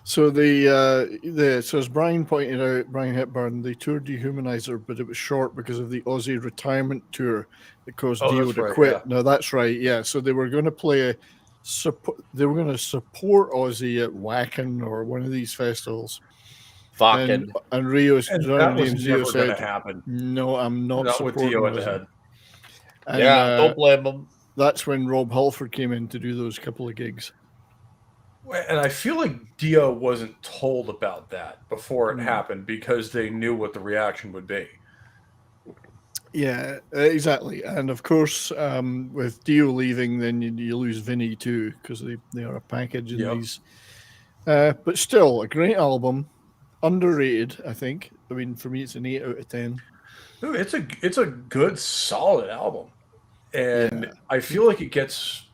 So so as Brian pointed out, Brian Hepburn, they toured Dehumanizer, but it was short because of the Aussie retirement tour that caused Oh, Dio that's to right, quit. yeah. No, that's right. Yeah. So they were going to play they were going to support Aussie at Wacken or one of these festivals. Fucking. And Ronnie that was James Dio never going to said, happen. "No, I'm not Not with supporting Dio at the Ozzy." head. And, Yeah, don't blame him. That's when Rob Halford came in to do those couple of gigs. And I feel like Dio wasn't told about that before it Mm. happened because they knew what the reaction would be. Yeah, exactly. And of course, with Dio leaving, then you lose Vinny too, because they are a package in Yep. these. But still, a great album. Underrated, I think. I mean, for me, it's an 8 out of 10. No, it's a good, solid album. And I feel like it gets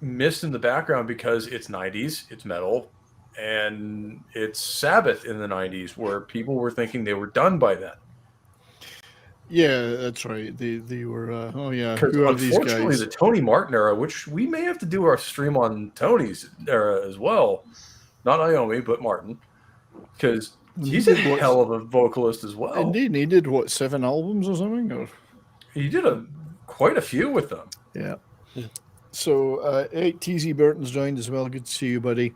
missed in the background because it's 90s, it's metal, and it's Sabbath in the 90s where people were thinking they were done by then. Yeah, that's right. They were. Oh yeah, Because who are these unfortunately, guys? the Tony Martin era, which we may have to do our stream on Tony's era as well, not Naomi, but Martin, because he's a hell of a vocalist as well. Indeed, he did what, 7 albums or something? Or He did quite a few with them. yeah. So TZ Burton's joined as well. Good to see you, buddy.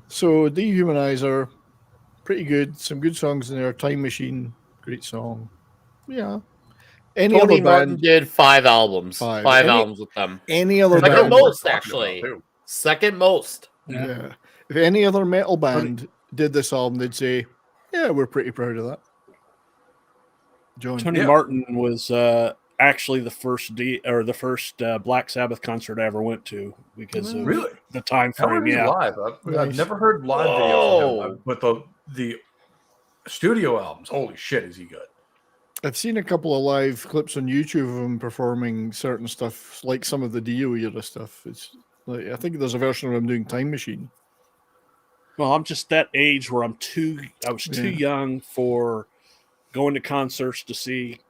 So Dehumanizer, pretty good. Some good songs in there. Time Machine, great song. Yeah. Any Tony other Martin band? did 5 albums. 5 albums with them. Any other Second band? most, actually. Second most. Yeah. If any other metal band did this album, they'd say, "Yeah, we're pretty proud of that." John. Tony Martin was actually the first Black Sabbath concert I ever went to because of Really? the time How frame. are you Yeah, live? I've Nice. never heard live videos of him, but the studio albums, holy shit, is he good? I've seen a couple of live clips on YouTube of him performing certain stuff, like some of the Dio era stuff. It's like, I think there's a version of him doing Time Machine. Well, I'm just that age where I was too young for going to concerts to see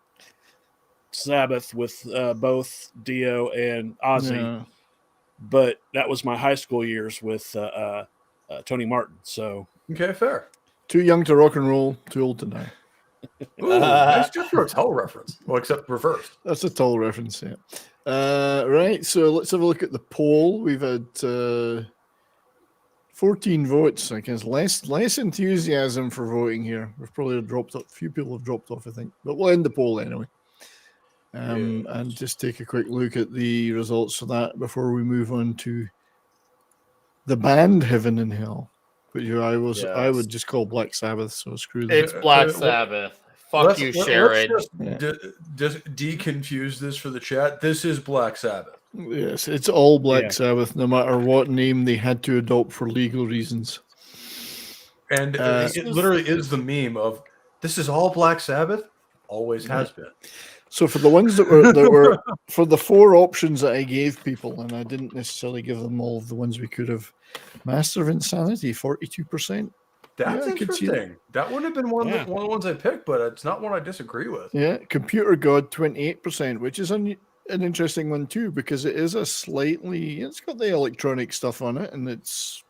Sabbath with both Dio and Ozzy. Yeah. But that was my high school years with Tony Martin. So okay, fair. Too young to rock and roll, too old to die. Ooh, nice Jethro Tull reference. Well, except reversed. That's a Tull reference, yeah. Right, so let's have a look at the poll. We've had 14 votes. I guess less enthusiasm for voting here. We've probably dropped off. A few people have dropped off, I think. But we'll end the poll anyway. And just take a quick look at the results of that before we move on to the band Heaven and Hell, which I would just call Black Sabbath. So screw that. It's Black Sabbath. Fuck you, Sharon. Let's just deconfuse this for the chat. This is Black Sabbath. Yes, it's all Black Sabbath, no matter what name they had to adopt for legal reasons. And it literally is the meme of this is all Black Sabbath. Always has been. So for the ones that were for the 4 options that I gave people, and I didn't necessarily give them all of the ones we could have. Master of Insanity, 42%. That's I could see that. interesting. That would have been one of the ones I picked, but it's not one I disagree with. Yeah, Computer God, 28%, which is an interesting one too, because it is it's got the electronic stuff on it, and it's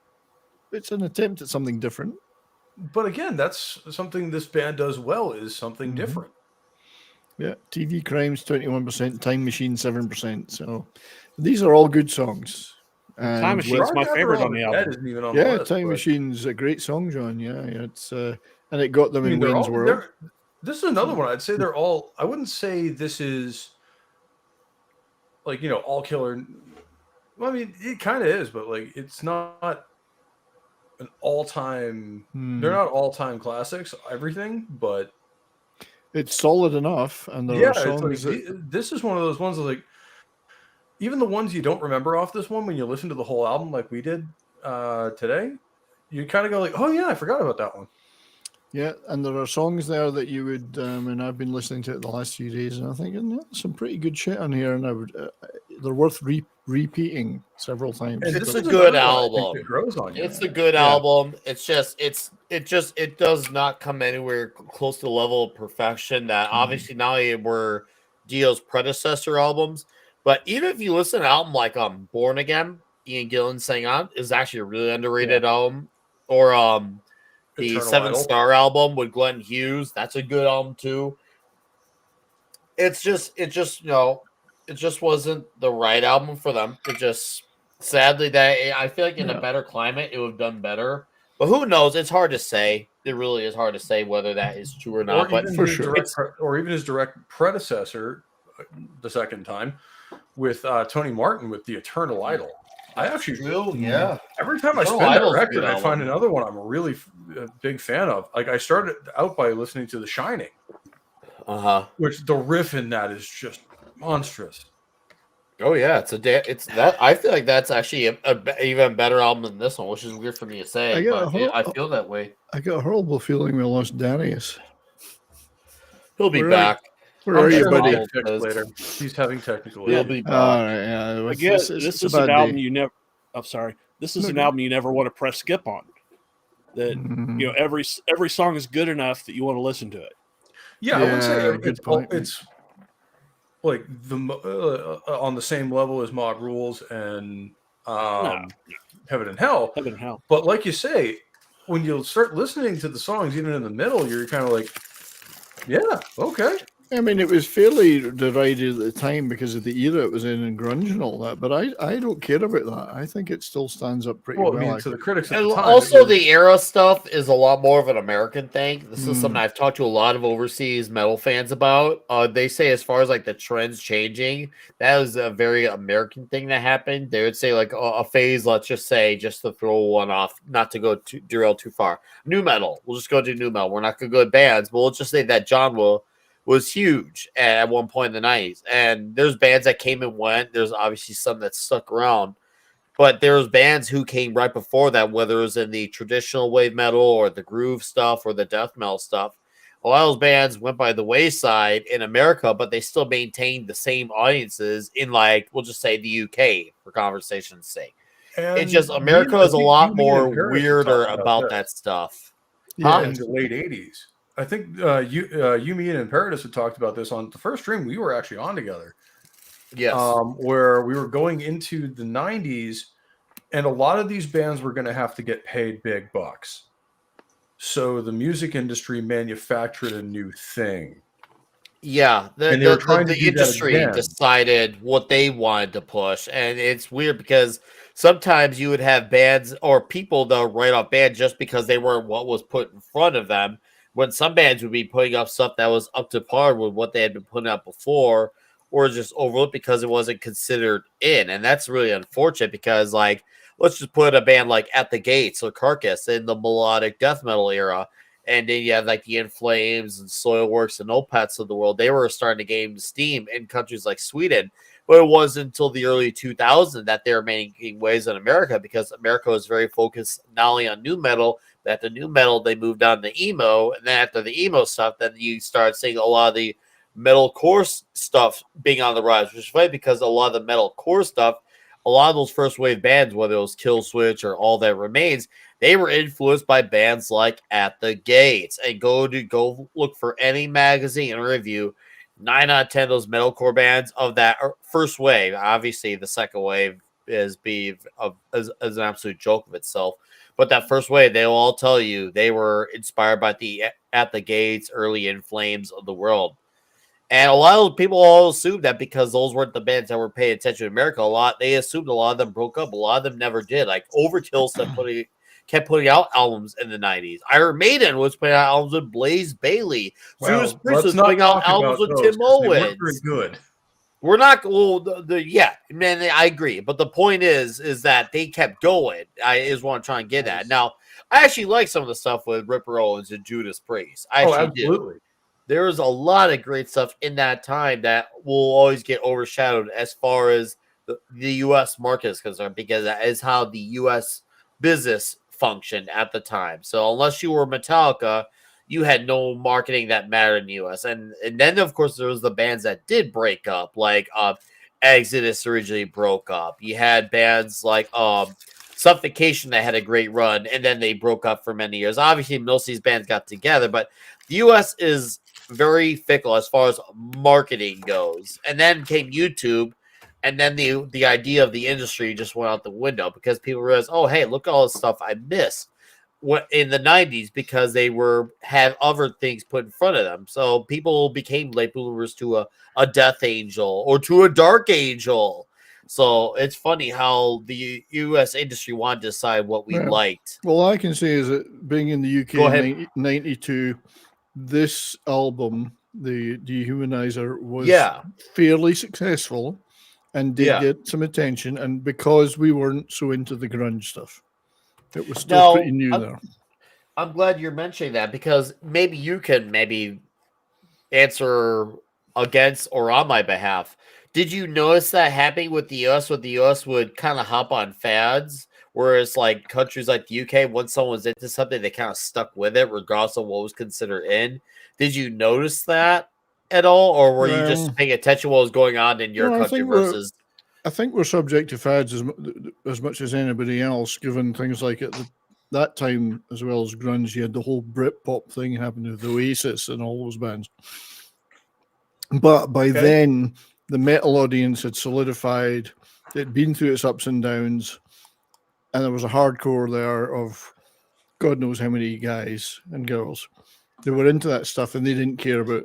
an attempt at something different. But again, that's something this band does well, is something different. Yeah, TV Crimes, 21%, Time Machine, 7%. So these are all good songs. Time Machine's my favorite on the album. Isn't even on the Yeah, list, Time Machine's a great song, John. Yeah, it's and it got them in Wayne's World. This is another one. I'd say they're all. I wouldn't say this is like all killer. Well, I mean, it kind of is, but like it's not an all-time. They're not all-time classics. Everything, but it's solid enough, and there are songs. This is one of those ones that, like, even the ones you don't remember off this one, when you listen to the whole album like we did today, you kind of go like, "Oh yeah, I forgot about that one." Yeah, and there are songs there that you would, and I've been listening to it the last few days, and I'm thinking, yeah, some pretty good shit on here, and I would, they're worth repeating several times. It's a good album. It's a good album. It's just, it does not come anywhere close to the level of perfection that obviously now were Dio's predecessor albums. But even if you listen to an album like Born Again, Ian Gillan sang on, is actually a really underrated album, or the Eternal 7 Idol. Star album with Glenn Hughes. That's a good album too. It just wasn't the right album for them. It just, sadly, that I feel like in a better climate, it would have done better. But who knows? It's hard to say. It really is hard to say whether that is true or not. Or But even for his sure, or even his direct predecessor, the second time, with Tony Martin with The Eternal Idol. I actually, yeah. every time I Eternal spin that Idol's a record, good I find album. another one I'm a really a big fan of. Like I started out by listening to The Shining, which the riff in that is just monstrous. Oh yeah, it's that. I feel like that's actually a even better album than this one, which is weird for me to say, but I feel that way. I got a horrible feeling we lost Darius. He'll be Where are- back. Where I'm are you, sure he'll buddy? get fixed later. He's having technical He'll issues. be back. All right, yeah. I It's, guess it's this a is an bad album day. you never. I'm sorry. This is No, an go- album you never want to press skip on. That you know every song is good enough that you want to listen to it. Yeah, I would say good point. it's like the on the same level as Mob Rules and Heaven and Hell. Heaven and Hell. But like you say, when you start listening to the songs, even in the middle, you're kind of like, yeah, okay. I mean, it was fairly derided at the time because of the era it was in and grunge and all that, but I don't care about that. I think it still stands up pretty well. Well, I mean, to the critics at And the time, also, the era stuff is a lot more of an American thing. This is Mm. something I've talked to a lot of overseas metal fans about. They say, as far as like the trends changing, that was a very American thing that happened. They would say, like a phase, let's just say, just to throw one off, not to go derail too far. New metal. We'll just go to new metal. We're not going to go to bands, but we'll just say that genre was huge at one point in the 90s. And there's bands that came and went. There's obviously some that stuck around. But there was bands who came right before that, whether it was in the traditional wave metal or the groove stuff or the death metal stuff. A lot of those bands went by the wayside in America, but they still maintained the same audiences in, like, we'll just say the UK for conversation's sake. It's just America is a lot more weirder about that stuff. Yeah, in the late 80s. I think you, me, and Imperatus had talked about this on the first stream we were actually on together. Yes. Where we were going into the 90s, and a lot of these bands were going to have to get paid big bucks. So the music industry manufactured a new thing. Yeah, And they were trying to the do that industry again. decided what they wanted to push, and it's weird because sometimes you would have bands or people that would write off bands just because they weren't what was put in front of them. When some bands would be putting up stuff that was up to par with what they had been putting up before, or just overlooked because it wasn't considered in, and that's really unfortunate because, like, let's just put a band like At the Gates or Carcass in the melodic death metal era. And then you have like the In Flames and Soilworks and Opeths of the world. They were starting to gain steam in countries like Sweden, but it wasn't until the early 2000s that they were making waves in America because America was very focused not only on new metal, but after new metal they moved on to emo, and then after the emo stuff, then you start seeing a lot of the metalcore stuff being on the rise, which is funny because a lot of the metalcore stuff, a lot of those first wave bands, whether it was Kill Switch or All That Remains, they were influenced by bands like At the Gates. And go look for any magazine or review. 9 out of 10 of those metalcore bands of that first wave. Obviously, the second wave is an absolute joke of itself. But that first wave, they will all tell you they were inspired by the At the Gates, early In Flames of the world. And a lot of people all assume that because those weren't the bands that were paying attention to America they assumed a lot of them broke up. A lot of them never did. Like Overkill kept putting out albums in the 90s. Iron Maiden was putting out albums with Blaze Bailey. Judas Priest was putting out albums with Tim Owens. Very good. We're not man. I agree, but the point is that they kept going. Is what I'm trying to get at. Now, I actually like some of the stuff with Ripper Owens and Judas Priest. I actually absolutely. do. There's a lot of great stuff in that time that will always get overshadowed as far as the U.S. market is concerned, because that is how the U.S. business functioned at the time. So unless you were Metallica, you had no marketing that mattered in the U.S. And then, of course, there was the bands that did break up, like Exodus originally broke up. You had bands like Suffocation that had a great run, and then they broke up for many years. Obviously, most of these bands got together, but the U.S. is very fickle as far as marketing goes. And then came YouTube, and then the idea of the industry just went out the window because people realized, oh, hey, look at all this stuff I missed in the 90s because they had other things put in front of them. So people became late bloomers to a Death Angel or to a Dark Angel. So it's funny how the U.S. industry wanted to decide what we Yeah. liked. Well, all I can say is that being in the UK Go ahead. in 92, this album, the Dehumanizer, was Yeah. fairly successful and did Yeah. get some attention. And because we weren't so into the grunge stuff, it was still Now, pretty new there. I'm glad you're mentioning that because maybe you can answer against or on my behalf. Did you notice that happening with the US? Where the US would kind of hop on fads, whereas like countries like the UK, once someone's into something, they kind of stuck with it, regardless of what was considered in. Did you notice that at all, or were you just paying attention to what was going on in your No, country versus? I think we're subject to fads as much as anybody else, given things like at that time, as well as grunge, you had the whole Britpop thing happening with Oasis and all those bands. But by then, the metal audience had solidified. It'd been through its ups and downs, and there was a hardcore there of God knows how many guys and girls. They were into that stuff, and they didn't care about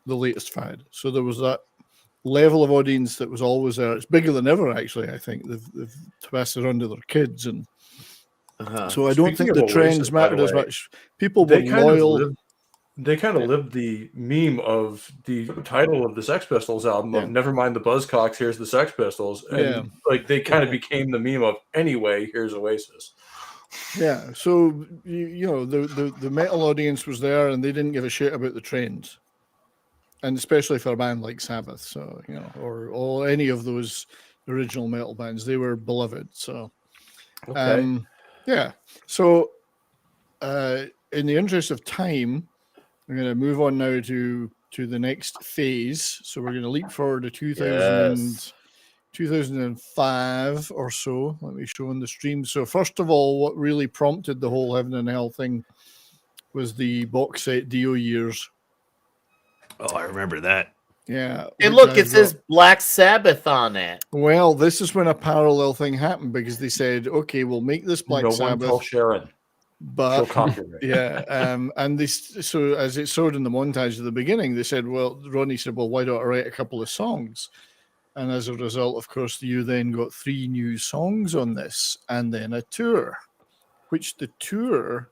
the latest fad. So there was that level of audience that was always there. It's bigger than ever, actually. I think they've passed it on to their kids, and so I don't think the trends mattered as much. People were loyal. They kind of lived the meme of the title of the Sex Pistols album of "Never mind the Buzzcocks, here's the Sex Pistols," and like they kind of became the meme of "Anyway, here's Oasis." Yeah, so you know the metal audience was there, and they didn't give a shit about the trends, and especially for a band like Sabbath, so you know, or any of those original metal bands, they were beloved. So, yeah. So, in the interest of time, we're going to move on now to the next phase. So we're going to leap forward to 2005 or so. Let me show on the stream. So first of all, what really prompted the whole Heaven and Hell thing was the box set Dio Years. Oh, I remember that. Yeah. And look, it says Black Sabbath on it. Well, this is when a parallel thing happened because they said, okay, we'll make this Black Sabbath. One tell Sharon. But yeah, and so as it showed in the montage at the beginning, they said, well, Ronnie said, well, why don't I write a couple of songs? And as a result, of course, you then got 3 new songs on this and then a tour, which the tour,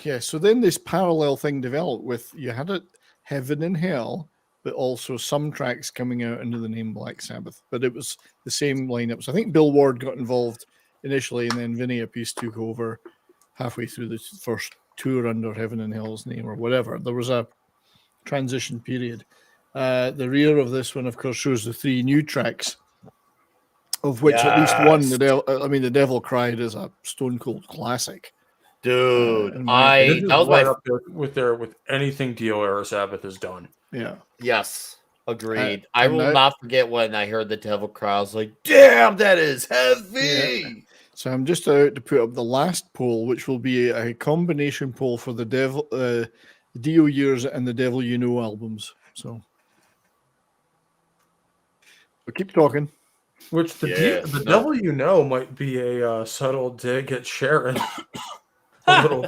yeah, so then this parallel thing developed with, you had it Heaven and Hell, but also some tracks coming out under the name Black Sabbath, but it was the same lineups. I think Bill Ward got involved initially, and then Vinny Appice took over halfway through the first tour under Heaven and Hell's name or whatever. There was a transition period. The rear of this one, of course, shows the 3 new tracks, of which at least one, The Devil Cried, is a stone cold classic. Dude, that was right up there with anything Dio Era Sabbath has done. Yeah. Yes. Agreed. I will not forget when I heard the Devil Cry. I was like, damn, that is heavy. Yeah. So I'm just out to put up the last poll, which will be a combination poll for the Dio Years and the Devil You Know albums. So we'll keep talking. Which the Devil You Know might be a subtle dig at Sharon. A little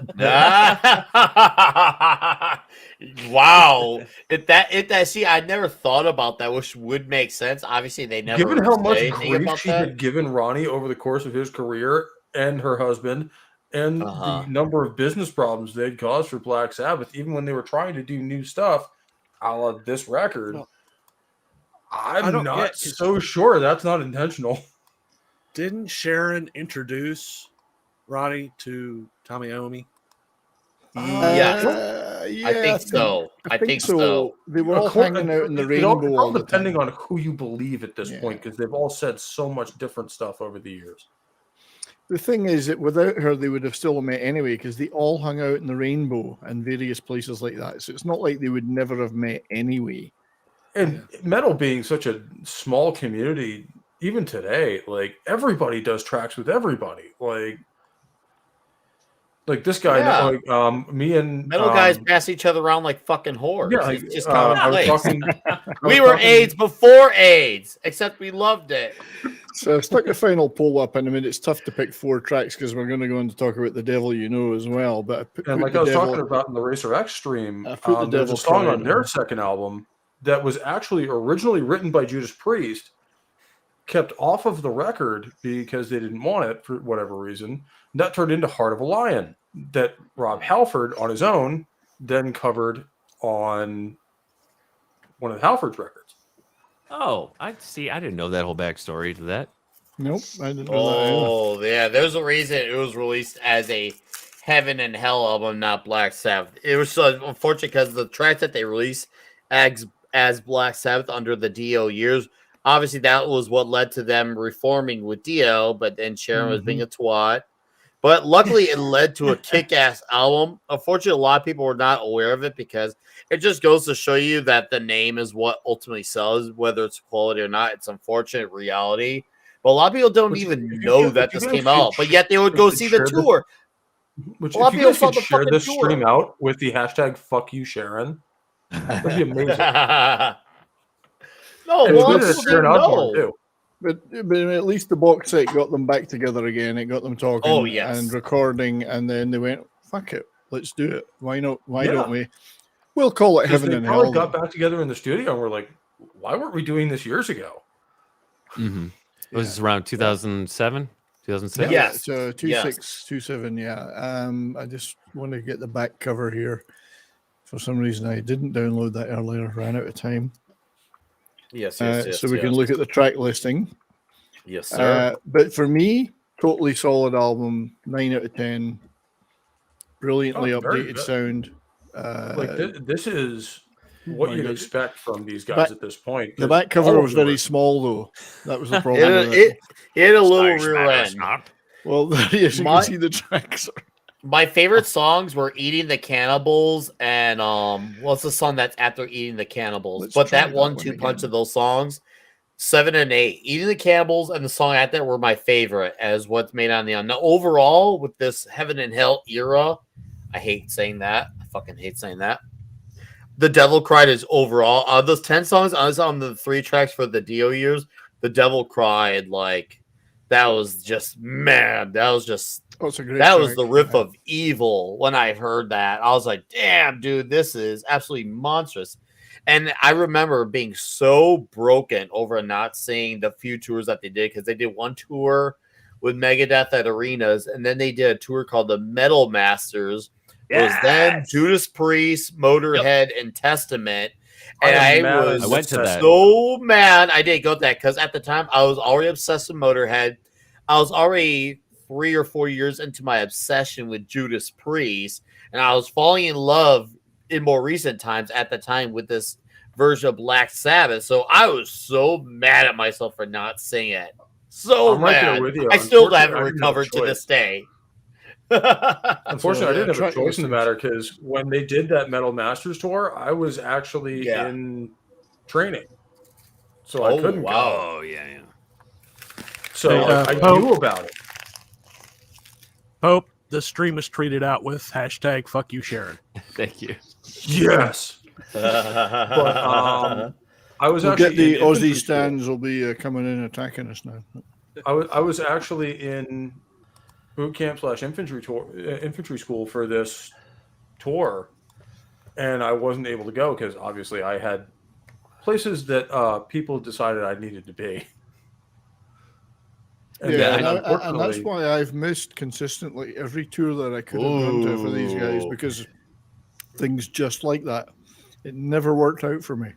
wow. See, I never thought about that, which would make sense. Obviously, they never given how much anything grief about she that. had given Ronnie over the course of his career and her husband, and the number of business problems they'd caused for Black Sabbath, even when they were trying to do new stuff, a la this record. I'm not so sure that's not intentional. Didn't Sharon introduce Ronnie to Tommy Iommi? Yeah, I think so. I think so. They were all hanging out in the rainbow. All depending on who you believe at this point, because they've all said so much different stuff over the years. The thing is that without her, they would have still met anyway, because they all hung out in the rainbow and various places like that. So it's not like they would never have met anyway. And metal being such a small community, even today, like everybody does tracks with everybody. Like this guy, me and metal guys pass each other around like fucking whores. Yeah, it's just commonplace. We were AIDS before AIDS, except we loved it. So I've stuck the final poll up, and I mean it's tough to pick 4 tracks because we're going to go on to talk about the Devil You Know as well. But I was talking about in the Racer X stream, there's a song on their second album that was actually originally written by Judas Priest, kept off of the record because they didn't want it for whatever reason. And that turned into Heart of a Lion that Rob Halford on his own then covered on one of Halford's records. Oh, I see. I didn't know that whole backstory to that. Nope, I didn't know that either. Oh, yeah. There's a reason it was released as a Heaven and Hell album, not Black Sabbath. It was so unfortunate because the tracks that they released as Black Sabbath under the Dio years, obviously that was what led to them reforming with Dio, but then Sharon was being a twat. But luckily, it led to a kick-ass album. Unfortunately, a lot of people were not aware of it because it just goes to show you that the name is what ultimately sells, whether it's quality or not. It's unfortunate reality. But a lot of people don't even know that this came out, but yet they would go see the tour. Which, a lot if of you people guys saw could the share fucking this tour. stream out with the hashtag "Fuck You, Sharon," that'd be amazing. No, And well, tweet it at people Sharon didn't Osbourne, know. too. But at least the box set got them back together again. It got them talking Oh, yes. and recording, and then they went, "Fuck it, let's do it. Why not? Why Yeah. don't we? We'll call it Because Heaven they and probably Hell." got back together in the studio and were like, "Why weren't we doing this years ago?" Mm-hmm. It was around 2007, 2006. Yeah, so 2627. Yeah. I just want to get the back cover here. For some reason, I didn't download that earlier. Ran out of time. Yes, So we can look at the track listing. Yes, sir. But for me, totally solid album. 9 out of 10. Brilliantly Oh, very updated good. sound. This is what my you'd God. expect from these guys at this point. The 'cause back cover all was of them very are- small, though. That was the problem with it had a little Size rear matters end. not. Well, yes, you My- can see the tracks. My favorite songs were "Eating the Cannibals" and what's the song that's after "Eating the Cannibals"? Let's but try that that 1-2 one punch again. of those songs, 7 and 8, "Eating the Cannibals" and the song after that were my favorite as what's made on the end. Now, overall, with this Heaven and Hell era, I hate saying that. I fucking hate saying that. The Devil Cried is overall on those 10 songs. I was on the 3 tracks for the Dio years. The Devil Cried, like that was just man. That was just Oh, it's a great that was track, the riff yeah. of evil. When I heard that, I was like, "Damn, dude, this is absolutely monstrous." And I remember being so broken over not seeing the few tours that they did because they did one tour with Megadeth at arenas, and then they did a tour called the Metal Masters. It was them, Judas Priest, Motorhead, and Testament. And I went to that. so mad I didn't go to that because at the time I was already obsessed with Motorhead. I was already 3 or 4 years into my obsession with Judas Priest, and I was falling in love in more recent times at the time with this version of Black Sabbath. So I was so mad at myself for not seeing it. So I'm right there mad. with you. I still Unfortunately, haven't I didn't have a recovered to this choice. day. Unfortunately, I didn't have a track choice in the listings. matter because when they did that Metal Masters tour, I was actually Yeah. in training, so I Oh, couldn't wow. go. Oh yeah. So Hey, I Pope. knew about it. Pope, the stream is treated out with hashtag fuck you, Sharon. Thank you. Yes. But I was We'll actually get the in infantry Aussie school. stands will be coming in attacking us now. I was actually in boot camp / infantry school for this tour, and I wasn't able to go because obviously I had places that people decided I needed to be. And Yeah, then, and that's unfortunately, why I've missed consistently every tour that I could have gone to for these guys Ooh. because things just like that. It never worked out for me.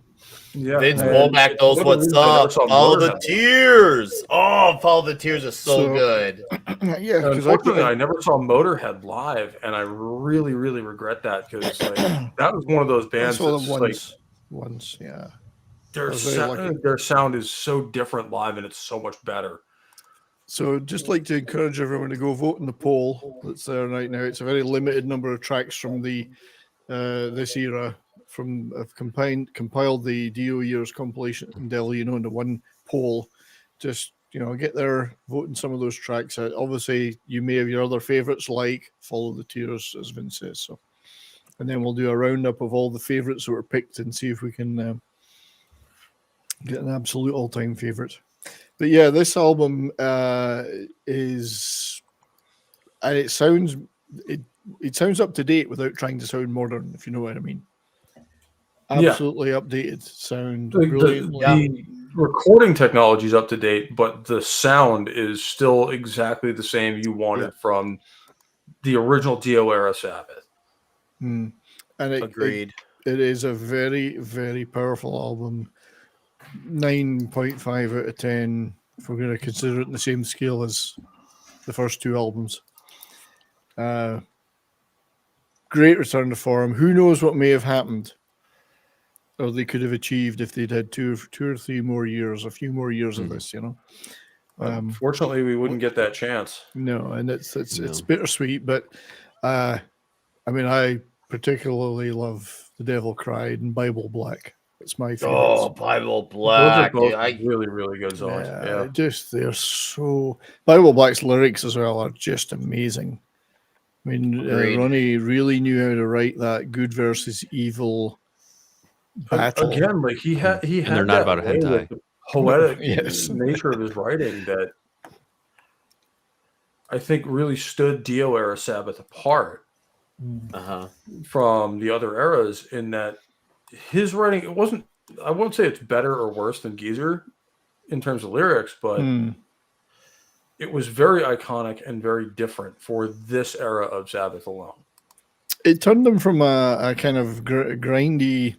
yeah, Vince and Womack it's knows one of the what's reasons I never up. saw Follow the Motorhead. Tears. Oh, Follow the Tears is so good. Yeah, And because unfortunately, I never saw Motorhead live, and I really, really regret that because like, that was one of those bands that's one that's of like once, yeah. their, I was very lucky. their sound is so different live, and it's so much better. So just like to encourage everyone to go vote in the poll that's there right now. It's a very limited number of tracks from the this era. I've compiled the Dio years compilation in Delhi, into one poll. Just get there, voting some of those tracks out. Obviously, you may have your other favorites like Follow the Tears, as Vince says. So, and then we'll do a roundup of all the favorites that were picked and see if we can get an absolute all-time favorite. But yeah, this album is, and it sounds up to date without trying to sound modern, if you know what I mean. absolutely updated sound The, brilliantly. the recording technology is up to date, but the sound is still exactly the same you wanted from the original Dio Era Sabbath. And it is a very, very powerful album. 9.5 out of 10, if we're going to consider it in the same scale as the first two albums. Great return to form. Who knows what may have happened, or they could have achieved if they'd had two or three more years, a few more years of this, Unfortunately, we wouldn't get that chance. No, and it's bittersweet, but I mean, I particularly love The Devil Cried and Bible Black. It's my favorite. Oh, Bible Black. Those are both really, really good songs. Yeah. They're so. Bible Black's lyrics as well are just amazing. I mean, Ronnie really knew how to write that good versus evil battle. Again, like he had they're not about a way hentai. with the poetic Yes. nature of his writing that I think really stood Dio Era Sabbath apart from the other eras, in that his writing, it wasn't, I won't say it's better or worse than Geezer in terms of lyrics, but it was very iconic and very different for this era of Sabbath alone. It turned them from a kind of grindy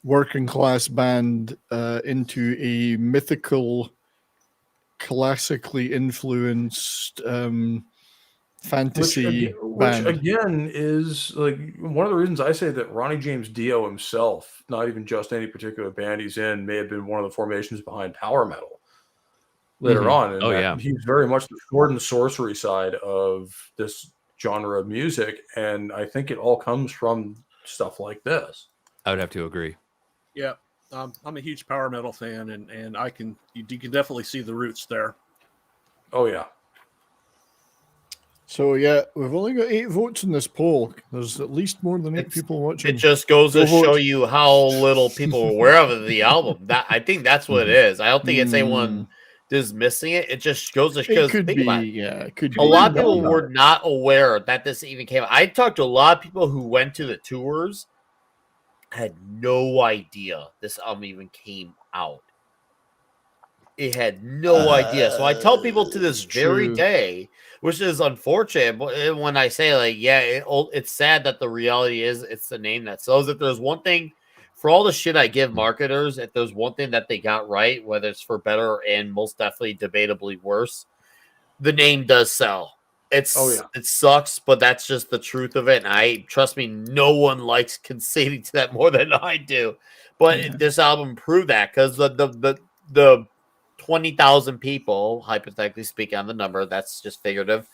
working class band into a mythical, classically influenced fantasy band. Which again is like one of the reasons I say that Ronnie James Dio himself, not even just any particular band he's in, may have been one of the formations behind power metal later on. And that he's very much the sword and sorcery side of this genre of music, and I think it all comes from stuff like this. I would have to agree. Yeah, I'm a huge power metal fan, and you can definitely see the roots there. Oh yeah. So yeah, we've only got 8 votes in this poll. There's at least more than 8 people watching. It just goes to show you how little people are aware of the album. That I think that's what it is. I don't think it's anyone dismissing it. It just goes to show. It could be, it could be. A lot of people were not aware that this even came out. I talked to a lot of people who went to the tours, had no idea this album even came out. It had no idea. So I tell people to this very day, which is unfortunate. But when I say like, it's sad that the reality is it's the name that sells. If there's one thing, for all the shit I give marketers, if there's one thing that they got right, whether it's for better and most definitely debatably worse, the name does sell. It sucks, but that's just the truth of it. And trust me, no one likes conceding to that more than I do. But this album proved that, because the 20,000 people, hypothetically speaking on the number, that's just figurative,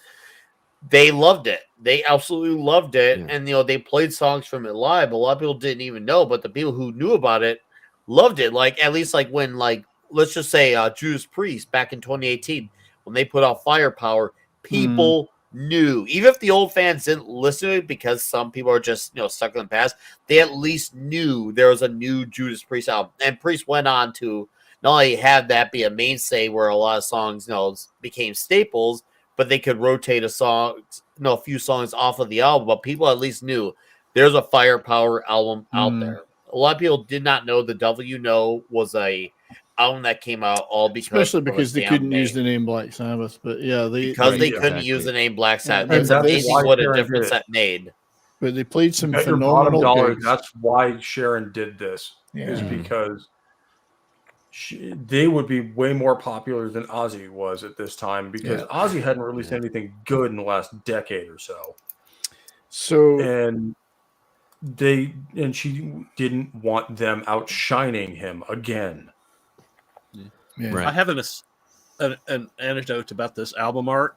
they loved it. They absolutely loved it. And they played songs from it live. A lot of people didn't even know, but the people who knew about it loved it. Like, at least like when, like, let's just say Judas Priest back in 2018, when they put out Firepower, people knew. Even if the old fans didn't listen to it, because some people are just stuck in the past, they at least knew there was a new Judas Priest album. And Priest went on to not only have that be a mainstay where a lot of songs became staples, but they could rotate a few songs off of the album. But people at least knew there's a Firepower album out there. A lot of people did not know the Devil You Know was a album that came out all because they couldn't use the name Black Sabbath. But they couldn't use the name Black Sabbath. It's amazing what a difference that made. But they played some phenomenal phenomenal gigs. That's why Sharon did this, is because they would be way more popular than Ozzy was at this time, because Ozzy hadn't released anything good in the last decade or so. And she didn't want them outshining him again. I have an anecdote about this album art.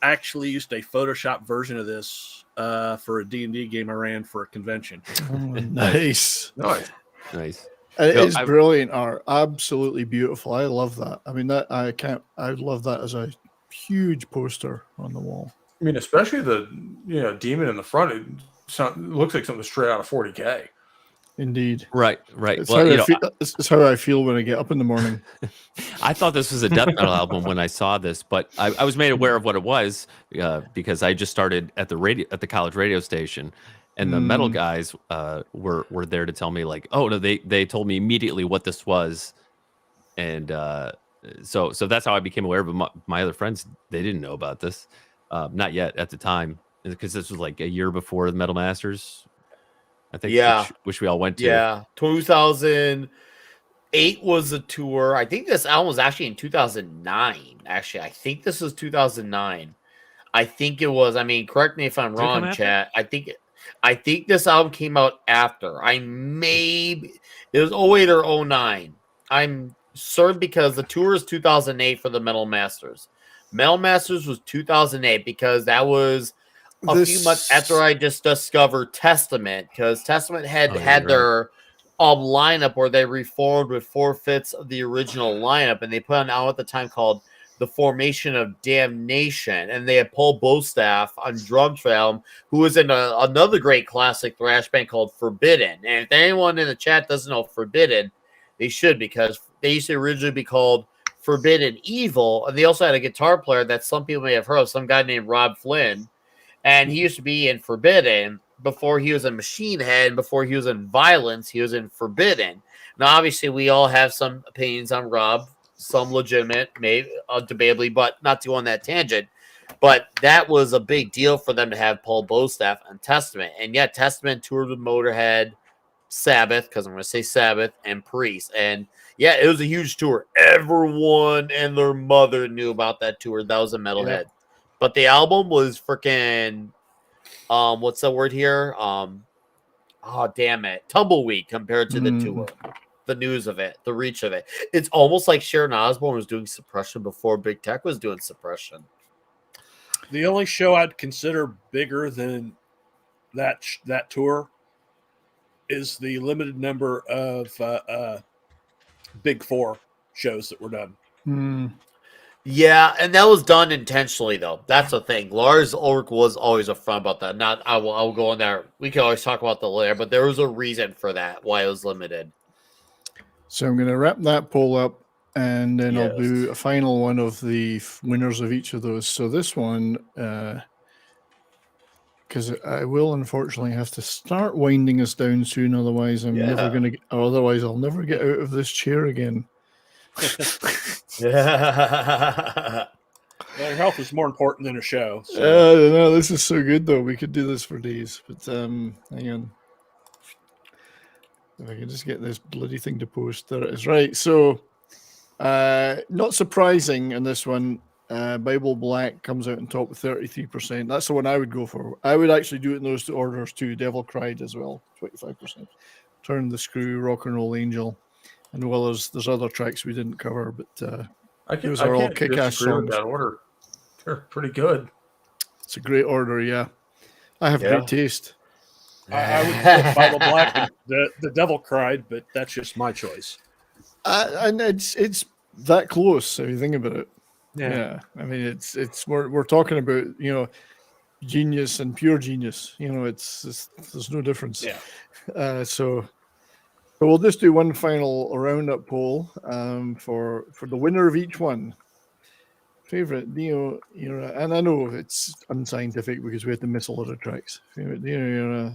I actually used a Photoshop version of this for a D&D game I ran for a convention. Nice. Nice. It is brilliant art. Absolutely beautiful. I love that. I mean, I love that as a huge poster on the wall. I mean, especially the demon in the front. It looks like something straight out of 40K. Indeed. Right. It's how I feel when I get up in the morning. I thought this was a death metal album when I saw this, but I was made aware of what it was because I just started at the college radio station, And the metal guys were there to tell me like, oh no, they told me immediately what this was, and so that's how I became aware. But my other friends, they didn't know about this, not yet at the time, because this was like a year before the Metal Masters, I think. Yeah. Which we all went to. Yeah, 2008 was the tour. I think this album was actually in 2009. Actually, I think this was 2009. I think it was. I mean, correct me if I'm Did it come wrong, after? chat. I think this album came out after. It was 08 or 09. I'm certain because the tour is 2008 for the Metal Masters. Metal Masters was 2008 because that was a few months after I just discovered Testament, because Testament had their lineup where they reformed with 4/5 of the original lineup, and they put an album at the time called The Formation of Damnation, and they had Paul Bostaph on drums for the album, who was in another great classic thrash band called Forbidden. And if anyone in the chat doesn't know Forbidden, they should, because they used to originally be called Forbidden Evil, and they also had a guitar player that some people may have heard of, some guy named Rob Flynn, and he used to be in Forbidden before he was in Machine Head, before he was in Violence, he was in Forbidden. Now, obviously, we all have some opinions on Rob, some legitimate, maybe debatably, but not to go on that tangent. But that was a big deal for them to have Paul Bostaph on Testament. And yet, Testament toured with Motorhead, Sabbath, because I'm going to say Sabbath, and Priest. And yeah, it was a huge tour. Everyone and their mother knew about that tour. That was a Metalhead. Yep. But the album was freaking, what's the word here? Oh, damn it. Tumbleweed compared to the tour. The news of it, the reach of it. It's almost like Sharon Osbourne was doing Suppression before Big Tech was doing Suppression. The only show I'd consider bigger than that tour is the limited number of Big Four shows that were done. Yeah, and that was done intentionally, though. That's the thing. Lars Ulrich was always upfront about that. I will go in there. We can always talk about the later, but there was a reason for that, why it was limited. So I'm going to wrap that poll up, and then I'll do a final one of the winners of each of those. So this one, because I will unfortunately have to start winding us down soon. Otherwise, Otherwise, I'll never get out of this chair again. Well, your health is more important than a show. So. No, this is so good though. We could do this for days. But hang on. If I can just get this bloody thing to post. There it is. Right. So not surprising in this one, Bible Black comes out on top with 33%. That's the one I would go for. I would actually do it in those two orders too. Devil Cried as well, 25%. Turn the Screw, Rock and Roll Angel. And well, there's other tracks we didn't cover, but those are all kick-ass songs. With that order. They're pretty good. It's a great order, yeah. I have great taste. I would put Bible Black and the Devil Cried, but that's just my choice. And it's that close if you think about it. Yeah. I mean, it's we're talking about, genius and pure genius. There's no difference. Yeah. So we'll just do one final roundup poll for the winner of each one. Favorite Dio Era, and I know it's unscientific because we had to miss a lot of tracks. Favorite Dio Era.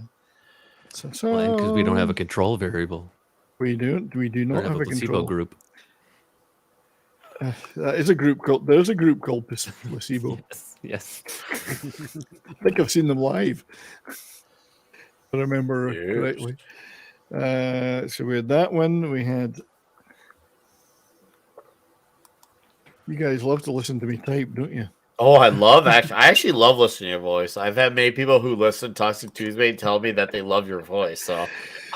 Because we don't have a control variable. We do not have a placebo control group. There's a group called Placebo. Yes. I think I've seen them live. If I remember correctly. So we had that one. We had. You guys love to listen to me type, don't you? Oh, I actually love listening to your voice. I've had many people who listen to Toxic Tuesday tell me that they love your voice. So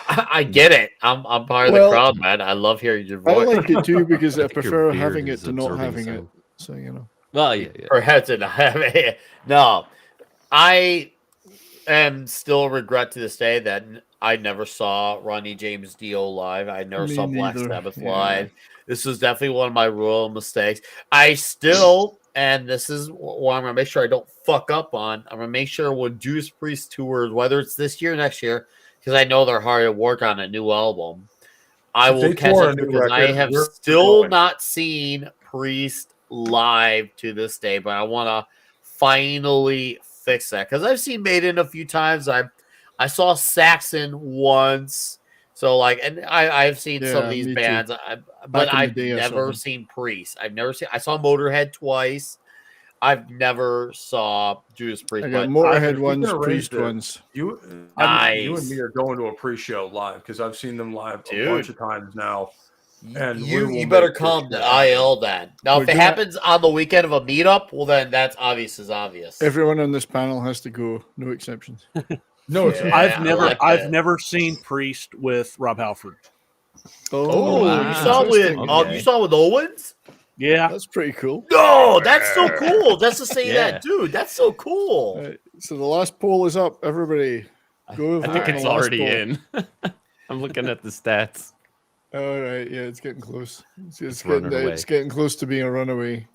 I get it. I'm part of the crowd, man. I love hearing your voice. I like it too because I prefer having it to not having it. So Well, yeah. Perhaps to not having it. No, I am still a regret to this day that I never saw Ronnie James Dio live. I never saw Black Sabbath live. This was definitely one of my royal mistakes. I still, and this is what I'm going to make sure I don't fuck up on, I'm going to make sure when Judas Priest tours, whether it's this year or next year, because I know they're hard to work on a new album, I will catch up because I have still not seen Priest live to this day, but I want to finally fix that because I've seen Maiden a few times. I I saw Saxon once. So like, and I've seen some of these me too. bands, but Back in the I've day, I saw never them. seen Priest. I saw Motorhead twice. I've never saw Judas Priest. I got But Motorhead If we ones, can arrange Priest this, ones. You and me are going to a pre-show live because I've seen them live a bunch of times now. And you better come to IL then. Now, We're if it gonna- happens on the weekend of a meetup, well, then that's obvious as obvious. Everyone on this panel has to go, no exceptions. No, Yeah, I've never seen Priest with Rob Halford. Oh, you saw with Owens? Yeah, that's pretty cool. No, that's so cool. Just to say Yeah. that, dude, that's so cool. Right, so the last poll is up. Everybody, go I vote think on it's the last already poll. in. I'm looking at the stats. All right, yeah, it's getting close. It's running away. getting close to being a runaway.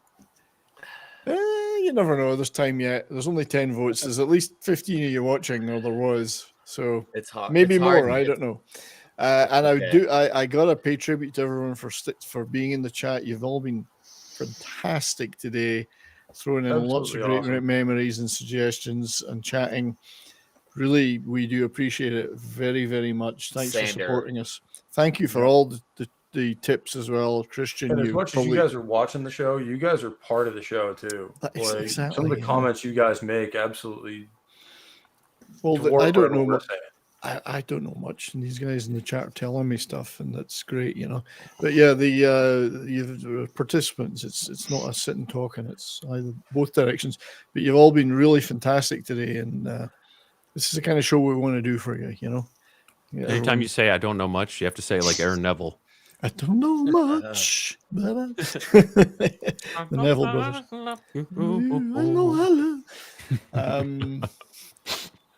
You never know. There's time yet. There's only 10 votes. There's at least 15 of you watching, or there was. So It's hard. maybe it's more. hard. I don't know. And Okay. I gotta pay tribute to everyone for being in the chat. You've all been fantastic today, throwing in lots of Absolutely great awesome. memories and suggestions and chatting. Really, we do appreciate it very, very much. Thanks for Same here. supporting us. Thank you for all the tips as well, Christian. And as much as you probably- guys are watching the show, you guys are part of the show too. That's Like, exactly, some of the yeah. comments you guys make absolutely. Well, dwarf I don't whatever know we're much. saying. I don't know much, and these guys in the chat are telling me stuff, and that's great, you know. But yeah, the participants, it's not a sit and talking; it's either both directions. But you've all been really fantastic today, and this is the kind of show we want to do for you, you know. Yeah, Anytime everyone- you say I don't know much, you have to say like Aaron Neville. I don't know much, but the Neville brothers.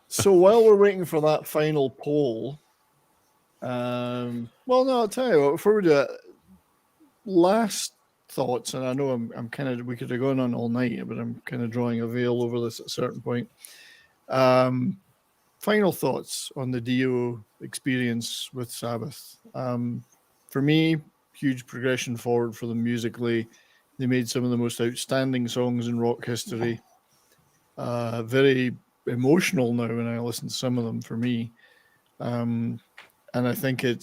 So while we're waiting for that final poll, well, no, I'll tell you what. Before we do that, last thoughts, and I know I'm kind of, we could have gone on all night, but I'm kind of drawing a veil over this at a certain point. Final thoughts on the Dio experience with Sabbath. For me, huge progression forward for them musically. They made some of the most outstanding songs in rock history. Very emotional now when I listen to some of them for me. And I think it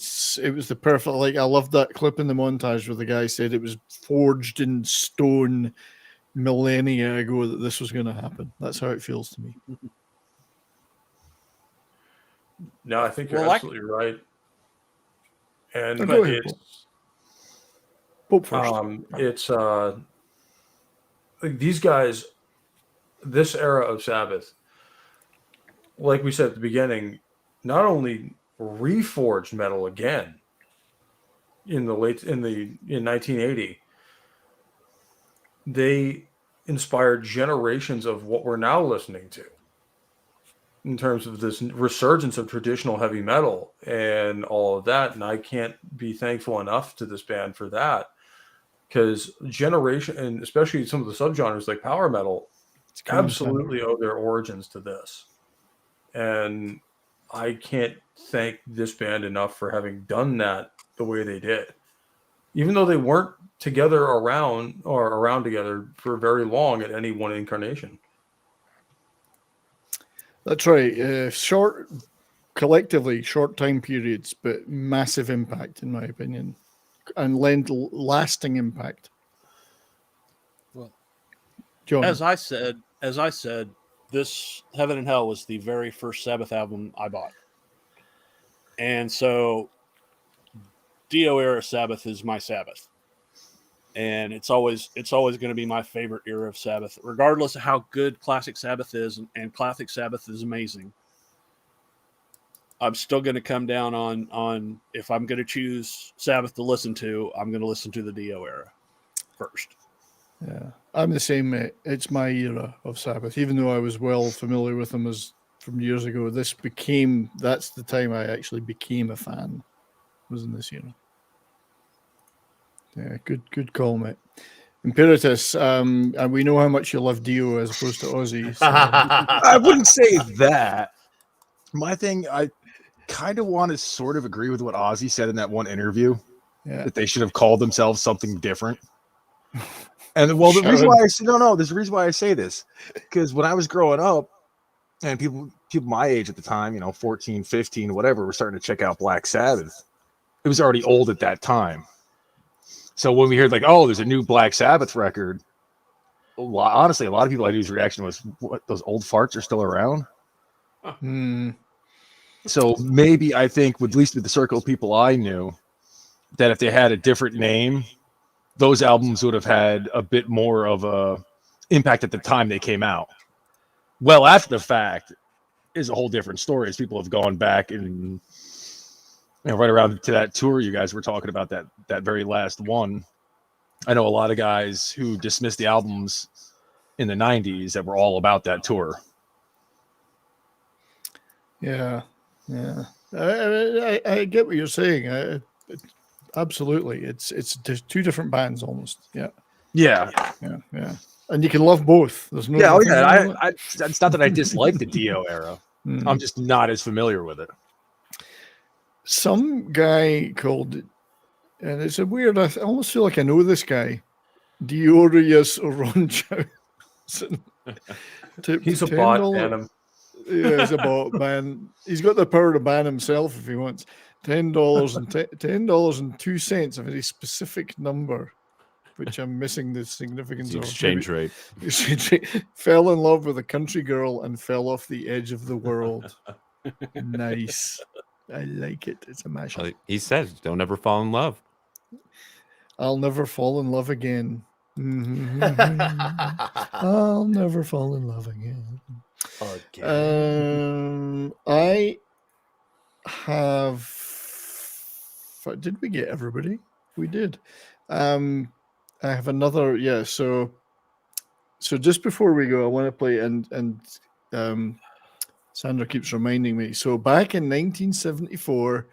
was the perfect, like, I love that clip in the montage where the guy said it was forged in stone millennia ago that this was going to happen. That's how it feels to me. No, I think you're Well, absolutely right. And Go ahead, it's Pope first. it's like these guys, this era of Sabbath, like we said at the beginning, not only reforged metal again in 1980, they inspired generations of what we're now listening to in terms of this resurgence of traditional heavy metal and all of that. And I can't be thankful enough to this band for that, because generation, and especially some of the subgenres like power metal, absolutely owe their origins to this. And I can't thank this band enough for having done that the way they did. Even though they weren't together around together for very long at any one incarnation. That's right. Collectively, short time periods, but massive impact, in my opinion, and lasting impact. Well, John, as I said, this Heaven and Hell was the very first Sabbath album I bought, and so Dio Era Sabbath is my Sabbath, and it's always going to be my favorite era of Sabbath, regardless of how good Classic Sabbath is, and Classic Sabbath is amazing. I'm still going to come down on if I'm going to choose Sabbath to listen to, I'm going to listen to the Dio era first. yeah, I'm the same, mate. It's my era of Sabbath, even though I was well familiar with them from years ago. That's the time I actually became a fan. Was in this era. Yeah, good call, mate. Imperatus, and we know how much you love Dio as opposed to Ozzy. So. I wouldn't say that. My thing, I kind of want to sort of agree with what Ozzy said in that one interview, that they should have called themselves something different. And well, there's a reason why I say this, because when I was growing up, And people my age at the time, 14, 15, whatever, were starting to check out Black Sabbath. It was already old at that time. So when we heard like, oh, there's a new Black Sabbath record, honestly, a lot of people I knew's reaction was, what, those old farts are still around? So maybe I think, at least with the circle of people I knew, that if they had a different name, those albums would have had a bit more of a impact at the time they came out. Well, after the fact is a whole different story, as people have gone back and right around to that tour you guys were talking about, that very last one. I know a lot of guys who dismissed the albums in the 90s that were all about that tour. Yeah. I get what you're saying. Absolutely. It's two different bands almost. Yeah. And you can love both. There's no. It's not that I dislike the Dio era. I'm just not as familiar with it. Some guy called, and it's a weird. I almost feel like I know this guy, Dio Era He's a bot, man. Yeah, he's a bot man. He's got the power to ban himself if he wants. $10.02, a very specific number, which I'm missing the significance The of. exchange rate. Fell in love with a country girl and fell off the edge of the world. Nice. I like it. It's a mashup. He says, don't ever fall in love. I'll never fall in love again. I'll never fall in love again. I have. Did we get everybody? We did. I have another. Yeah. So just before we go, I want to play and Sandra keeps reminding me. So back in 1974,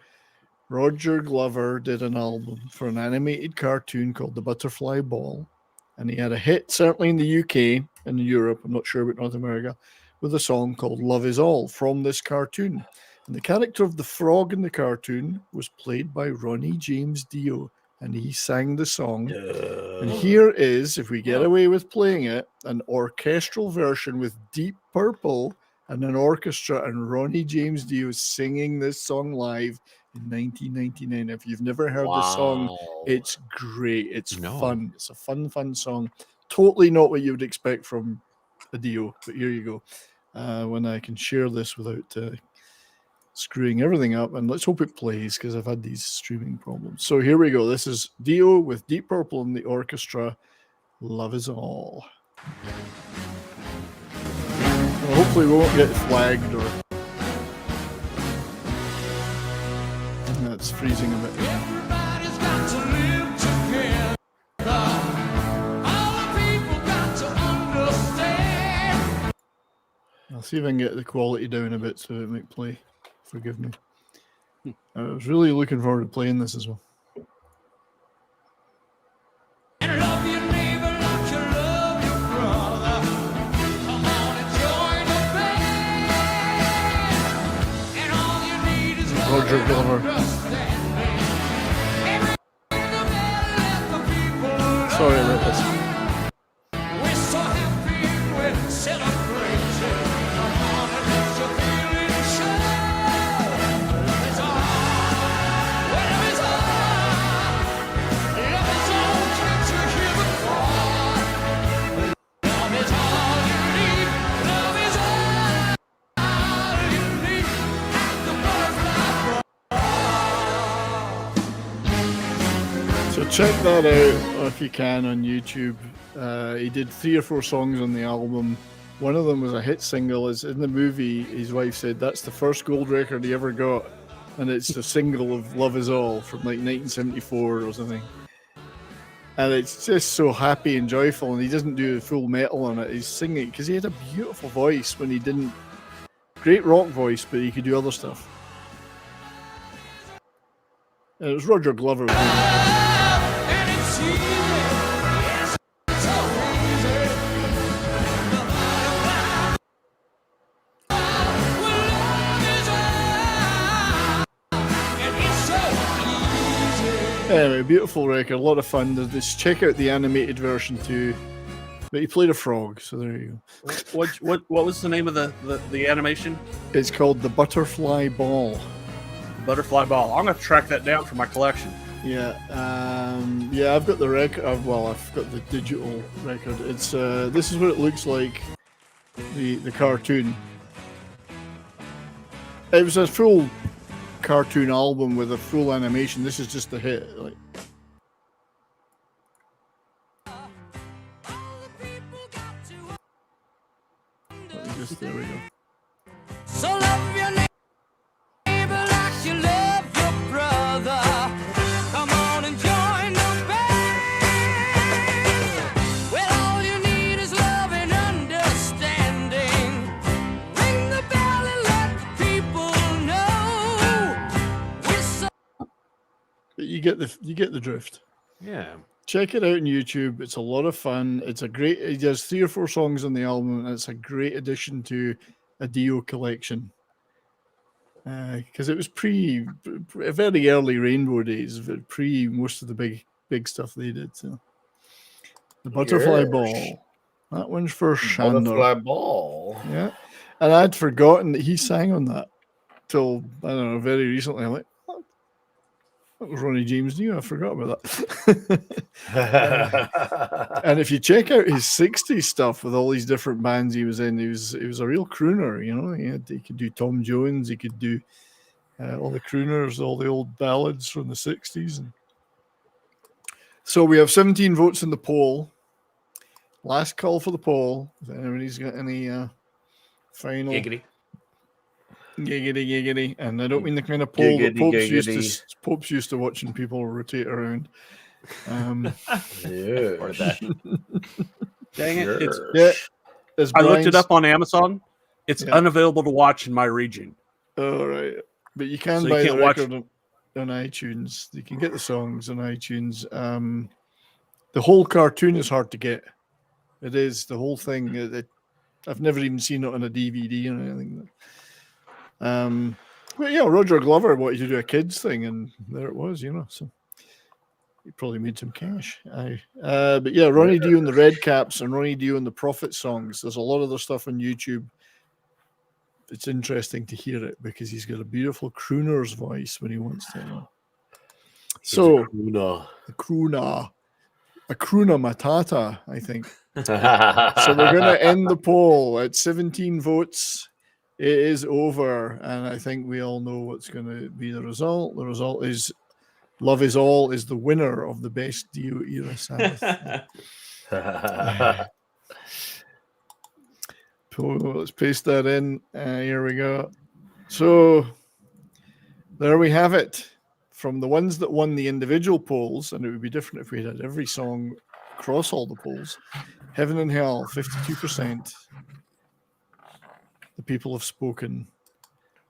Roger Glover did an album for an animated cartoon called The Butterfly Ball. And he had a hit, certainly in the UK and Europe, I'm not sure about North America, with a song called Love Is All from this cartoon. And the character of the frog in the cartoon was played by Ronnie James Dio. And he sang the song. And here is, if we get away with playing it, an orchestral version with Deep Purple and an orchestra and Ronnie James Dio singing this song live in 1999. If you've never heard the song, it's great. It's fun. It's a fun song. Totally not what you would expect from a Dio, but here you go. When I can share this without screwing everything up, and let's hope it plays because I've had these streaming problems. So here we go. This is Dio with Deep Purple and the orchestra. Love Is All. Well, hopefully we won't get flagged or it's freezing a bit. Everybody's got to live together. All the people got to understand. I'll see if I can get the quality down a bit so it might play. Forgive me. I was really looking forward to playing this as well. And love your neighbor like you love your brother. Come on and join the band. And all you need is Roger Glover. Sorry about this. We're so happy we're celebrating. Come on and let your feelings show. Love is all. Love is all. Love is all. Can't you hear the call? Love is all you need. Love is all you need. At the butterfly. So check that out if you can on YouTube. He did 3 or 4 songs on the album. One of them was a hit single. Is in the movie, his wife said that's the first gold record he ever got, and it's the single of Love Is All from like 1974 or something. And it's just so happy and joyful, and he doesn't do full metal on it. He's singing because he had a beautiful voice when he didn't. Great rock voice, but he could do other stuff. And it was Roger Glover. Anyway, beautiful record, a lot of fun. Just check out the animated version too. But he played a frog, so there you go. What was the name of the animation? It's called The Butterfly Ball. Butterfly Ball. I'm gonna track that down for my collection. Yeah, yeah, I've got the record. I've got the digital record. It's this is what it looks like. The cartoon. It was a full cartoon album with a full animation. This is just the hit. Like, there we go. So love your neighbor like you love your brother. Come on and join the band. Well, all you need is love and understanding. Ring the bell and let the people know. We're so But you get the drift. Yeah. Check it out on YouTube. It's a lot of fun. It's a great. It has 3 or 4 songs on the album, and it's a great addition to a Dio collection. Because it was very early Rainbow days, pre most of the big stuff they did. So the Butterfly Yes. Ball. That one's for Shander. Butterfly Ball. Yeah, and I'd forgotten that he sang on that till I don't know very recently. I'm like, that was Ronnie James Dio. I forgot about that. And if you check out his 60s stuff with all these different bands he was in, he was a real crooner, you know. He could do Tom Jones, he could do all the crooners, all the old ballads from the 60s. And so we have 17 votes in the poll. Last call for the poll. If anybody's got any final giggity, and I don't mean the kind of poll that Popes used to watching people rotate around. Dang it! As I looked it Brian's- up on Amazon. It's Yeah. unavailable to watch in my region. Oh, right. But you can So you buy can't the watch- record on iTunes. You can get the songs on iTunes. The whole cartoon is hard to get. It is the whole thing. I've never even seen it on a DVD or anything. But yeah, Roger Glover wanted to do a kids thing, and there it was, you know. So he probably made some cash. But yeah, Ronnie Dio and the Red Caps and Ronnie Dio and the Prophet songs. There's a lot of their stuff on YouTube. It's interesting to hear it because he's got a beautiful crooner's voice when he wants to. You know. So crooner. A crooner matata, I think. So we're going to end the poll at 17 votes. It is over, and I think we all know what's going to be the result. The result is Love Is All is the winner of the best Dio Era Sabbath. Let's paste that in. Here we go. So there we have it. From the ones that won the individual polls, and it would be different if we had every song across all the polls. Heaven and Hell, 52%. The People Have Spoken.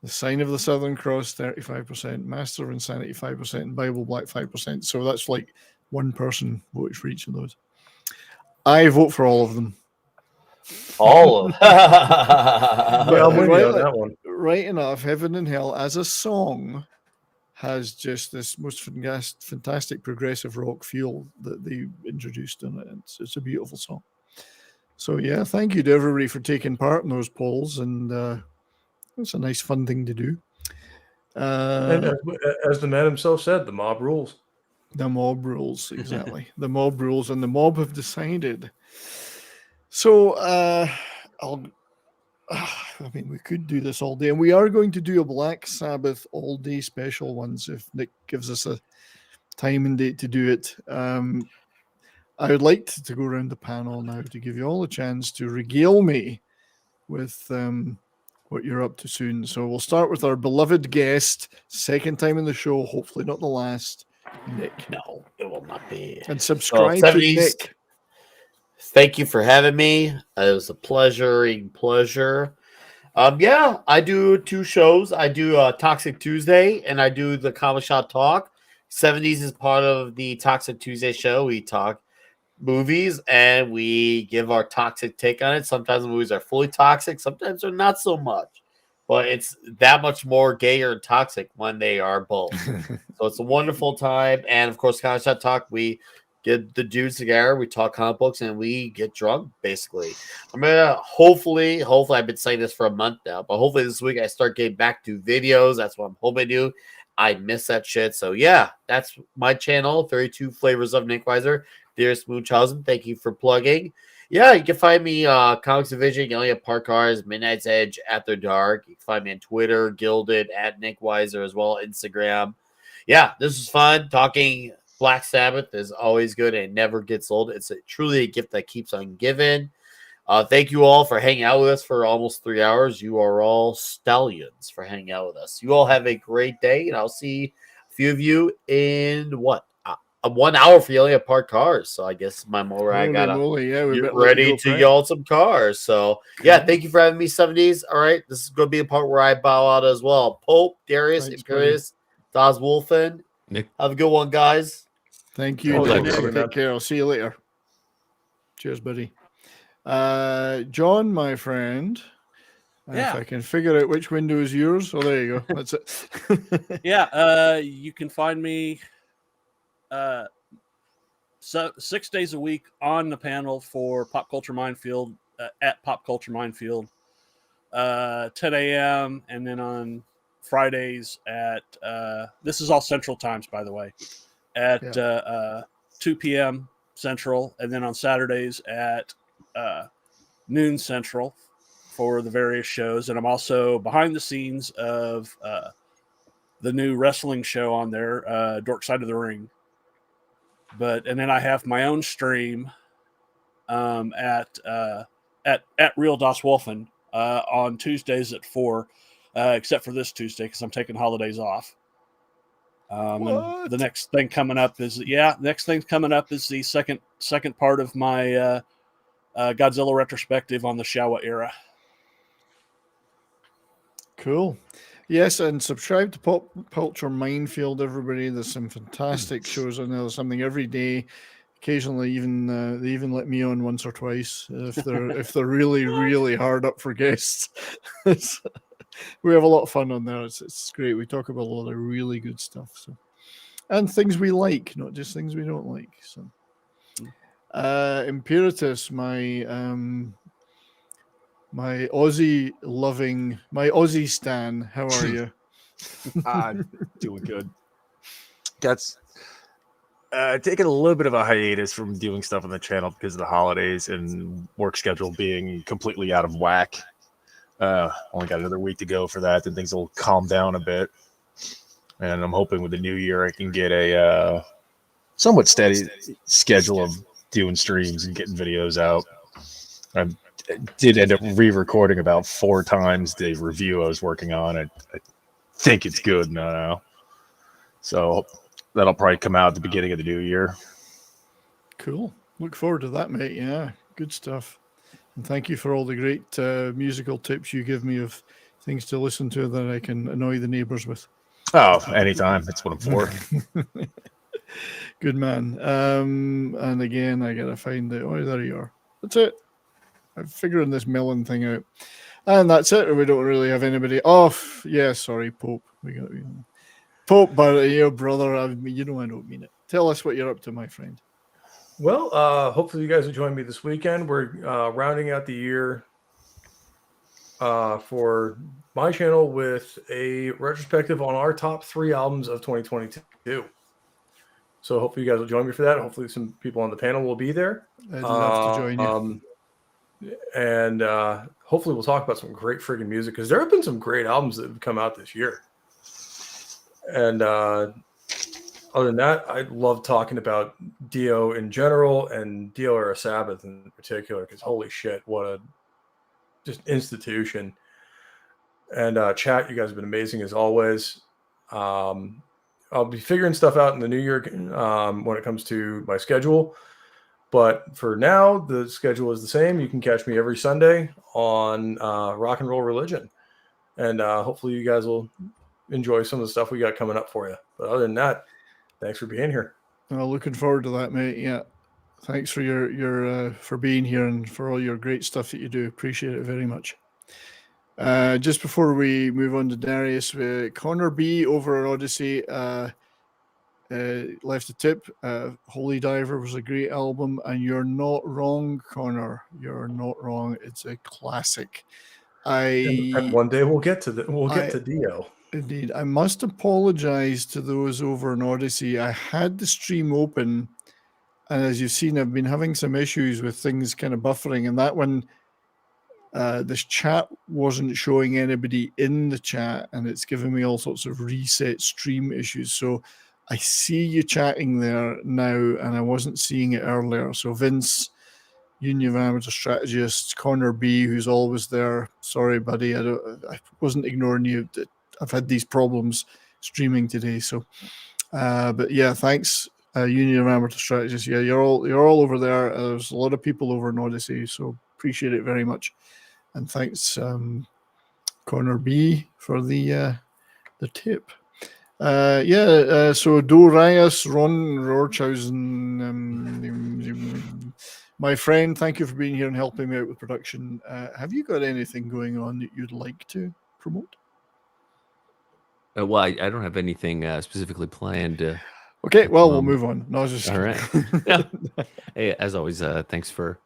The Sign of the Southern Cross, 35%. Master of Insanity, 5%. And Bible Black, 5%. So that's like one person votes for each of those. I vote for all of them. All of them. Yeah, I'm with you on that one. Right enough, Heaven and Hell as a song has just this most fantastic progressive rock feel that they introduced in it. It's a beautiful song. So yeah, thank you to everybody for taking part in those polls, and it's a nice fun thing to do. And as the man himself said, the mob rules. The mob rules, exactly. The mob rules, and the mob have decided. So I mean, we could do this all day, and we are going to do a Black Sabbath all-day special once if Nick gives us a time and date to do it. I would like to go around the panel now to give you all a chance to regale me with what you're up to soon. So we'll start with our beloved guest, second time in the show, hopefully not the last, Nick. No, it will not be. And subscribe to 70s. Nick. Thank you for having me. It was a pleasure. Yeah, I do 2 shows. I do Toxic Tuesday, and I do the Comic Shop Talk. 70s is part of the Toxic Tuesday show. We talk movies, and we give our toxic take on it. Sometimes the movies are fully toxic. Sometimes they're not so much. But it's that much more gayer and toxic when they are both. So it's a wonderful time. And, of course, Comic Shop Talk, we get the dudes together. We talk comic books and we get drunk. Basically, I'm gonna hopefully I've been saying this for a month now, but hopefully this week I start getting back to videos. That's what I'm hoping to do. I miss that shit. So yeah, that's my channel. 32 Flavors of NickWeiser. Dearest Munchausen, thank you for plugging. Yeah, you can find me Comics Division, Yelling at Park Cars, Midnight's Edge, After Dark. You can find me on Twitter, Gilded, at NickWeiser as well, Instagram. Yeah, this was fun. Talking Black Sabbath is always good and it never gets old. It's truly a gift that keeps on giving. Thank you all for hanging out with us for almost 3 hours. You are all stallions for hanging out with us. You all have a great day, and I'll see a few of you in what? 1 hour for yelling at parked cars. So I guess my mower, I Holy gotta moly, yeah, we get better let you ready go to prep. yell at some cars. So yeah, thank you for having me 70s. All right, this is gonna be the part where I bow out as well. Pope, Darius, Thanks, Imperius, Daz Wolfen. Nick, have a good one, guys. Thank you, Thanks, Nick. Nick. Take care. I'll see you later. Cheers, buddy. John, my friend. Yeah. If I can figure out which window is yours. Oh, there you go. That's it. Yeah, you can find me 6 days a week on the panel for Pop Culture Minefield at Pop Culture Minefield, 10 a.m. and then on Fridays at this is all Central Times, by the way, at 2 p.m. Central, and then on Saturdays at noon Central for the various shows. And I'm also behind the scenes of the new wrestling show on there, Dork Side of the Ring. And then I have my own stream at Real Das Wolfen on Tuesdays at 4, except for this Tuesday because I'm taking holidays off. And the next thing coming up is the second part of my Godzilla retrospective on the Showa era. Cool. Yes, and subscribe to Pop Culture Minefield, everybody. There's some fantastic shows on there. There's something every day. Occasionally, even they even let me on once or twice if they're really hard up for guests. We have a lot of fun on there. It's great. We talk about a lot of really good stuff. So, and things we like, not just things we don't like. So, Imperatus, my Aussie stan. How are you? Doing good. That's taking a little bit of a hiatus from doing stuff on the channel because of the holidays and work schedule being completely out of whack. Only got another week to go for that, then things will calm down a bit. And I'm hoping with the new year I can get a somewhat steady schedule of doing streams and getting videos out. I did end up re-recording about 4 times the review I was working on. I think it's good now. So that'll probably come out at the beginning of the new year. Cool. Look forward to that, mate. Yeah, good stuff. And thank you for all the great musical tips you give me of things to listen to that I can annoy the neighbors with. Oh, anytime. That's what I'm for. Good man. And again, I gotta find the. Oh, there you are. That's it. I'm figuring this melon thing out, and that's it. We don't really have anybody. Oh, yeah. Sorry, Pope. We got Pope, but your brother. I don't mean it. Tell us what you're up to, my friend. Well, hopefully you guys will join me this weekend. We're rounding out the year for my channel with a retrospective on our top 3 albums of 2022. So hopefully you guys will join me for that. Hopefully some people on the panel will be there. I'd love to join you. And hopefully we'll talk about some great freaking music because there have been some great albums that have come out this year. And other than that, I love talking about Dio in general and Dio Era Sabbath in particular because holy shit, what a just institution. And chat, you guys have been amazing as always. I'll be figuring stuff out in the new year when it comes to my schedule. But for now, the schedule is the same. You can catch me every Sunday on Rock and Roll Religion. And hopefully you guys will enjoy some of the stuff we got coming up for you. But other than that, thanks for being here. Well, looking forward to that, mate. Yeah. Thanks for your for being here and for all your great stuff that you do. Appreciate it very much. Just before we move on to Darius, Connor B over at Odyssey left a tip. Holy Diver was a great album, and you're not wrong, Connor. You're not wrong. It's a classic. And one day we'll get to Dio. Indeed. I must apologize to those over in Odyssey. I had the stream open, and as you've seen, I've been having some issues with things kind of buffering, and that one, this chat wasn't showing anybody in the chat, and it's giving me all sorts of reset stream issues. So I see you chatting there now, and I wasn't seeing it earlier. So Vince, Union of Amateur Strategists, Connor B, who's always there. Sorry, buddy, I wasn't ignoring you. I've had these problems streaming today. So, but yeah, thanks, Union of Amateur Strategists. Yeah, you're all over there. There's a lot of people over in Odyssey, so appreciate it very much. And thanks, Connor B, for the tip. So Dorias, Ron Rorchausen, my friend, thank you for being here and helping me out with production. Have you got anything going on that you'd like to promote? Well, I don't have anything specifically planned. Okay, well, we'll move on. No, I was just all right. Yeah. Hey, as always, thanks for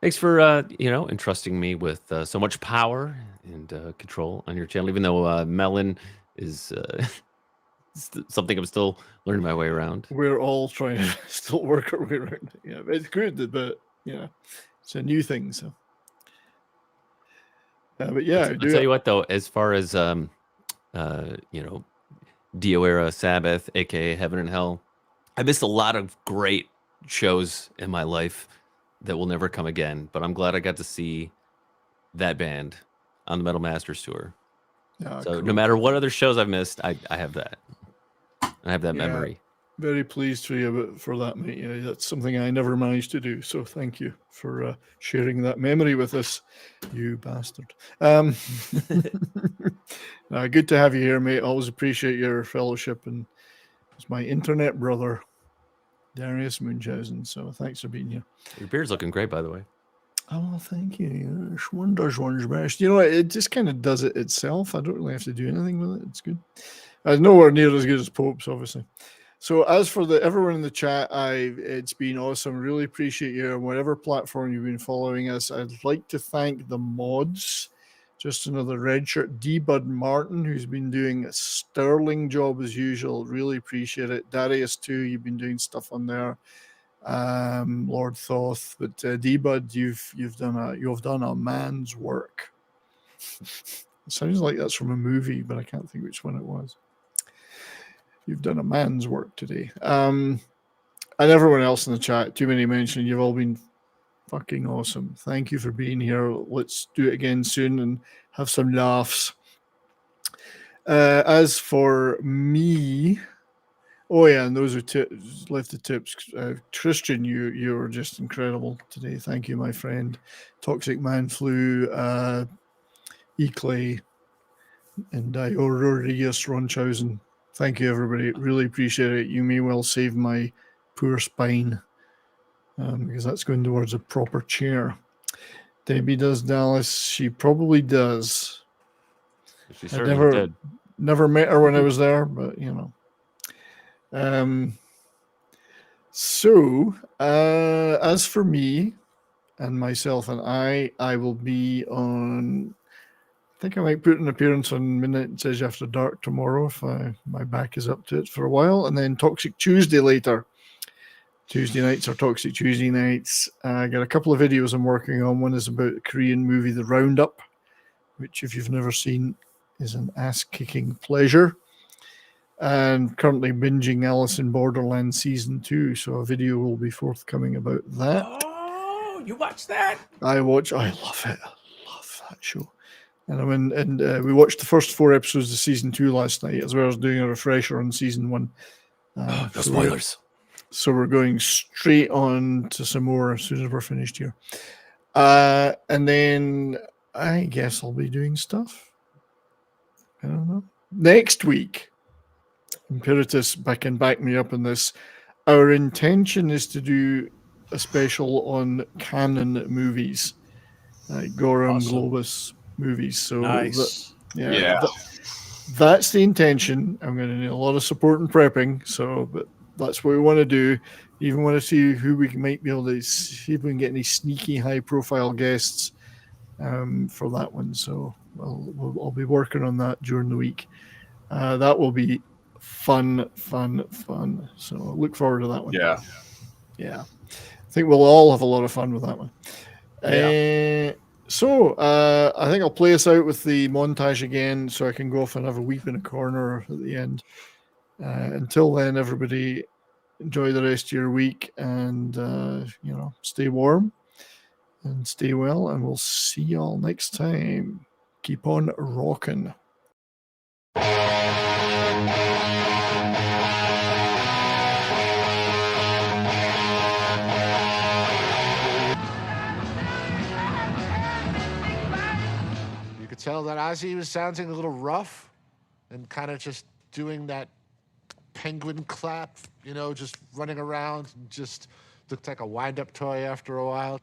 entrusting me with so much power and control on your channel. Even though Melon is something I'm still learning my way around. We're all trying to still work our way around. Yeah, it's good, but it's a new thing. So, but yeah, I'll tell you what though, as far as Dio Era Sabbath, aka Heaven and Hell, I missed a lot of great shows in my life that will never come again. But I'm glad I got to see that band on the Metal Masters tour. Oh, so cool. No matter what other shows I've missed, I have that. I have that memory. Very pleased for you for that, mate. Yeah, that's something I never managed to do. So thank you for sharing that memory with us, you bastard. Good to have you here, mate. Always appreciate your fellowship, and it's my internet brother, Darius Munchausen. So thanks for being here. Your beard's looking great, by the way. Oh, thank you. Yes, one does one's best. You know, it just kind of does it itself. I don't really have to do anything with it. It's good. Nowhere near as good as Pope's, obviously. So as for everyone in the chat, it's been awesome. Really appreciate you on whatever platform you've been following us. I'd like to thank the mods. Just another red shirt, D. Bud Martin, who's been doing a sterling job as usual. Really appreciate it. Darius too, you've been doing stuff on there. Lord Thoth, but D. Bud, you've done a man's work. It sounds like that's from a movie, but I can't think which one it was. You've done a man's work today. And everyone else in the chat, too many mentioned, you've all been fucking awesome. Thank you for being here. Let's do it again soon and have some laughs. As for me, oh yeah, and those who left the tips. Christian, you were just incredible today. Thank you, my friend. Toxic Man Flu, E-Clay, and Rodriguez Ronchausen. Thank you, everybody. Really appreciate it. You may well save my poor spine because that's going towards a proper chair. Debbie does Dallas. She probably does. She certainly did. Never met her when I was there, but So, as for me and myself and I will be on. I think I might put an appearance on Midnight Edge After Dark tomorrow if my back is up to it for a while, and then Toxic Tuesday later. Tuesday nights are Toxic Tuesday nights. I got a couple of videos I'm working on. One is about the Korean movie The Roundup, which if you've never seen is an ass-kicking pleasure. And currently binging Alice in Borderland Season 2, so a video will be forthcoming about that. Oh, you watched that? I love it. I love that show. And we watched the first 4 episodes of Season 2 last night, as well as doing a refresher on Season 1. No spoilers. So we're going straight on to some more as soon as we're finished here. And then I guess I'll be doing stuff. I don't know. Next week, Imperatus can back me up on this. Our intention is to do a special on canon movies, like Gorum Globus movies. So nice. That's the intention. I'm going to need a lot of support and prepping. So, but That's what we want to do. Even want to see who we might be able to see if we can get any sneaky high-profile guests for that one. So I'll be working on that during the week. That will be fun. So look forward to that one. Yeah. I think we'll all have a lot of fun with that one. Yeah. So I think I'll play us out with the montage again, so I can go off and have a weep in a corner at the end. Until then, everybody, enjoy the rest of your week, and stay warm and stay well, and we'll see y'all next time. Keep on rocking. You could tell that Ozzy was sounding a little rough and kind of just doing that penguin clap, just running around and just looked like a wind-up toy after a while.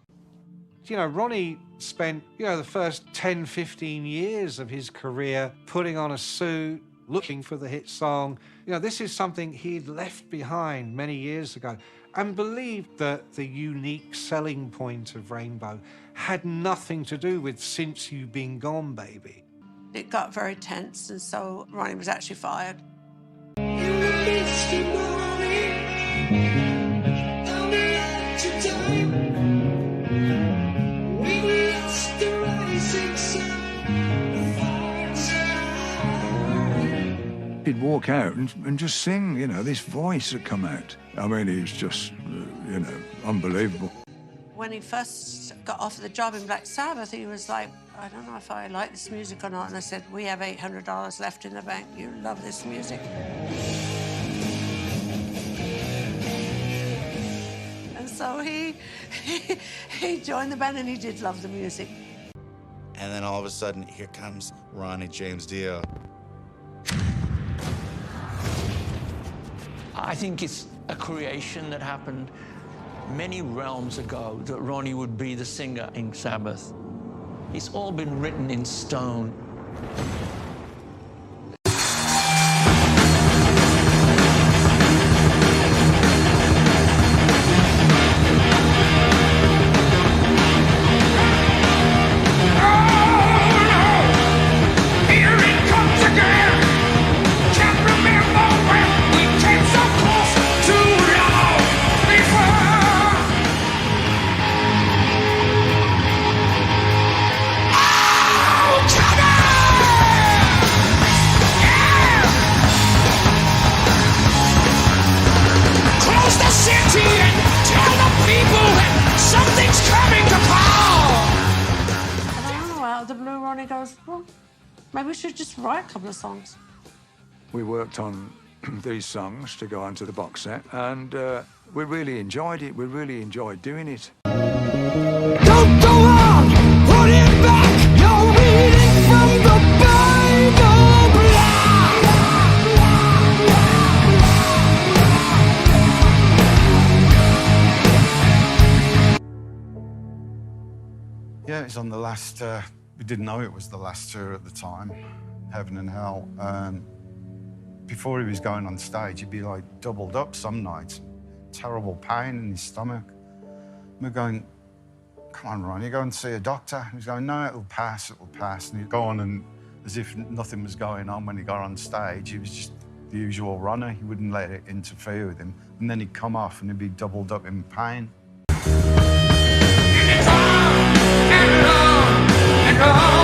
Ronnie spent, the first 10, 15 years of his career putting on a suit, looking for the hit song. This is something he'd left behind many years ago and believed that the unique selling point of Rainbow had nothing to do with Since You've Been Gone, Baby. It got very tense, and so Ronnie was actually fired. He'd walk out and just sing, this voice had come out. I mean, he was just, unbelievable. When he first got offered the job in Black Sabbath, he was like, I don't know if I like this music or not. And I said, we have $800 left in the bank. You love this music. And so he joined the band, and he did love the music. And then all of a sudden, here comes Ronnie James Dio. I think it's a creation that happened many realms ago, that Ronnie would be the singer in Sabbath. It's all been written in stone. Maybe we should just write a couple of songs. We worked on these songs to go onto the box set, and we really enjoyed it. We really enjoyed doing it. Don't go on, put it back. You're reading from the Bible black. Yeah, it's on the last, we didn't know it was the last tour at the time, Heaven and Hell. Before he was going on stage, he'd be like doubled up some nights. Terrible pain in his stomach. We're going, come on, Ronnie, go and see a doctor. He's going, no, it'll pass, it will pass. And he'd go on, and as if nothing was going on when he got on stage, he was just the usual runner. He wouldn't let it interfere with him. And then he'd come off and he'd be doubled up in pain. And on